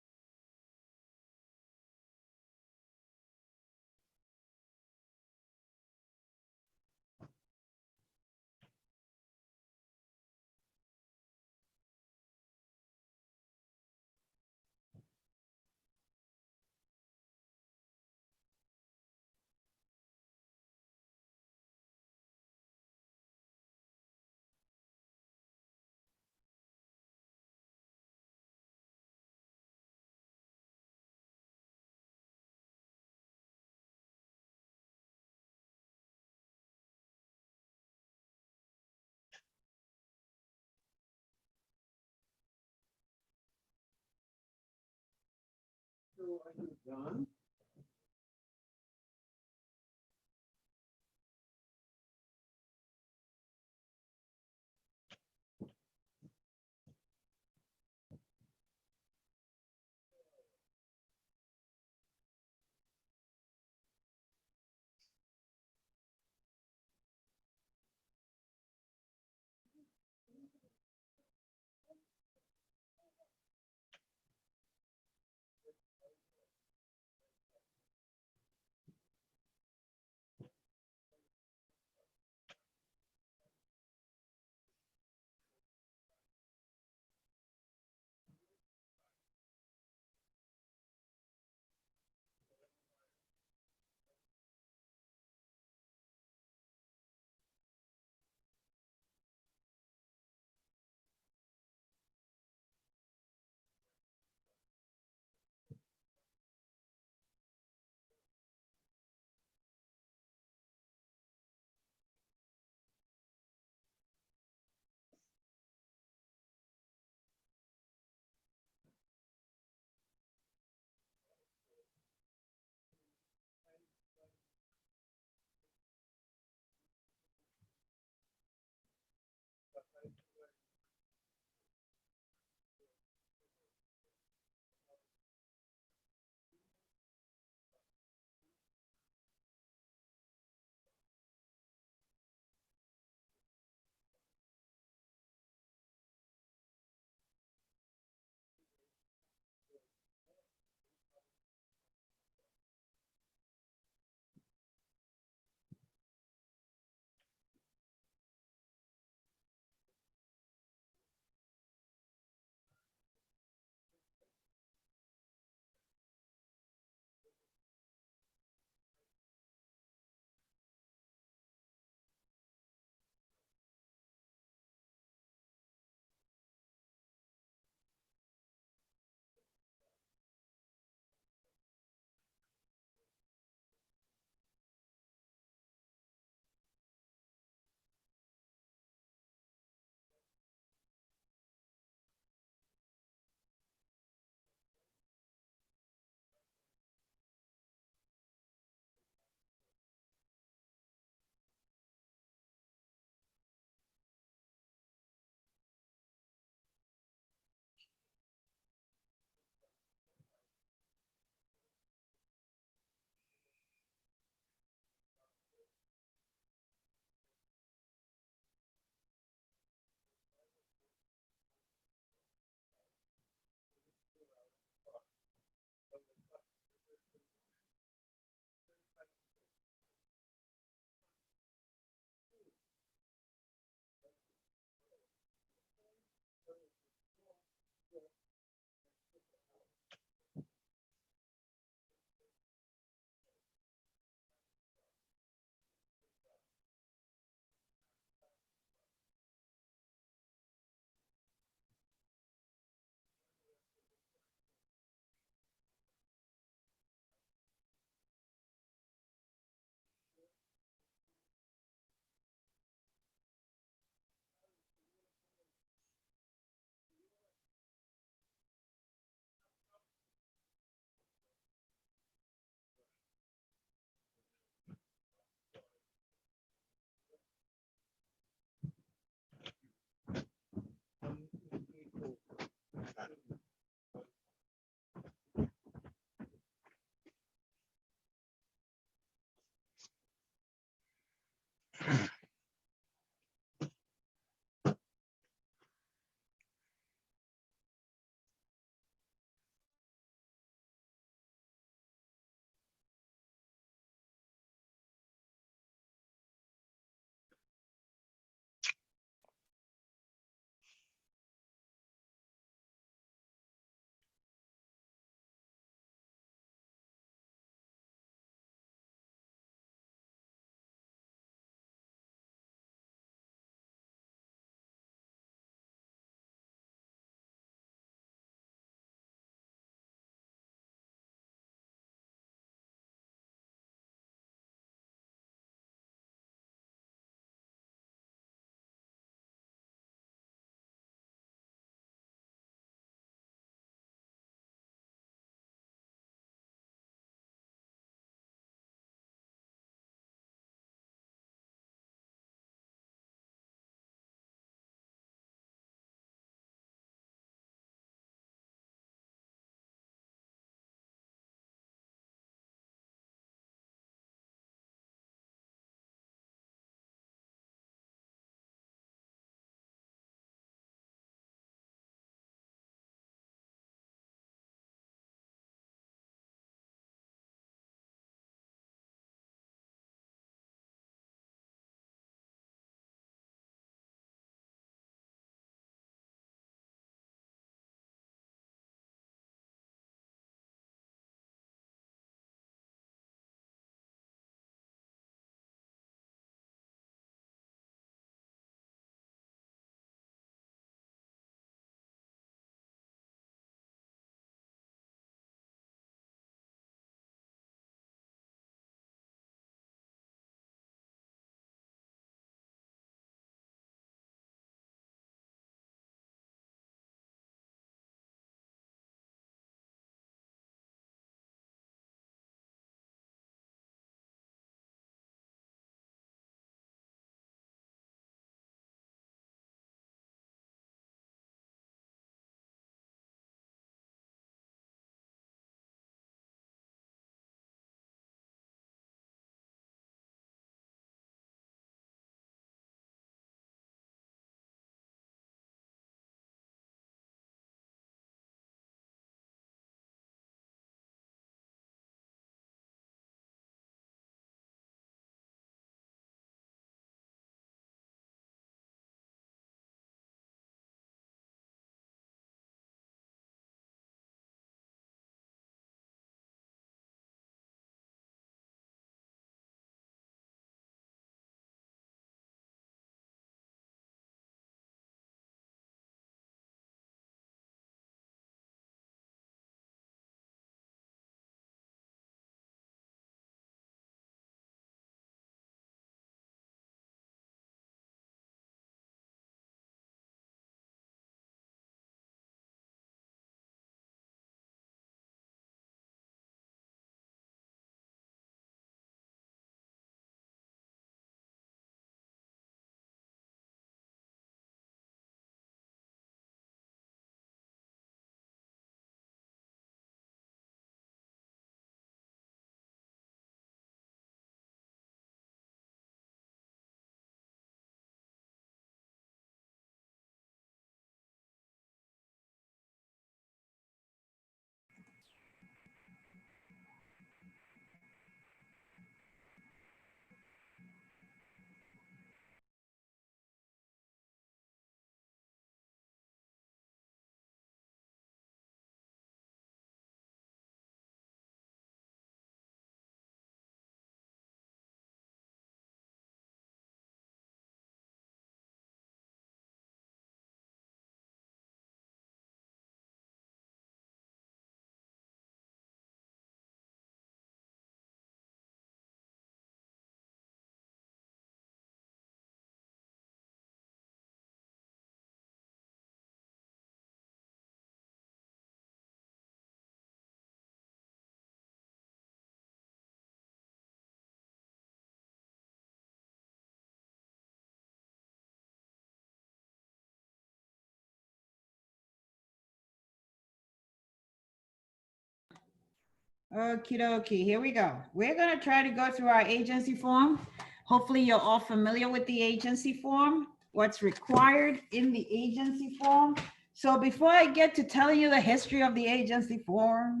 Okie dokie, here we go. We're gonna try to go through our agency form. Hopefully you're all familiar with the agency form, what's required in the agency form. So before I get to telling you the history of the agency form,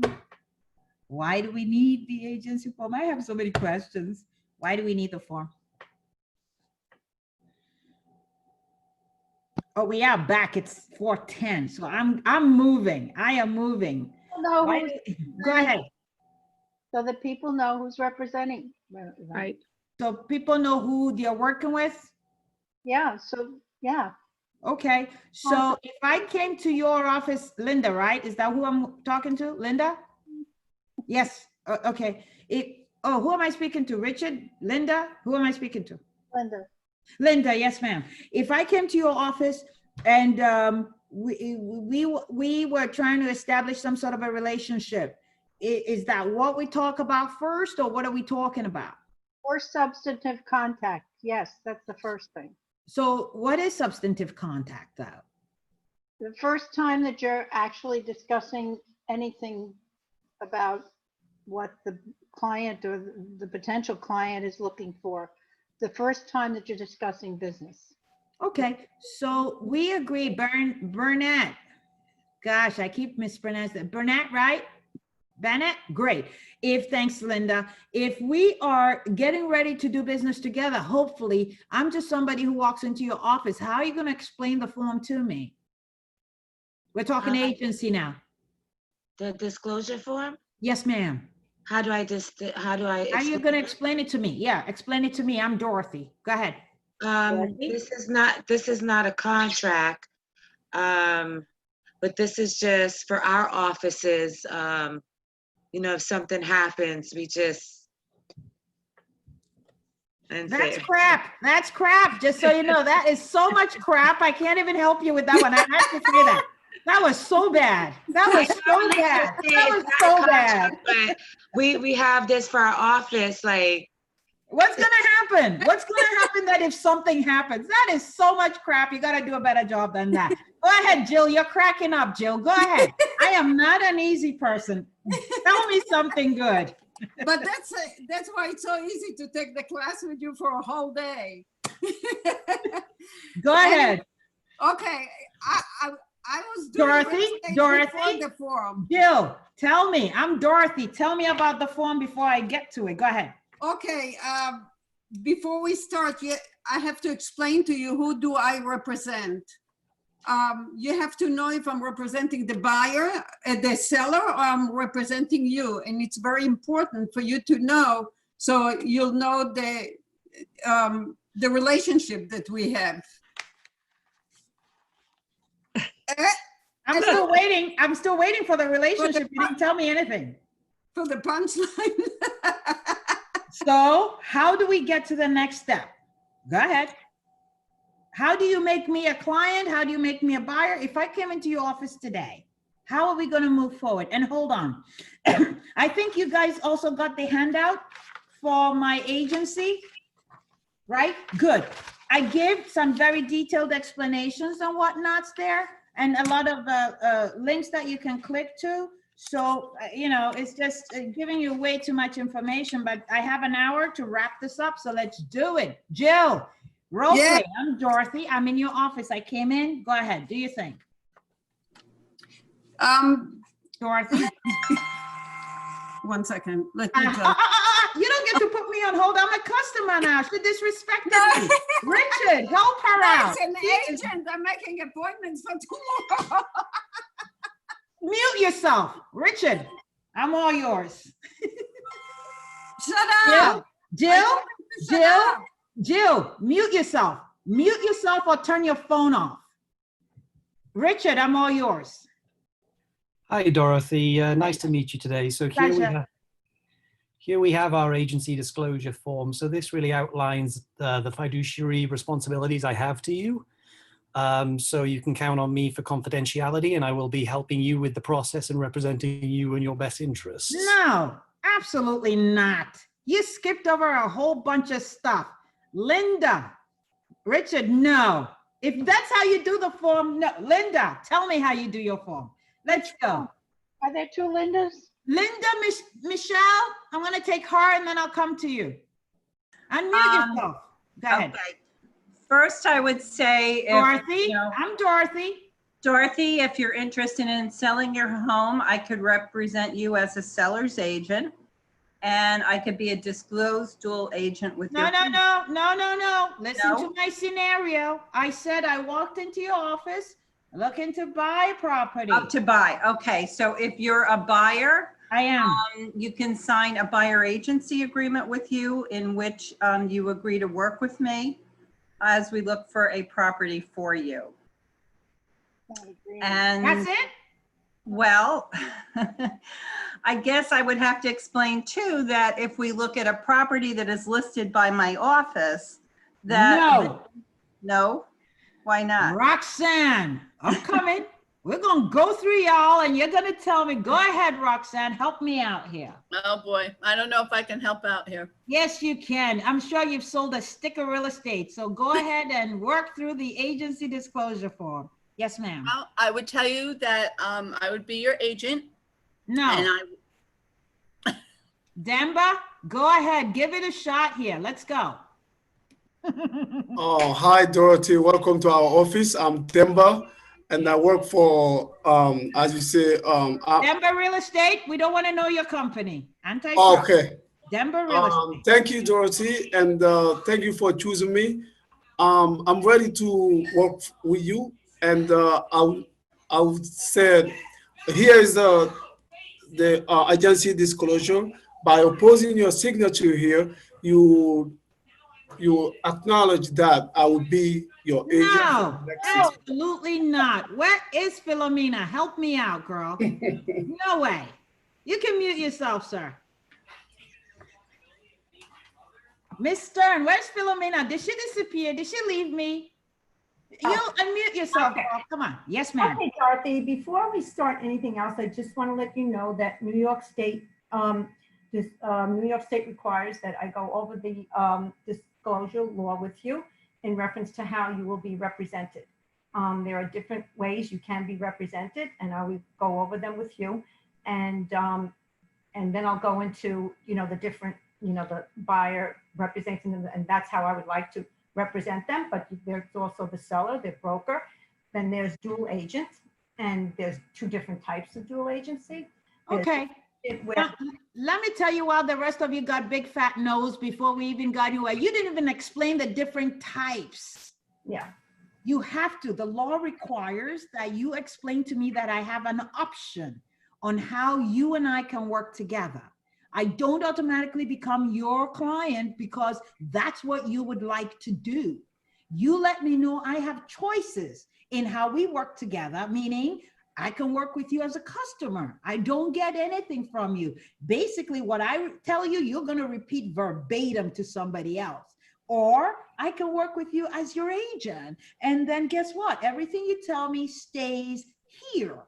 why do we need the agency form? I have so many questions. Why do we need the form? Oh, we are back. It's 4:10. So I'm moving. I am moving. No, Go ahead. so that people know who's representing. Right. So people know who they're working with? Yeah, so, yeah. Okay. So if I came to your office, Linda, right? Is that who I'm talking to? Linda? Yes. Okay. Who am I speaking to? Richard? Linda? Who am I speaking to? Linda. Linda, yes, ma'am. If I came to your office and we were trying to establish some sort of a relationship, is that what we talk about first, or what are we talking about? Or substantive contact. Yes, that's the first thing. So what is substantive contact, though? The first time that you're actually discussing anything about what the client or the potential client is looking for, the first time that you're discussing business. Okay, so we agree, Burnett. Gosh, I keep mispronouncing it. Burnett, right? Bennett, great. Thanks, Linda. If we are getting ready to do business together, hopefully, I'm just somebody who walks into your office. How are you going to explain the form to me? We're talking agency now. The disclosure form? Yes, ma'am. How are you going to explain it to me? Yeah, explain it to me. I'm Dorothy. Go ahead. This is not a contract, but this is just for our offices. If something happens, we just. That's crap. That's crap. Just so you know, that is so much crap. I can't even help you with that one. I have to say that. That was so bad. That was so bad. That was so bad. But we have this for our office, like. What's gonna happen? What's gonna happen that if something happens? That is so much crap. You gotta do a better job than that. Go ahead, Jill. You're cracking up, Jill. Go ahead. I am not an easy person. Tell me something good. But that's why it's so easy to take the class with you for a whole day. Go ahead. Okay, I was doing Dorothy, the form. Jill, tell me. I'm Dorothy. Tell me about the form before I get to it. Go ahead. Okay, before we start, I have to explain to you who do I represent. You have to know if I'm representing the buyer, the seller, or I'm representing you. And it's very important for you to know, so you'll know the relationship that we have. I'm still waiting. I'm still waiting for the relationship. You didn't tell me anything. For the punchline. So how do we get to the next step? Go ahead. How do you make me a client? How do you make me a buyer? If I came into your office today, how are we going to move forward? And hold on. I think you guys also got the handout for my agency, right? Good. I gave some very detailed explanations and whatnots there, and a lot of links that you can click to. So, it's just giving you way too much information, but I have an hour to wrap this up. So let's do it. Jill, role play. I'm Dorothy. I'm in your office. I came in. Go ahead. Do your thing. Dorothy. One second. Let me just. You don't get to put me on hold. I'm a customer now. She disrespected me. Richard, help her out. As an agent, I'm making appointments for tomorrow. Mute yourself. Richard, I'm all yours. Shut up. Jill, mute yourself. Mute yourself or turn your phone off. Richard, I'm all yours. Hi, Dorothy. Nice to meet you today. So here we have our agency disclosure form. So this really outlines the fiduciary responsibilities I have to you. So you can count on me for confidentiality, and I will be helping you with the process and representing you in your best interests. No, absolutely not. You skipped over a whole bunch of stuff. Linda, Richard, no. If that's how you do the form, no. Linda, tell me how you do your form. Let's go. Are there two Lindas? Linda, Michelle, I'm gonna take her and then I'll come to you. Unmute yourself. Go ahead. Okay. First, I would say, if, Dorothy, you know, I'm Dorothy. Dorothy, if you're interested in selling your home, I could represent you as a seller's agent, and I could be a disclosed dual agent with No. your. Listen No? to my scenario. I said I walked into your office looking to buy property. Up to buy. Okay, so if you're a buyer, I am. You can sign a buyer agency agreement with you in which you agree to work with me as we look for a property for you. And That's it? well, I guess I would have to explain too that if we look at a property that is listed by my office, that no, why not? Roxanne, I'm coming. We're gonna go through y'all and you're gonna tell me, go ahead, Roxanne, help me out here. Oh, boy. I don't know if I can help out here. Yes, you can. I'm sure you've sold a stick of real estate. So go ahead and work through the agency disclosure form. Yes, ma'am. Well, I would tell you that I would be your agent. No. And Demba, go ahead. Give it a shot here. Let's go. Oh, hi, Dorothy. Welcome to our office. I'm Demba, and I work for, as you say, Denver Real Estate. We don't want to know your company. Okay. Denver Real Estate. Thank you, Dorothy, and thank you for choosing me. I'm ready to work with you, and I would say here is the agency disclosure. By opposing your signature here, you acknowledge that I will be your agent. No, absolutely not. Where is Philomena? Help me out, girl. No way. You can mute yourself, sir. Miss Stern, where's Philomena? Did she disappear? Did she leave me? You unmute yourself. Okay. Girl. Come on. Yes, ma'am. Okay, Dorothy, before we start anything else, I just want to let you know that New York State, New York State requires that I go over the disclosure law with you in reference to how you will be represented. There are different ways you can be represented, and I will go over them with you. And then I'll go into, the different, the buyer representing them, and that's how I would like to represent them. But there's also the seller, the broker. Then there's dual agent, and there's two different types of dual agency. Okay. Now, let me tell you while the rest of you got big fat nose before we even got you. You didn't even explain the different types. Yeah. You have to. The law requires that you explain to me that I have an option on how you and I can work together. I don't automatically become your client because that's what you would like to do. You let me know I have choices in how we work together, meaning I can work with you as a customer. I don't get anything from you. Basically, what I tell you, you're going to repeat verbatim to somebody else. Or I can work with you as your agent. And then guess what? Everything you tell me stays here.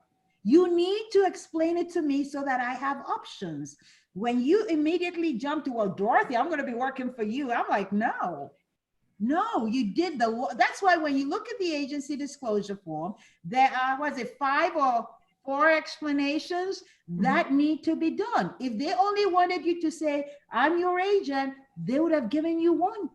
You need to explain it to me so that I have options. When you immediately jump to, well, Dorothy, I'm going to be working for you. I'm like, no, you did that's why when you look at the agency disclosure form, there are, was it 5 or 4 explanations that need to be done. If they only wanted you to say, I'm your agent, they would have given you 1.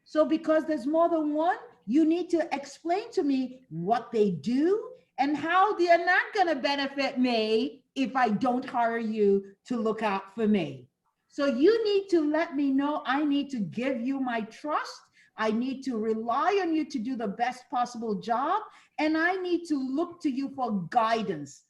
So because there's more than 1, you need to explain to me what they do and how they are not going to benefit me if I don't hire you to look out for me. So you need to let me know. I need to give you my trust. I need to rely on you to do the best possible job. And I need to look to you for guidance.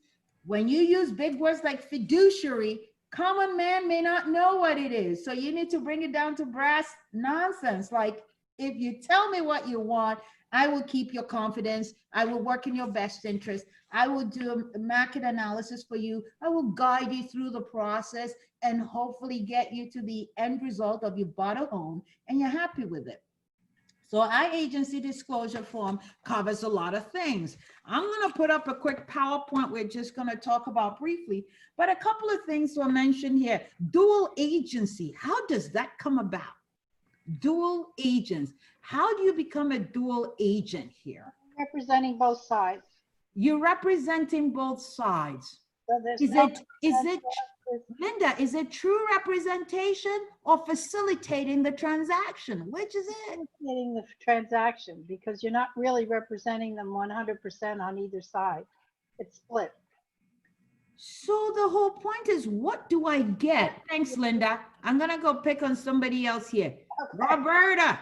When you use big words like fiduciary, common man may not know what it is. So you need to bring it down to brass nonsense. Like, if you tell me what you want, I will keep your confidence. I will work in your best interest. I will do a market analysis for you. I will guide you through the process and hopefully get you to the end result of you bought a home and you're happy with it. So our agency disclosure form covers a lot of things. I'm going to put up a quick PowerPoint we're just going to talk about briefly, but a couple of things were mentioned here. Dual agency, how does that come about? Dual agents. How do you become a dual agent here? Representing both sides. You're representing both sides. So there's Is no it, Linda, is it true representation or facilitating the transaction? Which is it? facilitating the transaction because you're not really representing them 100% on either side. It's split. So the whole point is, what do I get? Thanks, Linda. I'm gonna go pick on somebody else here. Roberta,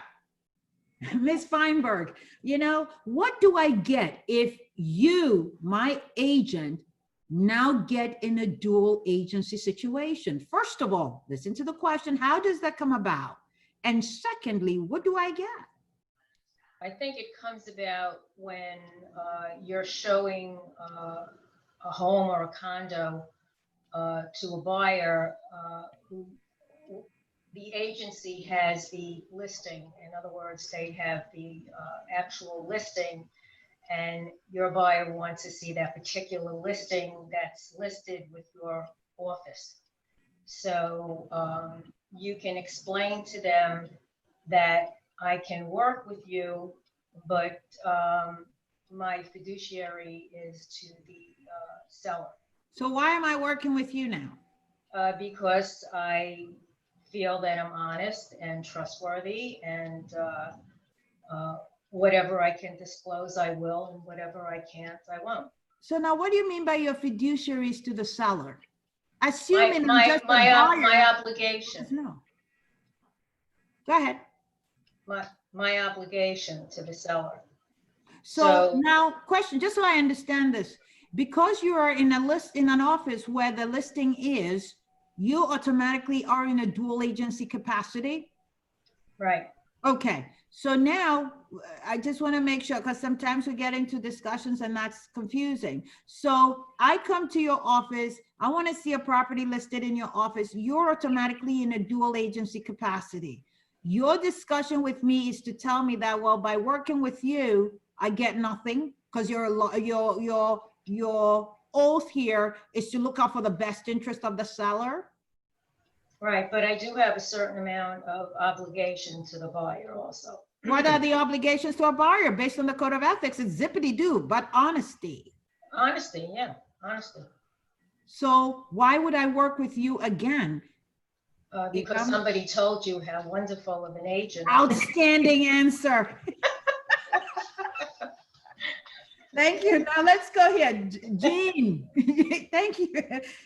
Miss Feinberg, you know, what do I get if you, my agent, now get in a dual agency situation? First of all, listen to the question, how does that come about? And secondly, what do I get? I think it comes about when you're showing a home or a condo to a buyer who the agency has the listing. In other words, they have the actual listing, and your buyer wants to see that particular listing that's listed with your office. So you can explain to them that I can work with you, but my fiduciary is to the seller. So why am I working with you now? Because I feel that I'm honest and trustworthy, and whatever I can disclose, I will, and whatever I can't, I won't. So now what do you mean by your fiduciaries to the seller? Assuming I'm just a my buyer. obligation. No. Go ahead. My obligation to the seller. So now question, just so I understand this, because you are in an office where the listing is, you automatically are in a dual agency capacity? Right. Okay, so now I just want to make sure, because sometimes we get into discussions and that's confusing. So I come to your office, I want to see a property listed in your office, you're automatically in a dual agency capacity. Your discussion with me is to tell me that, well, by working with you, I get nothing, because your oath here is to look out for the best interest of the seller. Right, but I do have a certain amount of obligation to the buyer also. What are the obligations to a buyer based on the code of ethics? It's zippity-doo, but honesty. Honesty, yeah, honesty. So why would I work with you again? Because somebody told you how wonderful of an agent. Outstanding answer. Thank you. Now let's go here. Jean. Thank you.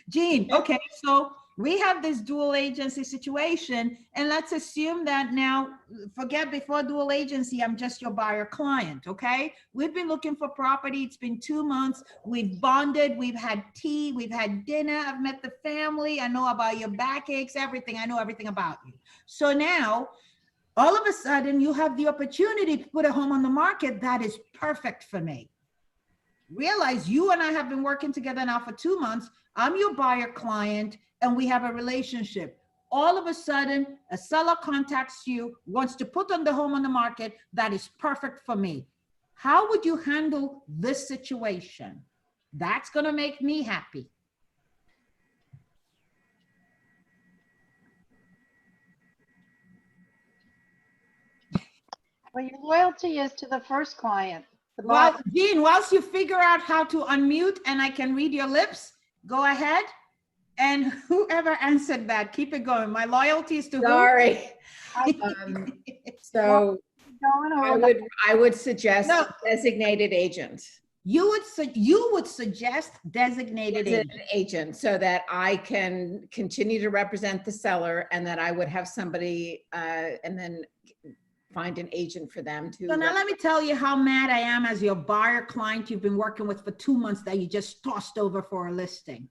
Jean. Okay, so we have this dual agency situation, and let's assume that now, forget before dual agency, I'm just your buyer client, okay? We've been looking for property. It's been 2 months. We've bonded. We've had tea. We've had dinner. I've met the family. I know about your backaches, everything. I know everything about you. So now, all of a sudden, you have the opportunity to put a home on the market that is perfect for me. Realize you and I have been working together now for 2 months. I'm your buyer client and we have a relationship. All of a sudden, a seller contacts you, wants to put on the home on the market that is perfect for me. How would you handle this situation? That's going to make me happy. Well, your loyalty is to the first client. Well, Jean, whilst you figure out how to unmute and I can read your lips, go ahead. And whoever answered that, keep it going. My loyalty is to who? Sorry. So I would suggest designated agent. You would suggest designated agent so that I can continue to represent the seller, and that I would have somebody and then find an agent for them to. So now let me tell you how mad I am as your buyer client you've been working with for 2 months that you just tossed over for a listing.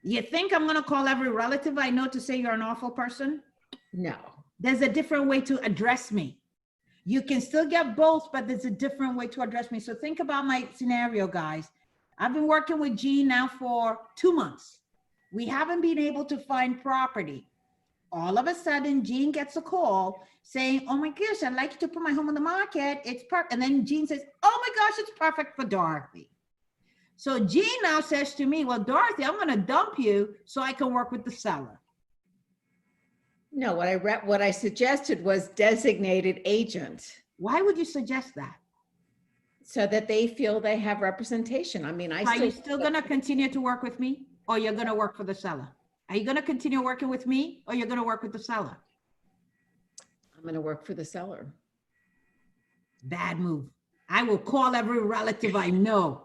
You think I'm going to call every relative I know to say you're an awful person? No. There's a different way to address me. You can still get both, but there's a different way to address me. So think about my scenario, guys. I've been working with Jean now for 2 months. We haven't been able to find property. All of a sudden, Jean gets a call saying, oh my gosh, I'd like you to put my home on the market. It's perfect. And then Jean says, oh my gosh, it's perfect for Dorothy. So Jean now says to me, well, Dorothy, I'm going to dump you so I can work with the seller. No, what I suggested was designated agent. Why would you suggest that? so that they feel they have representation. I mean, Are you still gonna continue to work with me, or you're gonna work for the seller? Are you gonna continue working with me, or you're gonna work with the seller? I'm gonna work for the seller. Bad move. I will call every relative I know.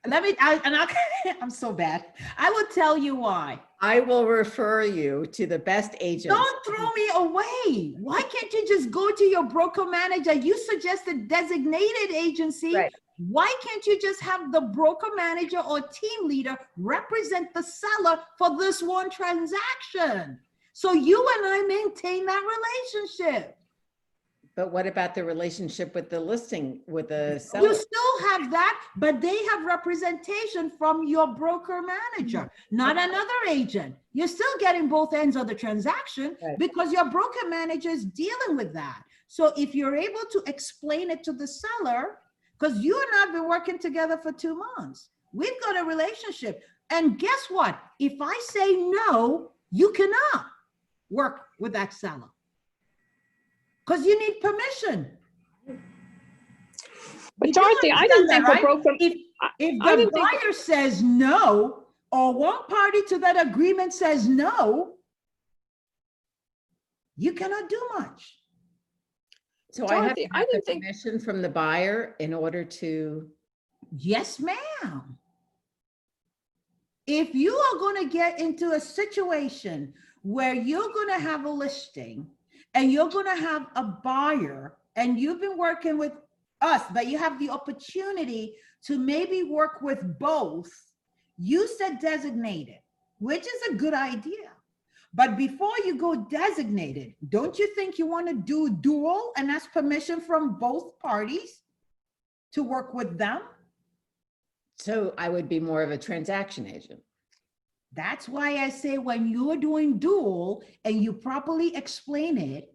I'm so bad. I will tell you why. I will refer you to the best agent. Don't throw me away. Why can't you just go to your broker manager? You suggested designated agency. Right. Why can't you just have the broker manager or team leader represent the seller for this one transaction? So you and I maintain that relationship. But what about the relationship with the listing, with the seller? You still have that, but they have representation from your broker manager, not another agent. You're still getting both ends of the transaction because your broker manager is dealing with that. So if you're able to explain it to the seller, because you and I have been working together for 2 months, we've got a relationship. And guess what? If I say no, you cannot work with that seller. Because you need permission. But Dorothy, I don't think a broker. If the buyer says no, or one party to that agreement says no, you cannot do much. So Dorothy, I have to have permission from the buyer in order to. Yes, ma'am. If you are going to get into a situation where you're going to have a listing and you're going to have a buyer, and you've been working with us, but you have the opportunity to maybe work with both, you said designated, which is a good idea. But before you go designated, don't you think you want to do dual and ask permission from both parties to work with them? So I would be more of a transaction agent. That's why I say when you're doing dual and you properly explain it,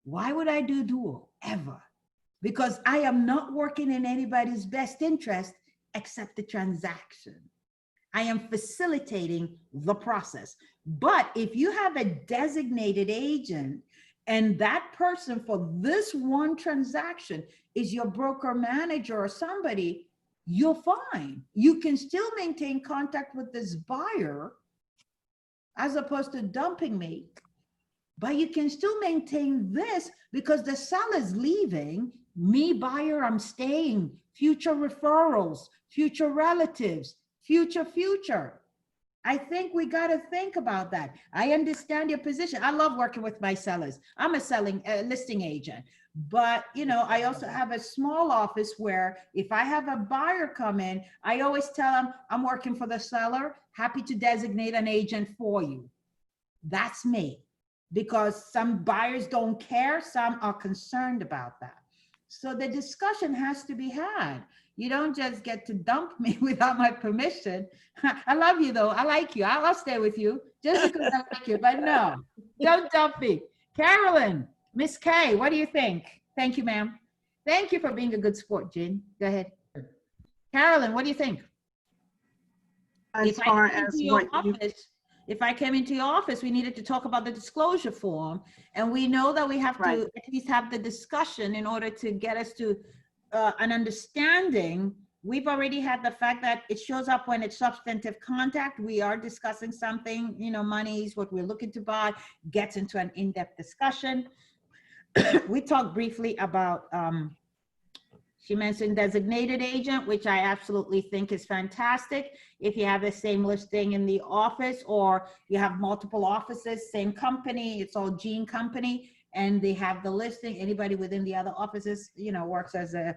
why would I do dual ever? Because I am not working in anybody's best interest except the transaction. I am facilitating the process. But if you have a designated agent and that person for this one transaction is your broker manager or somebody, you're fine. You can still maintain contact with this buyer as opposed to dumping me, but you can still maintain this because the seller's leaving, me buyer, I'm staying, future referrals, future relatives, future. I think we got to think about that. I understand your position. I love working with my sellers. I'm a listing agent. But, you know, I also have a small office where if I have a buyer come in, I always tell them I'm working for the seller, happy to designate an agent for you. That's me, because some buyers don't care. Some are concerned about that. So the discussion has to be had. You don't just get to dump me without my permission. I love you though. I like you. I'll stay with you just because I like you, but no, don't dump me. Carolyn, Miss K, what do you think? Thank you, ma'am. Thank you for being a good sport, Jen. Go ahead. Carolyn, what do you think? As far as what if I came into your office, we needed to talk about the disclosure form. And we know that we have to at least have the discussion in order to get us to an understanding. We've already had the fact that it shows up when it's substantive contact. We are discussing something, you know, monies, what we're looking to buy, gets into an in-depth discussion. We talked briefly about, she mentioned designated agent, which I absolutely think is fantastic. If you have the same listing in the office or you have multiple offices, same company, it's all Gene Company, and they have the listing, anybody within the other offices, you know, works as a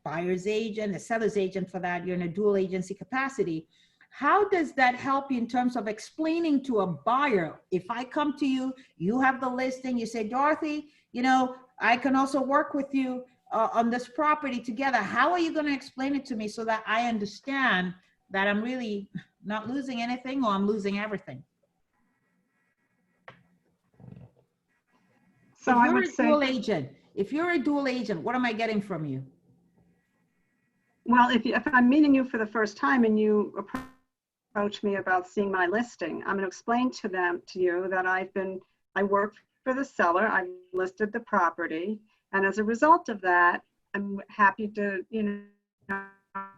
buyer's agent, a seller's agent for that, you're in a dual agency capacity. How does that help you in terms of explaining to a buyer? If I come to you, you have the listing, you say, Dorothy, you know, I can also work with you on this property together. How are you going to explain it to me so that I understand that I'm really not losing anything or I'm losing everything? So I would say, if you're a dual agent, what am I getting from you? Well, if I'm meeting you for the first time and you approach me about seeing my listing, I'm going to explain to you that I work for the seller, I've listed the property, and as a result of that, I'm happy to,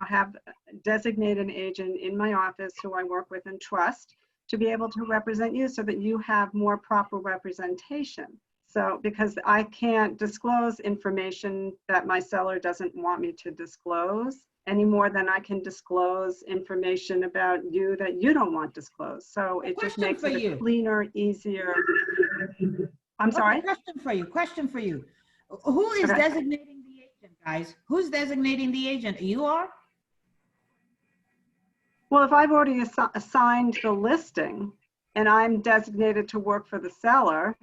have designate an agent in my office who I work with and trust to be able to represent you so that you have more proper representation. So, because I can't disclose information that my seller doesn't want me to disclose any more than I can disclose information about you that you don't want disclosed. So it just makes it a cleaner, easier. I'm sorry? Question for you. Who is designating the agent, guys? Who's designating the agent? You are? Well, if I've already assigned the listing and I'm designated to work for the seller,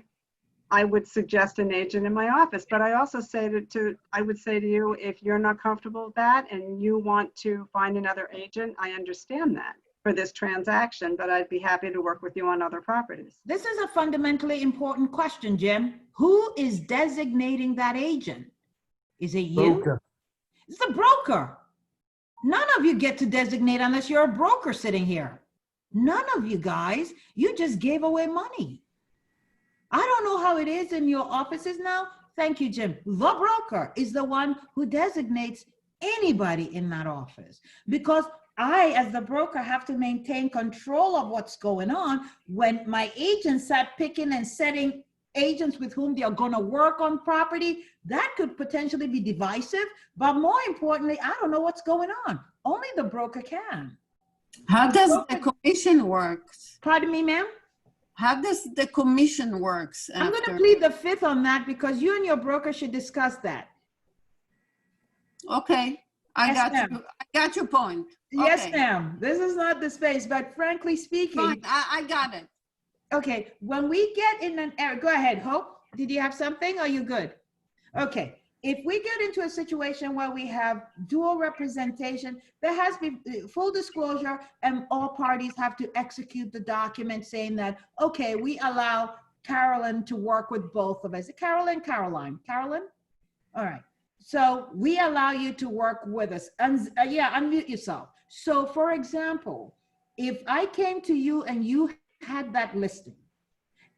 I would suggest an agent in my office. But I also say I would say to you, if you're not comfortable with that and you want to find another agent, I understand that for this transaction, but I'd be happy to work with you on other properties. This is a fundamentally important question, Jim. Who is designating that agent? Is it you? Broker. It's the broker. None of you get to designate unless you're a broker sitting here. None of you guys. You just gave away money. I don't know how it is in your offices now. Thank you, Jim. The broker is the one who designates anybody in that office, because I, as the broker, have to maintain control of what's going on. When my agents start picking and setting agents with whom they are going to work on property, that could potentially be divisive. But more importantly, I don't know what's going on. Only the broker can. How does the commission work? Pardon me, ma'am? How does the commission works? I'm going to plead the fifth on that because you and your broker should discuss that. Okay, I got your point. Yes, Okay. ma'am. This is not the space, but frankly speaking. Fine, I got it. Okay, when we get in an area, go ahead, Hope. Did you have something? Or are you good? Okay, if we get into a situation where we have dual representation, there has to be full disclosure and all parties have to execute the document saying that, okay, we allow Carolyn to work with both of us. Carolyn, Caroline? Carolyn? All right. So we allow you to work with us. Yeah, unmute yourself. So for example, if I came to you and you had that listing,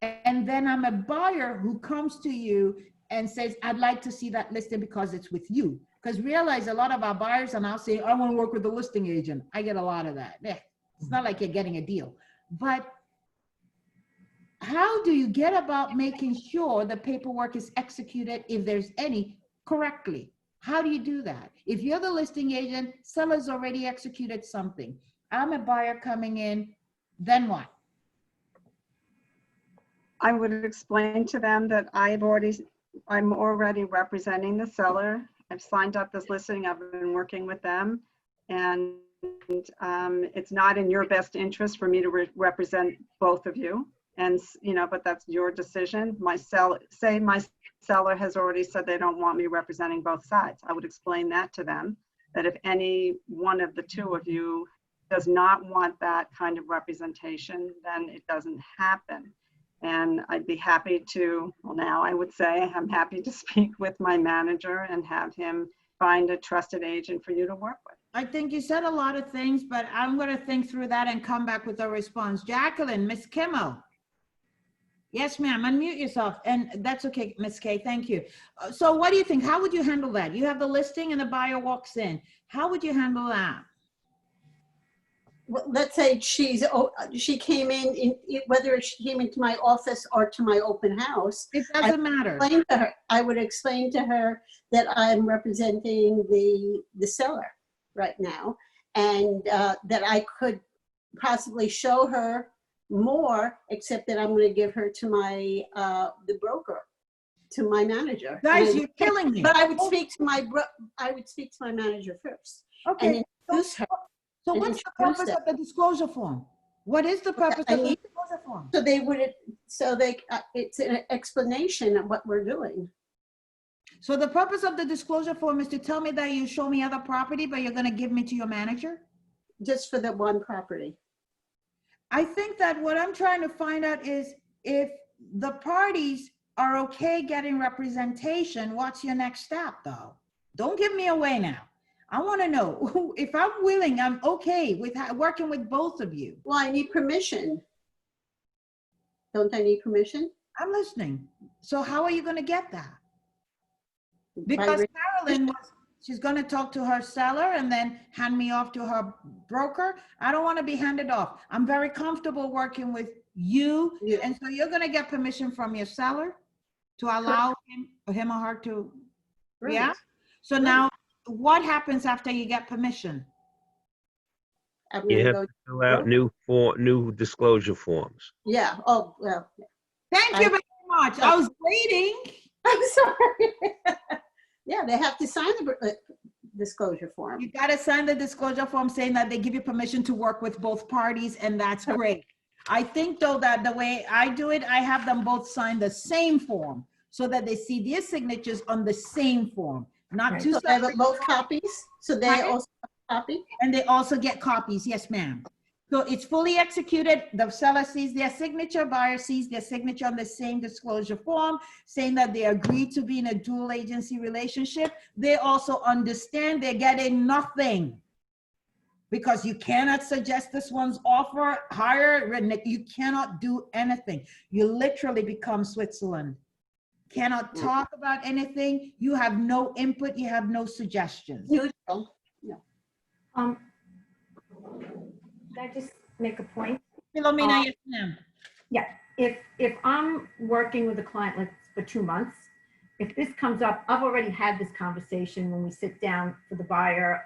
and then I'm a buyer who comes to you and says, I'd like to see that listing because it's with you. Because realize a lot of our buyers are now saying, I want to work with the listing agent. I get a lot of that. It's not like you're getting a deal. But how do you get about making sure the paperwork is executed, if there's any, correctly? How do you do that? If you're the listing agent, seller's already executed something. I'm a buyer coming in, then what? I would explain to them that I'm already representing the seller. I've signed up this listing. I've been working with them, and it's not in your best interest for me to represent both of you. And but that's your decision. My seller has already said they don't want me representing both sides. I would explain that to them, that if any one of the two of you does not want that kind of representation, then it doesn't happen. And I'd be happy to, well, now I would say I'm happy to speak with my manager and have him find a trusted agent for you to work with. I think you said a lot of things, but I'm going to think through that and come back with a response. Jacqueline, Miss Kimmel. Yes, ma'am. Unmute yourself. And that's okay, Miss Kay. Thank you. So what do you think? How would you handle that? You have the listing and the buyer walks in. How would you handle that? Well, let's say she came in, whether she came into my office or to my open house. It doesn't matter. I would explain to her that I'm representing the seller right now, and that I could possibly show her more, except that I'm going to give her to my the broker, to my manager. Guys, you're killing me. But I would speak to my manager first. Okay. And introduce her. So what's the purpose of the disclosure form? What is the purpose of the disclosure form? It's an explanation of what we're doing. So the purpose of the disclosure form is to tell me that you show me other property, but you're going to give me to your manager? Just for the one property. I think that what I'm trying to find out is if the parties are okay getting representation, what's your next step though? Don't give me away now. I want to know if I'm willing, I'm okay with working with both of you. Well, I need permission. Don't I need permission? I'm listening. So how are you going to get that? Because Carolyn was, she's gonna talk to her seller and then hand me off to her broker. I don't wanna be handed off. I'm very comfortable working with you. And so you're gonna get permission from your seller to allow him or her to, yeah? Right. So now, what happens after you get permission? You have to fill out new disclosure forms. Yeah, oh, well. Thank you very much. I was waiting. I'm sorry. Yeah, they have to sign the disclosure form. You gotta sign the disclosure form saying that they give you permission to work with both parties, and that's great. I think though that the way I do it, I have them both sign the same form so that they see their signatures on the same form, not two So they have separate. both copies, so they Right. also have a copy? And they also get copies, yes, ma'am. So it's fully executed. The seller sees their signature, buyer sees their signature on the same disclosure form, saying that they agreed to be in a dual agency relationship. They also understand they're getting nothing because you cannot suggest this one's offer higher. You cannot do anything. You literally become Switzerland. Cannot talk about anything. You have no input. You have no suggestions. Neutral. Can I just make a point? Philomena, yes, ma'am. Yeah, if I'm working with a client like for 2 months, if this comes up, I've already had this conversation when we sit down for the buyer.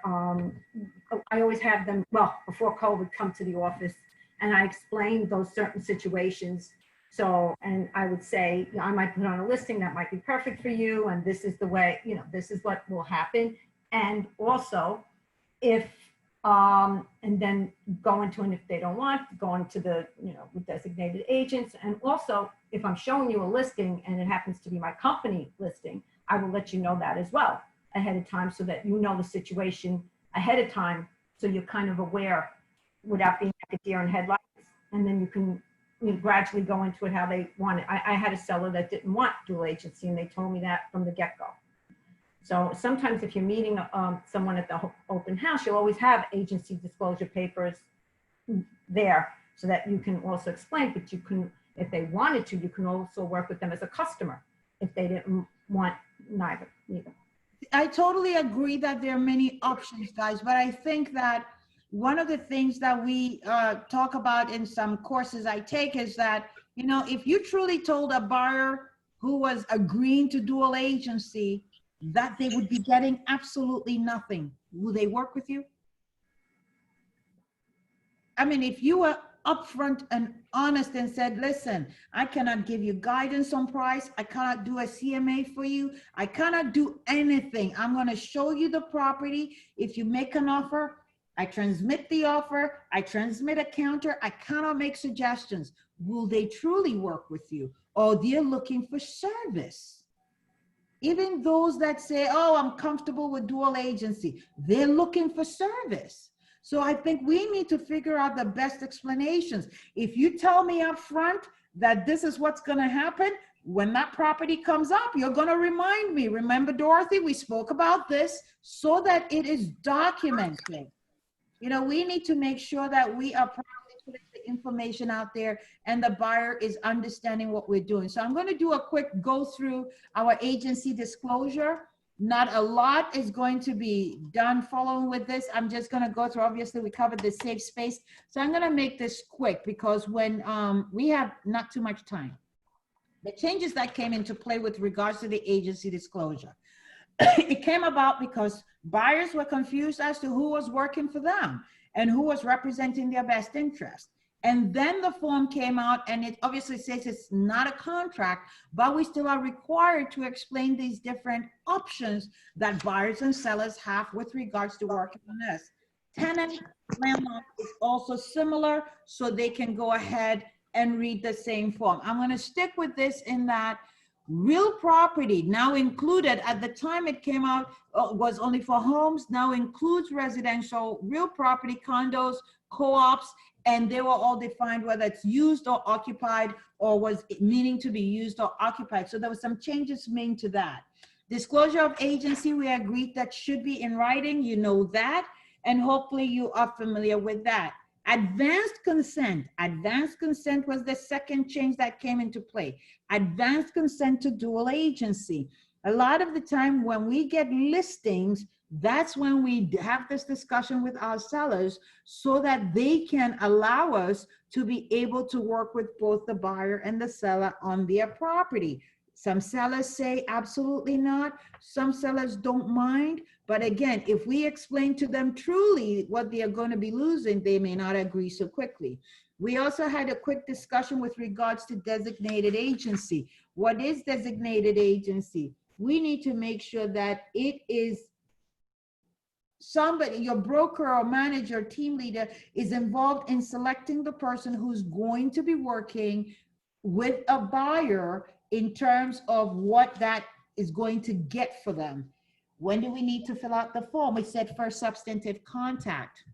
I always have them, well, before COVID, come to the office and I explain those certain situations. So, and I would say, I might put on a listing that might be perfect for you. And this is the way, this is what will happen. And also if, and then go into, and if they don't want, go into the, with designated agents. And also, if I'm showing you a listing and it happens to be my company listing, I will let you know that as well ahead of time so that you know the situation ahead of time. So you're kind of aware without being like a deer in headlights. And then you can gradually go into it how they want it. I had a seller that didn't want dual agency and they told me that from the get-go. So sometimes if you're meeting someone at the open house, you'll always have agency disclosure papers there so that you can also explain, but you can, if they wanted to, you can also work with them as a customer if they didn't want neither. I totally agree that there are many options, guys, but I think that one of the things that we talk about in some courses I take is that, if you truly told a buyer who was agreeing to dual agency that they would be getting absolutely nothing, will they work with you? I mean, if you were upfront and honest and said, listen, I cannot give you guidance on price. I cannot do a CMA for you. I cannot do anything. I'm going to show you the property. If you make an offer, I transmit the offer. I transmit a counter. I cannot make suggestions. Will they truly work with you? Or they're looking for service? Even those that say, oh, I'm comfortable with dual agency, they're looking for service. So I think we need to figure out the best explanations. If you tell me up front that this is what's going to happen, when that property comes up, you're going to remind me. Remember, Dorothy, we spoke about this so that it is documented. We need to make sure that we are properly putting the information out there and the buyer is understanding what we're doing. So I'm going to do a quick go through our agency disclosure. Not a lot is going to be done following with this. I'm just going to go through, obviously we covered the safe space. So I'm going to make this quick because when we have not too much time. The changes that came into play with regards to the agency disclosure. It came about because buyers were confused as to who was working for them and who was representing their best interest. And then the form came out and it obviously says it's not a contract, but we still are required to explain these different options that buyers and sellers have with regards to working on this. Tenant landlord is also similar, so they can go ahead and read the same form. I'm going to stick with this in that real property now included, at the time it came out, was only for homes, now includes residential, real property, condos, co-ops, and they were all defined whether it's used or occupied or was meaning to be used or occupied. So there were some changes made to that. Disclosure of agency, we agreed that should be in writing, that, and hopefully you are familiar with that. Advanced consent was the second change that came into play. Advanced consent to dual agency. A lot of the time when we get listings, that's when we have this discussion with our sellers so that they can allow us to be able to work with both the buyer and the seller on their property. Some sellers say absolutely not. Some sellers don't mind. But again, if we explain to them truly what they are going to be losing, they may not agree so quickly. We also had a quick discussion with regards to designated agency. What is designated agency? We need to make sure that it is somebody, your broker or manager, team leader is involved in selecting the person who's going to be working with a buyer in terms of what that is going to get for them. When do we need to fill out the form? We said first substantive contact.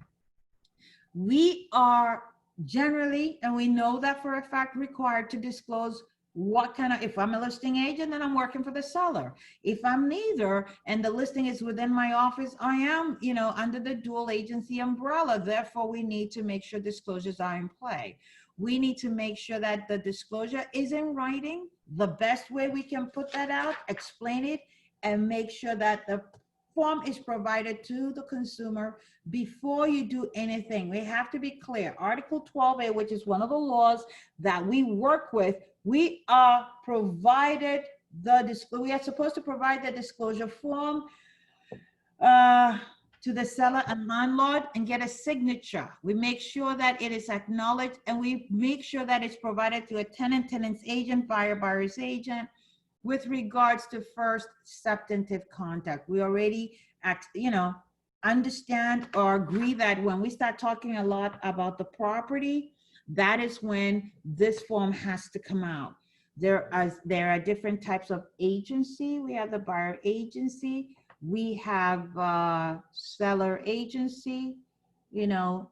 We are generally, and we know that for a fact, required to disclose what kind of, if I'm a listing agent, then I'm working for the seller. If I'm neither, and the listing is within my office, I am, under the dual agency umbrella. Therefore, we need to make sure disclosures are in play. We need to make sure that the disclosure is in writing. The best way we can put that out, explain it, and make sure that the form is provided to the consumer before you do anything. We have to be clear. Article 12A, which is one of the laws that we work with, we are provided we are supposed to provide the disclosure form to the seller and landlord and get a signature. We make sure that it is acknowledged, and we make sure that it's provided to a tenant, tenant's agent, buyer, buyer's agent. With regards to first substantive contact, we already understand or agree that when we start talking a lot about the property, that is when this form has to come out. There are different types of agency. We have the buyer agency. We have seller agency,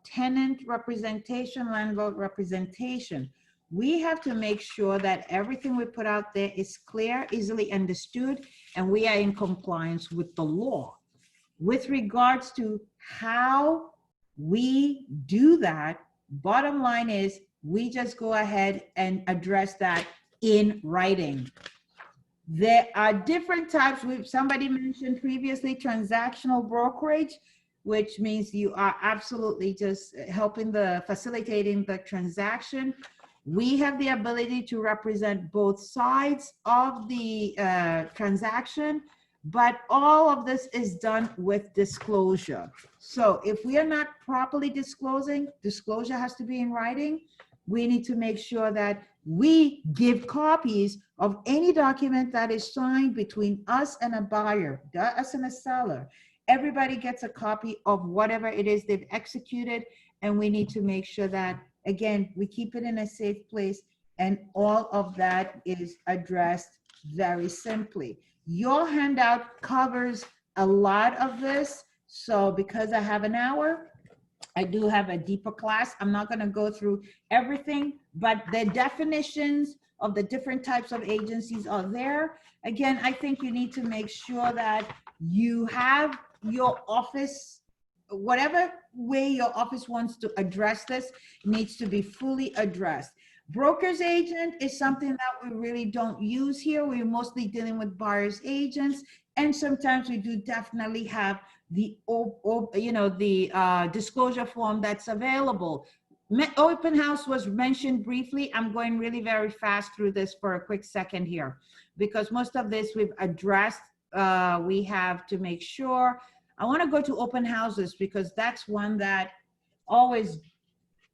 tenant representation, landlord representation. We have to make sure that everything we put out there is clear, easily understood, and we are in compliance with the law. With regards to how we do that, bottom line is we just go ahead and address that in writing. There are different types. Somebody mentioned previously transactional brokerage, which means you are absolutely just facilitating the transaction. We have the ability to represent both sides of the transaction, but all of this is done with disclosure. So if we are not properly disclosing, disclosure has to be in writing. We need to make sure that we give copies of any document that is signed between us and a buyer, us and a seller. Everybody gets a copy of whatever it is they've executed, and we need to make sure that, again, we keep it in a safe place, and all of that is addressed very simply. Your handout covers a lot of this, so because I have an hour, I do have a deeper class. I'm not going to go through everything, but the definitions of the different types of agencies are there. Again, I think you need to make sure that you have your office, whatever way your office wants to address this, needs to be fully addressed. Broker's agent is something that we really don't use here. We're mostly dealing with buyer's agents, and sometimes we do definitely have the disclosure form that's available. Open house was mentioned briefly. I'm going really very fast through this for a quick second here, because most of this we've addressed. We have to make sure. I want to go to open houses because that's one that always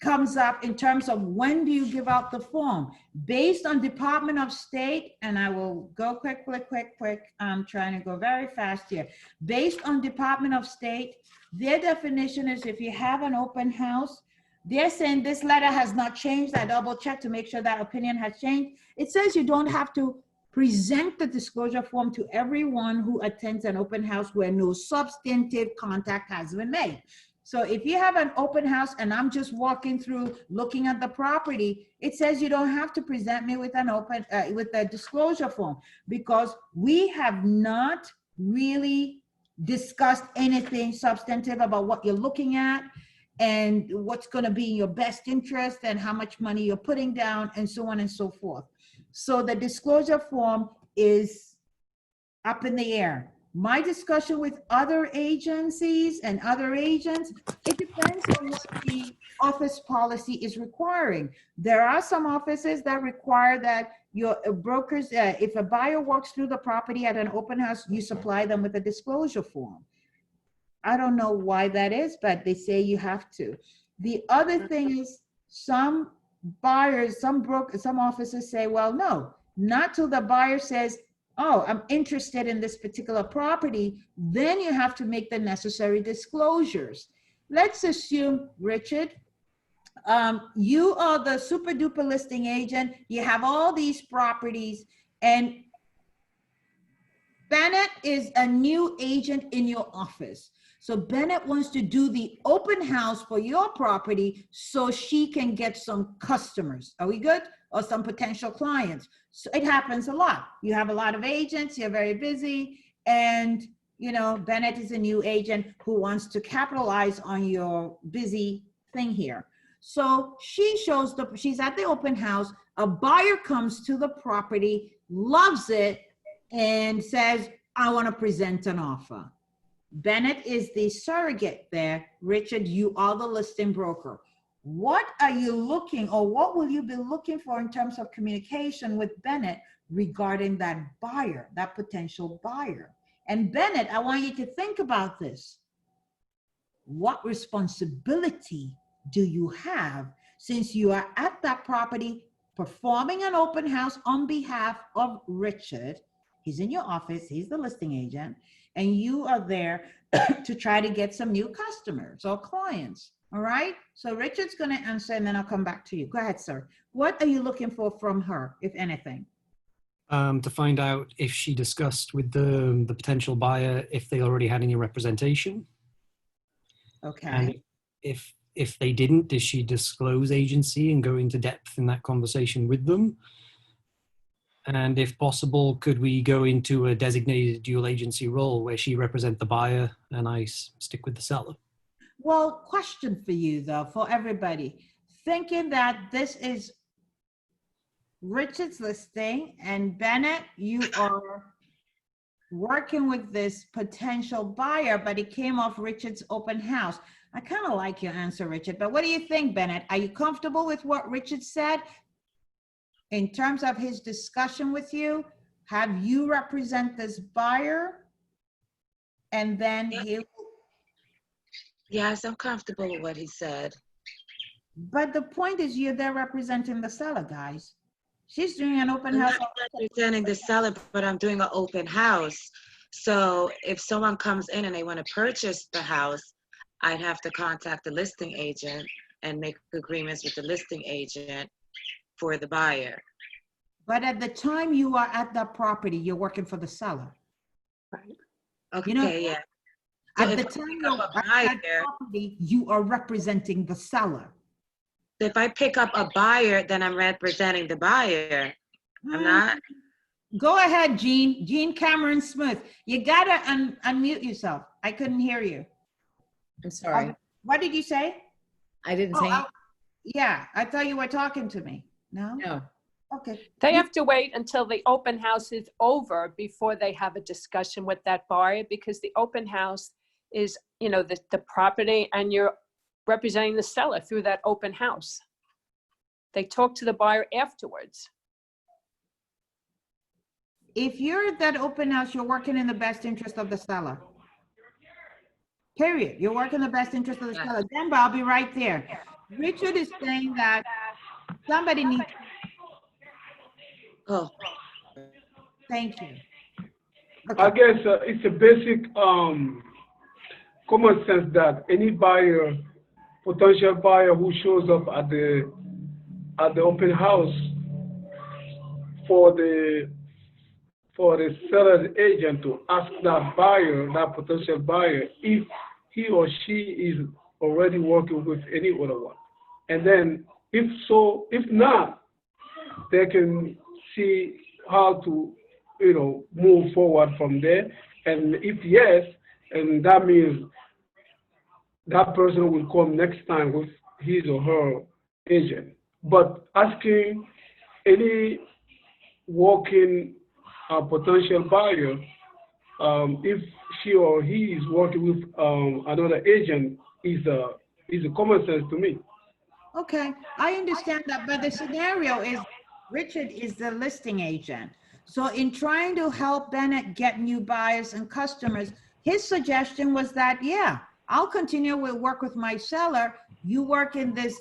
comes up in terms of when do you give out the form based on Department of State. And I will go quick. I'm trying to go very fast here. Based on Department of State, their definition is if you have an open house, they're saying this letter has not changed. I double check to make sure that opinion has changed. It says you don't have to present the disclosure form to everyone who attends an open house where no substantive contact has been made. So if you have an open house and I'm just walking through looking at the property, it says you don't have to present me with with a disclosure form, because we have not really discussed anything substantive about what you're looking at and what's going to be in your best interest and how much money you're putting down and so on and so forth. So the disclosure form is up in the air. My discussion with other agencies and other agents, it depends on what the office policy is requiring. There are some offices that require that your brokers, if a buyer walks through the property at an open house, you supply them with a disclosure form. I don't know why that is, but they say you have to. The other thing is some buyers, some offices say, well, no, not till the buyer says, oh, I'm interested in this particular property, then you have to make the necessary disclosures. Let's assume, Richard, you are the super duper listing agent, you have all these properties, and Bennett is a new agent in your office. So Bennett wants to do the open house for your property so she can get some customers. Are we good? Or some potential clients. So it happens a lot. You have a lot of agents, you're very busy, and you know, Bennett is a new agent who wants to capitalize on your busy thing here. So she's at the open house, a buyer comes to the property, loves it, and says, I want to present an offer. Bennett is the surrogate there. Richard, you are the listing broker. What are you looking, or what will you be looking for in terms of communication with Bennett regarding that buyer, that potential buyer? And Bennett, I want you to think about this. What responsibility do you have since you are at that property performing an open house on behalf of Richard? He's in your office, he's the listing agent, and you are there to try to get some new customers or clients. All right, so Richard's going to answer and then I'll come back to you. Go ahead, sir. What are you looking for from her, if anything? To find out if she discussed with the potential buyer if they already had any representation. Okay. And if they didn't, did she disclose agency and go into depth in that conversation with them? And if possible, could we go into a designated dual agency role where she represent the buyer and I stick with the seller? Well, question for you though, for everybody, thinking that this is Richard's listing and Bennett, you are working with this potential buyer, but it came off Richard's open house. I kind of like your answer, Richard, but what do you think, Bennett? Are you comfortable with what Richard said in terms of his discussion with you? Have you represent this buyer and then he... Yes, I'm comfortable with what he said. But the point is you're there representing the seller, guys. She's doing an open I'm house. not representing the seller, but I'm doing an open house. So if someone comes in and they want to purchase the house, I'd have to contact the listing agent and make agreements with the listing agent for the buyer. But at the time you are at that property, you're working for the seller. Right. Okay, You know, yeah. at So the if I time pick you're up a at that buyer, property, you are representing the seller. if I pick up a buyer, then I'm representing the buyer. I'm not. Go ahead, Jean Cameron Smith. You gotta unmute yourself. I couldn't hear you. I'm sorry. What did you say? I didn't say. Yeah, I thought you were talking to me. No? No. Okay. They have to wait until the open house is over before they have a discussion with that buyer, because the open house is, you know, the property, and you're representing the seller through that open house. They talk to the buyer afterwards. If you're at that open house, you're working in the best interest of the seller. Period. You're working the best interest of the seller. Denver, I'll be right there. Richard is saying that somebody needs. Oh. Thank you. I guess it's a basic common sense that any buyer, potential buyer who shows up at the open house for the seller's agent to ask that buyer, that potential buyer, if he or she is already working with any other one. And then if so, if not, they can see how to, you know, move forward from there. And if yes, and that means that person will come next time with his or her agent. But asking any walking potential buyer if she or he is working with another agent is a common sense to me. Okay, I understand that, but the scenario is Richard is the listing agent. So in trying to help Bennett get new buyers and customers, his suggestion was that, yeah, I'll continue with work with my seller. You work in this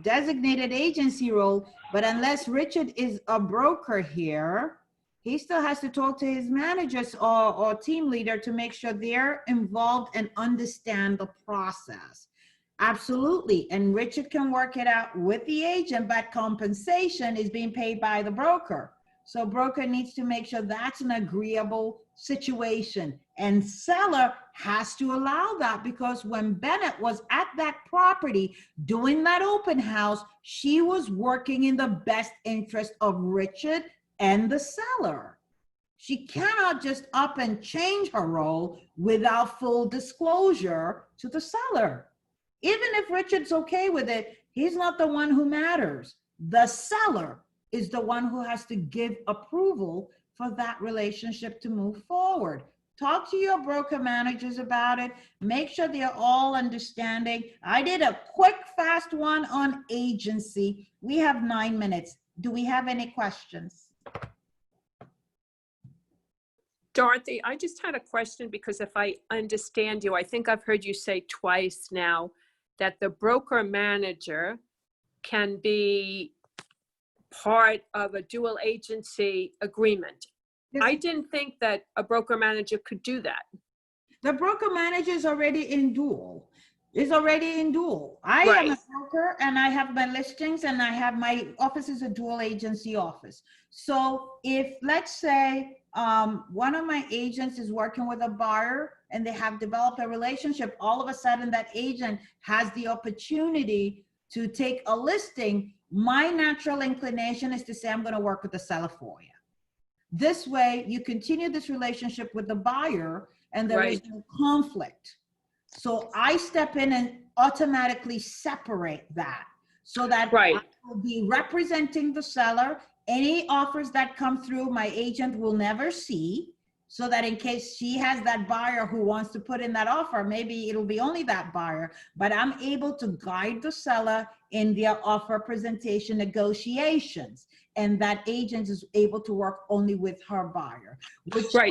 designated agency role, but unless Richard is a broker here, he still has to talk to his managers or team leader to make sure they're involved and understand the process. Absolutely. And Richard can work it out with the agent, but compensation is being paid by the broker. So broker needs to make sure that's an agreeable situation. And seller has to allow that, because when Bennett was at that property doing that open house, she was working in the best interest of Richard and the seller. She cannot just up and change her role without full disclosure to the seller. Even if Richard's okay with it, he's not the one who matters. The seller is the one who has to give approval for that relationship to move forward. Talk to your broker managers about it. Make sure they're all understanding. I did a quick, fast one on agency. We have 9 minutes. Do we have any questions? Dorothy, I just had a question, because if I understand you, I think I've heard you say twice now that the broker manager can be part of a dual agency agreement. I didn't think that a broker manager could do that. The broker manager is already in dual. Is already in dual. I am a broker and I have my listings and I have my office is a dual agency office. So if, let's say, one of my agents is working with a buyer and they have developed a relationship, all of a sudden that agent has the opportunity to take a listing, my natural inclination is to say, I'm going to work with the seller for you. This way you continue this relationship with the buyer and there is no conflict. So I step in and automatically separate that so that I will be representing the seller. Any offers that come through, my agent will never see, so that in case she has that buyer who wants to put in that offer, maybe it'll be only that buyer, but I'm able to guide the seller in their offer presentation negotiations. And that agent is able to work only with her buyer.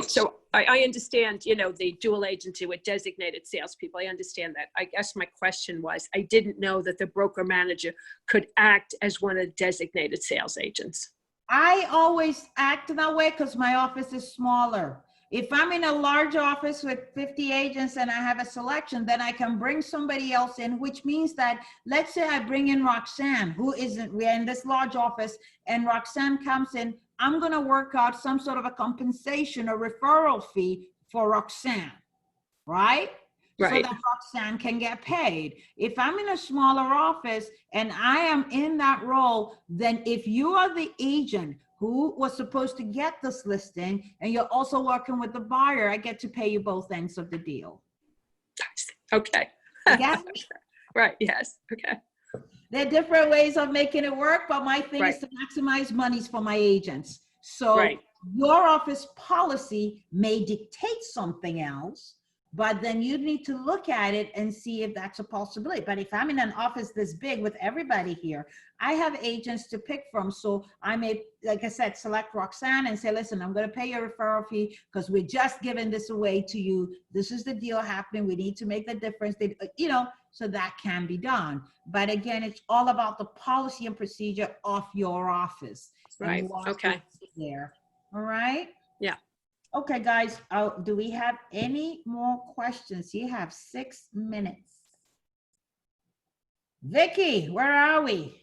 So I understand, you know, the dual agency with designated salespeople. I understand that. I guess my question was, I didn't know that the broker manager could act as one of the designated sales agents. I always act that way because my office is smaller. If I'm in a large office with 50 agents and I have a selection, then I can bring somebody else in, which means that, let's say I bring in Roxanne, who isn't, we're in this large office, and Roxanne comes in, I'm gonna work out some sort of a compensation or referral fee for Roxanne, right? So that Roxanne can get paid. If I'm in a smaller office and I am in that role, then if you are the agent who was supposed to get this listing and you're also working with the buyer, I get to pay you both ends of the deal. Okay. Yes? Right, yes, okay. There are different ways of making it work, but my thing is to maximize monies for my agents. So your office policy may dictate something else, but then you need to look at it and see if that's a possibility. But if I'm in an office this big with everybody here, I have agents to pick from. So I may, like I said, select Roxanne and say, listen, I'm going to pay your referral fee because we're just giving this away to you. This is the deal happening. We need to make the difference, you know, so that can be done. But again, it's all about the policy and procedure of your office. Right, okay. There. All right? Yeah. Okay, guys, do we have any more questions? You have 6 minutes. Vicky, where are we?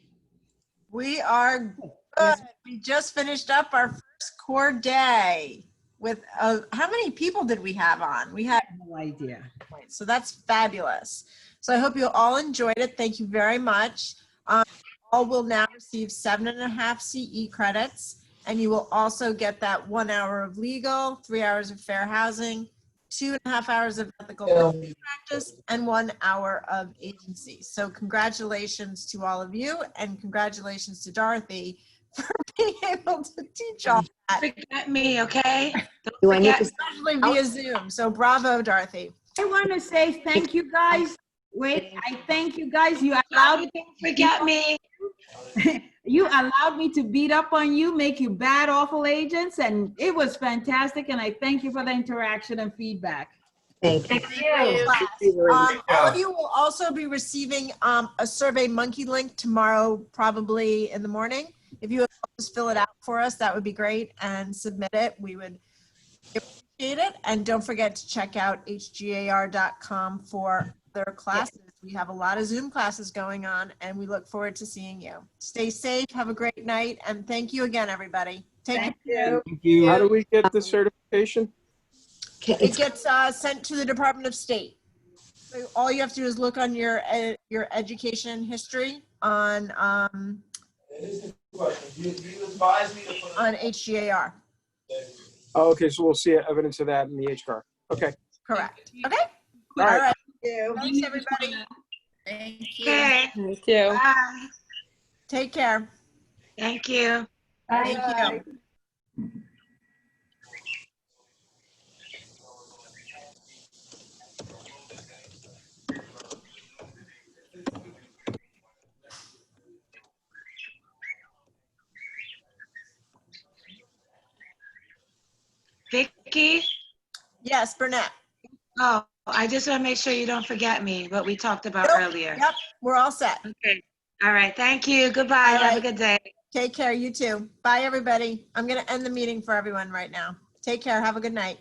We are good. We just finished up our first core day with, how many people did we have on? We had no idea. So that's fabulous. So I hope you all enjoyed it. Thank you very much. All will now receive 7.5 CE credits. And you will also get that 1 hour of legal, 3 hours of fair housing, 2.5 hours of ethical practice, and 1 hour of agency. So congratulations to all of you, and congratulations to Dorothy for being able to teach all that. Forget me, okay? Do I need to? Especially via Zoom. So bravo, Dorothy. I want to say thank you guys. Wait, I thank you guys. You allowed me. Forget me. You allowed me to beat up on you, make you bad, awful agents, and it was fantastic. And I thank you for the interaction and feedback. Thank you. All of you will also be receiving a Survey Monkey link tomorrow, probably in the morning. If you would just fill it out for us, that would be great, and submit it. We would appreciate it. And don't forget to check out hgar.com for their classes. We have a lot of Zoom classes going on, and we look forward to seeing you. Stay safe, have a great night, and thank you again, everybody. Thank you. How do we get the certification? It gets sent to the Department of State. So all you have to do is look on your education history on HGAR. Oh, okay, so we'll see evidence of that in the HCAR. Okay. Correct. Okay. All right. Thanks, everybody. Thank you. Okay. Thank you. Bye. Take care. Thank you. Thank you. Vicky? Yes, Burnett. Oh, I just want to make sure you don't forget me, what we talked about earlier. Yep, we're all set. Okay. All right. Thank you. Goodbye. All Have a right. good day. Take care. You too. Bye, everybody. I'm going to end the meeting for everyone right now. Take care. Have a good night.